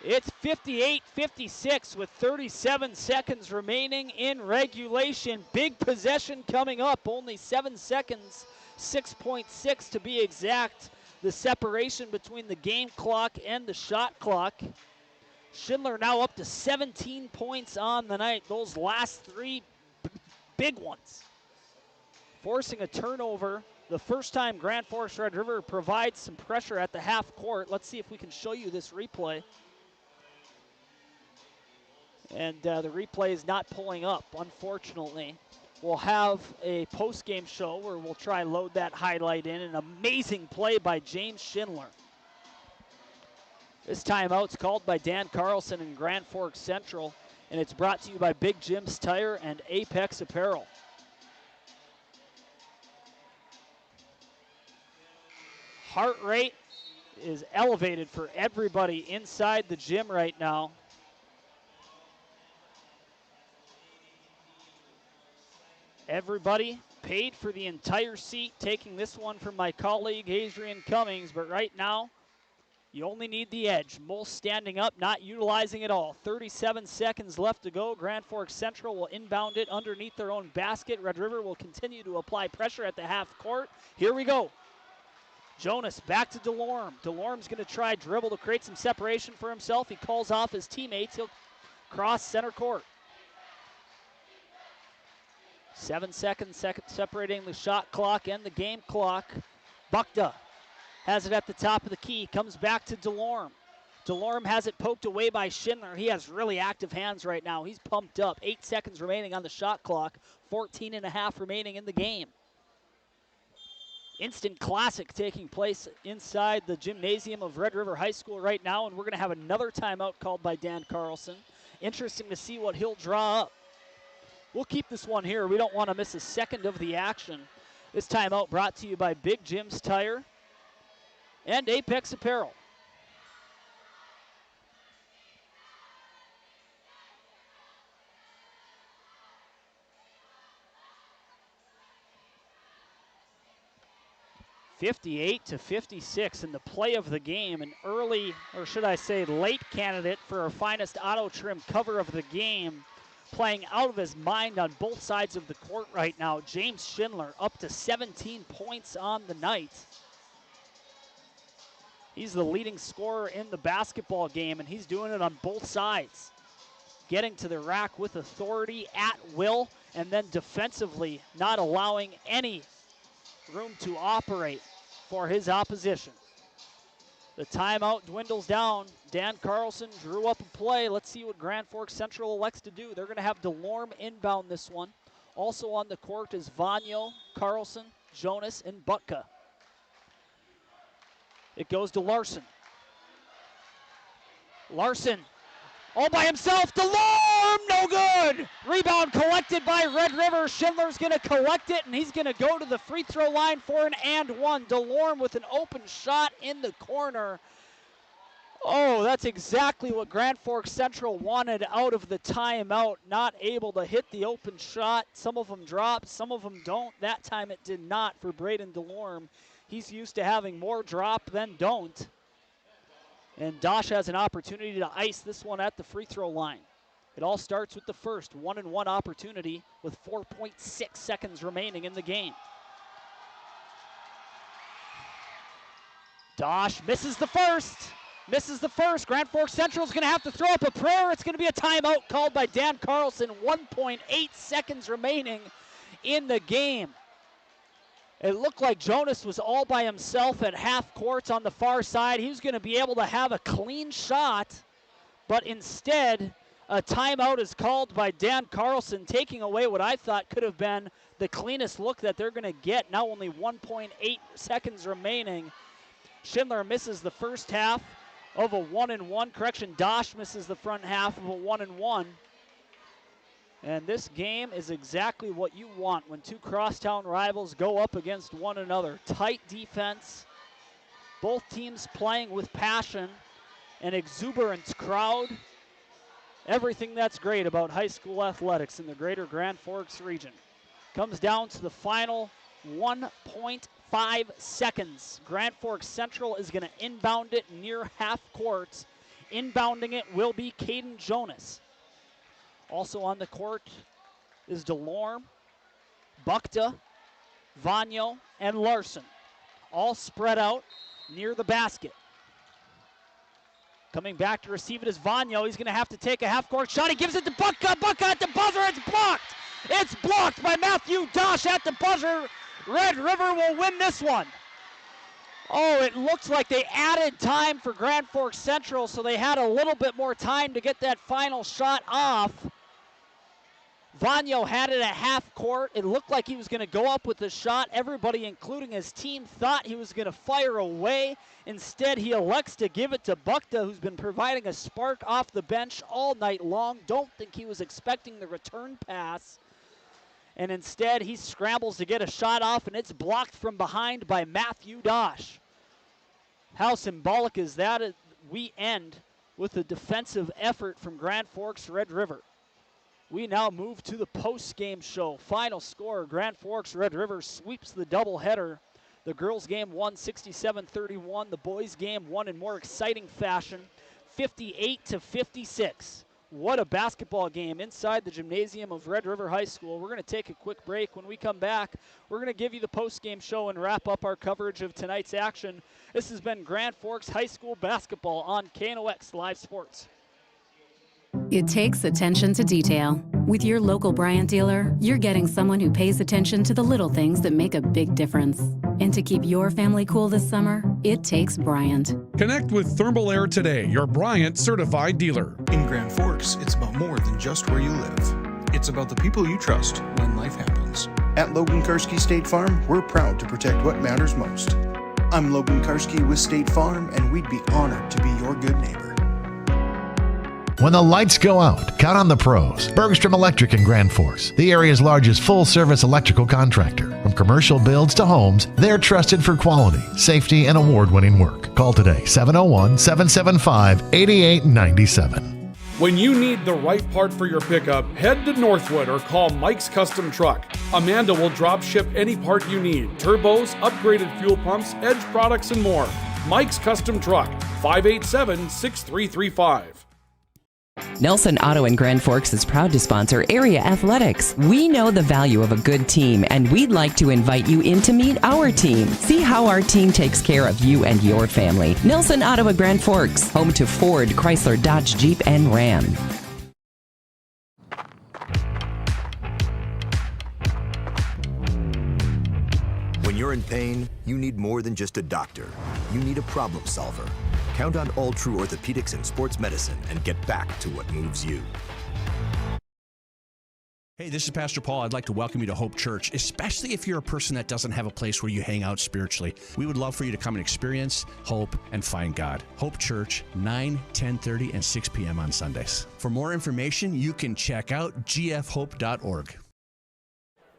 It's 58-56 with 37 seconds remaining in regulation. Big possession coming up, only 7 seconds, 6.6 to be exact. The separation between the game clock and the shot clock. Schindler now up to 17 points on the night. Those last three big ones. Forcing a turnover. The first time Grand Forks Red River provides some pressure at the half court. Let's see if we can show you this replay. And the replay is not pulling up, unfortunately. We'll have a post-game show where we'll try and load that highlight in. An amazing play by James Schindler. This timeout's called by Dan Carlson in Grand Forks Central, and it's brought to you by Big Jim's Tire and Apex Apparel. Heart rate is elevated for everybody inside the gym right now. Everybody paid for the entire seat, taking this one from my colleague Adrian Cummings, but right now, you only need the edge. Mole standing up, not utilizing it all. 37 seconds left to go. Grand Forks Central will inbound it underneath their own basket. Red River will continue to apply pressure at the half court. Here we go. Jonas back to DeLorme. DeLorme's going to try dribble to create some separation for himself. He calls off his teammates. He'll cross center court. 7 seconds separating the shot clock and the game clock. Bukta has it at the top of the key, comes back to DeLorme. DeLorme has it poked away by Schindler. He has really active hands right now. He's pumped up. 8 seconds remaining on the shot clock, 14 and a half remaining in the game. Instant classic taking place inside the gymnasium of Red River High School right now, and we're going to have another timeout called by Dan Carlson. Interesting to see what he'll draw up. We'll keep this one here. We don't want to miss a second of the action. This timeout brought to you by Big Jim's Tire and Apex Apparel. (58-56) in the play of the game. An early, or should I say late candidate for our finest auto trim cover of the game. Playing out of his mind on both sides of the court right now. James Schindler up to 17 points on the night. He's the leading scorer in the basketball game, and he's doing it on both sides. Getting to the rack with authority at will, and then defensively not allowing any room to operate for his opposition. The timeout dwindles down. Dan Carlson drew up a play. Let's see what Grand Forks Central elects to do. They're going to have DeLorme inbound this one. Also on the court is Vanyo, Carlson, Jonas, and Butka. It goes to Larson. Larson all by himself. DeLorme, no good. Rebound collected by Red River. Schindler's going to collect it, and he's going to go to the free throw line for an and one. DeLorme with an open shot in the corner. Oh, that's exactly what Grand Forks Central wanted out of the timeout. Not able to hit the open shot. Some of them drop, some of them don't. That time it did not for Braden DeLorme. He's used to having more drop than don't. And Dosh has an opportunity to ice this one at the free throw line. It all starts with the first 1-and-1 opportunity with 4.6 seconds remaining in the game. Dosh misses the first. Grand Forks Central is going to have to throw up a prayer. It's going to be a timeout called by Dan Carlson. 1.8 seconds remaining in the game. It looked like Jonas was all by himself at half court on the far side. He was going to be able to have a clean shot, but instead, a timeout is called by Dan Carlson, taking away what I thought could have been the cleanest look that they're going to get. Now only 1.8 seconds remaining. Schindler misses the first half of a 1-and-1. Dosh misses the front half of a 1-and-1. And this game is exactly what you want when two crosstown rivals go up against one another. Tight defense, both teams playing with passion, an exuberant crowd. Everything that's great about high school athletics in the greater Grand Forks region. Comes down to the final 1.5 seconds. Grand Forks Central is going to inbound it near half court. Inbounding it will be Caden Jonas. Also on the court is DeLorme, Bukta, Vanyo, and Larson. All spread out near the basket. Coming back to receive it is Vanyo. He's going to have to take a half-court shot. He gives it to Bucka. Bucka at the buzzer. It's blocked. It's blocked by Matthew Dosh at the buzzer. Red River will win this one. Oh, it looks like they added time for Grand Forks Central, so they had a little bit more time to get that final shot off. Vanyo had it at half court. It looked like he was going to go up with the shot. Everybody, including his team, thought he was going to fire away. Instead, he elects to give it to Buckta, who's been providing a spark off the bench all night long. Don't think he was expecting the return pass. And instead, he scrambles to get a shot off, and it's blocked from behind by Matthew Dosh. How symbolic is that? We end with a defensive effort from Grand Forks Red River. We now move to the post-game show. Final score, Grand Forks Red River sweeps the doubleheader. The girls' game won 67-31. The boys' game won in more exciting fashion, 58-56. What a basketball game inside the gymnasium of Red River High School. We're going to take a quick break. When we come back, we're going to give you the post-game show and wrap up our coverage of tonight's action. This has been Grand Forks High School basketball on KNOX Live Sports. It takes attention to detail. With your local Bryant dealer, you're getting someone who pays attention to the little things that make a big difference. And to keep your family cool this summer, it takes Bryant. Connect with Thermal Air today, your Bryant certified dealer. In Grand Forks, it's about more than just where you live. It's about the people you trust when life happens. At Logan Karski State Farm, we're proud to protect what matters most. I'm Logan Karski with State Farm, and we'd be honored to be your good neighbor. When the lights go out, count on the pros. Bergstrom Electric in Grand Forks, the area's largest full-service electrical contractor. From commercial builds to homes, they're trusted for quality, safety, and award-winning work. Call today, 701-775-8897. When you need the right part for your pickup, head to Northwood or call Mike's Custom Truck. Amanda will drop ship any part you need. Turbos, upgraded fuel pumps, Edge products, and more. Mike's Custom Truck, 587-6335. Nelson Auto in Grand Forks is proud to sponsor area athletics. We know the value of a good team, and we'd like to invite you in to meet our team. See how our team takes care of you and your family. Nelson Auto at Grand Forks, home to Ford, Chrysler, Dodge, Jeep, and Ram. When you're in pain, you need more than just a doctor. You need a problem solver. Count on All True Orthopedics and Sports Medicine and get back to what moves you. Hey, this is Pastor Paul. I'd like to welcome you to Hope Church, especially if you're a person that doesn't have a place where you hang out spiritually. We would love for you to come and experience hope and find God. Hope Church, 9, 10:30, and 6 p.m. on Sundays. For more information, you can check out gfhope.org.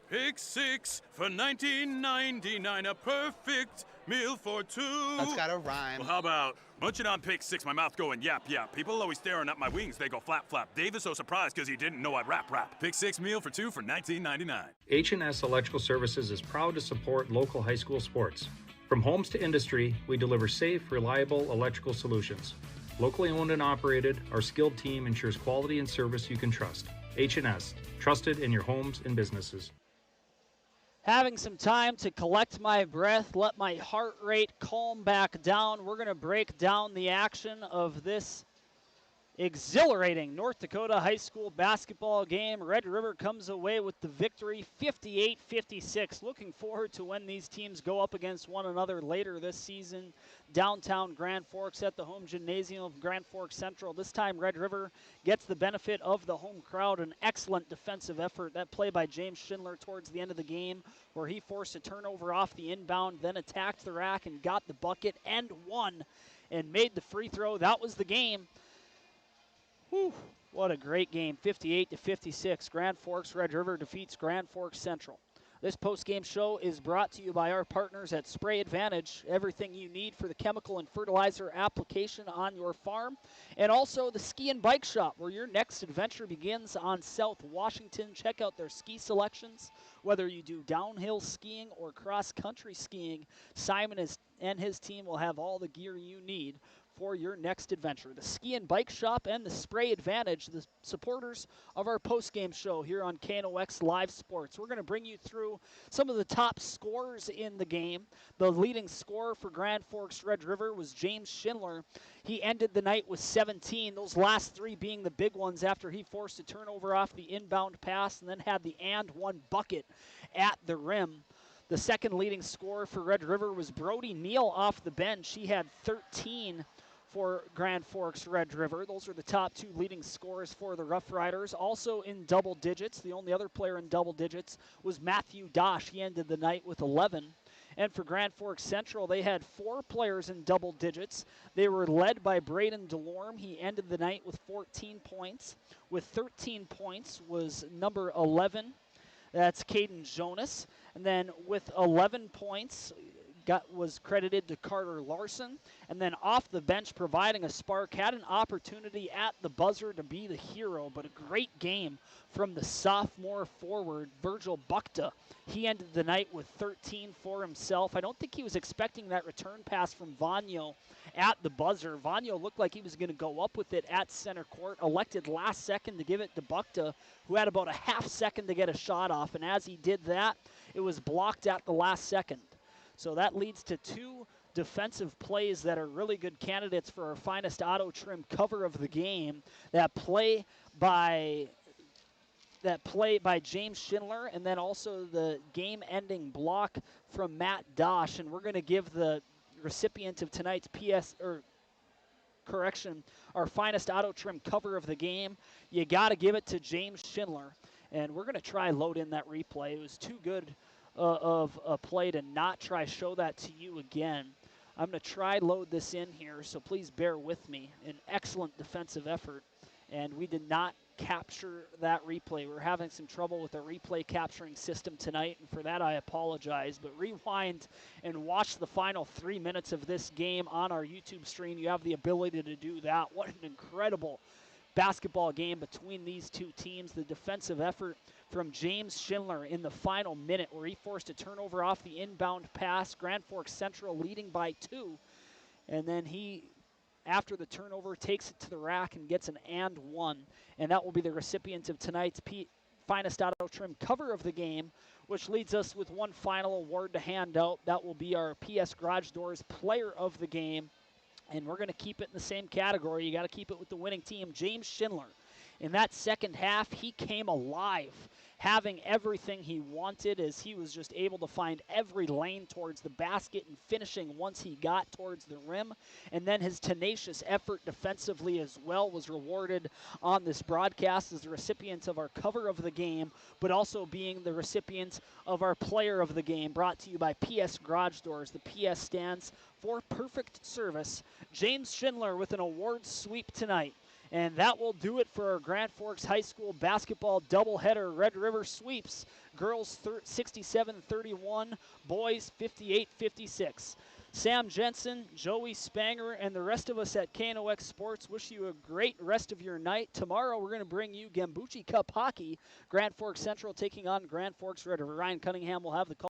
Pick 6 for $19.99, a perfect meal for two. That's gotta rhyme. Well, how about munching on Pick 6, my mouth going yap, yap. People always staring at my wings, they go flap, flap. Dave is so surprised because he didn't know I'd rap. Pick 6 meal for two for $19.99. H&S Electrical Services is proud to support local high school sports. From homes to industry, we deliver safe, reliable electrical solutions. Locally owned and operated, our skilled team ensures quality and service you can trust. H&S, trusted in your homes and businesses. Having some time to collect my breath, let my heart rate calm back down. We're going to break down the action of this exhilarating North Dakota high school basketball game. Red River comes away with the victory, 58-56. Looking forward to when these teams go up against one another later this season. Downtown Grand Forks at the home gymnasium of Grand Forks Central. This time Red River gets the benefit of the home crowd. An excellent defensive effort. That play by James Schindler towards the end of the game where he forced a turnover off the inbound, then attacked the rack and got the bucket and won and made the free throw. That was the game. Whew, what a great game, 58-56. Grand Forks Red River defeats Grand Forks Central. This post-game show is brought to you by our partners at Spray Advantage, everything you need for the chemical and fertilizer application on your farm, and also the Ski and Bike Shop, where your next adventure begins on South Washington. Check out their ski selections. Whether you do downhill skiing or cross-country skiing, Simon and his team will have all the gear you need for your next adventure. The Ski and Bike Shop and the Spray Advantage, the supporters of our post-game show here on KNOX Live Sports. We're going to bring you through some of the top scores in the game. The leading scorer for Grand Forks Red River was James Schindler. He ended the night with 17, those last three being the big ones after he forced a turnover off the inbound pass and then had the and one bucket at the rim. The second leading scorer for Red River was Brody Neal off the bench. He had 13 for Grand Forks Red River. Those are the top two leading scorers for the Rough Riders. Also in double digits, the only other player in double digits was Matthew Dosh. He ended the night with 11. And for Grand Forks Central, they had 4 players in double digits. They were led by Braden Delorme. He ended the night with 14 points. With 13 points was number 11. That's Caden Jonas. And then with 11 points, was credited to Carter Larson. And then off the bench, providing a spark, had an opportunity at the buzzer to be the hero, but a great game from the sophomore forward, Virgil Bukta. He ended the night with 13 for himself. I don't think he was expecting that return pass from Vanyo at the buzzer. Vanyo looked like he was going to go up with it at center court, elected last second to give it to Bukta, who had about a half second to get a shot off, and as he did that, it was blocked at the last second. So that leads to 2 defensive plays that are really good candidates for our finest auto trim cover of the game. That play by James Schindler, and then also the game-ending block from Matt Dosh. And we're going to give the recipient of tonight's our finest auto trim cover of the game. You got to give it to James Schindler. And we're going to try load in that replay. It was too good of a play to not try show that to you again. I'm going to try load this in here, so please bear with me. An excellent defensive effort, and we did not capture that replay. We're having some trouble with the replay capturing system tonight, and for that I apologize. But rewind and watch the final 3 minutes of this game on our YouTube stream. You have the ability to do that. What an incredible basketball game between these two teams. The defensive effort from James Schindler in the final minute where he forced a turnover off the inbound pass. Grand Forks Central leading by 2. And then he, after the turnover, takes it to the rack and gets an and one. And that will be the recipient of tonight's finest auto trim cover of the game, which leads us with one final award to hand out. That will be our PS Garage Doors player of the game. And we're going to keep it in the same category. You got to keep it with the winning team. James Schindler. In that second half, he came alive, having everything he wanted as he was just able to find every lane towards the basket and finishing once he got towards the rim. And then his tenacious effort defensively as well was rewarded on this broadcast as the recipient of our cover of the game, but also being the recipient of our player of the game, brought to you by PS Garage Doors. The PS stands for Perfect Service. James Schindler with an award sweep tonight. And that will do it for our Grand Forks High School basketball doubleheader Red River sweeps. Girls 67-31, boys 58-56. Sam Jensen, Joey Spanger, and the rest of us at KNOX Sports wish you a great rest of your night. Tomorrow we're going to bring you Gambucci Cup hockey. Grand Forks Central taking on Grand Forks Red River. Ryan Cunningham will have the call.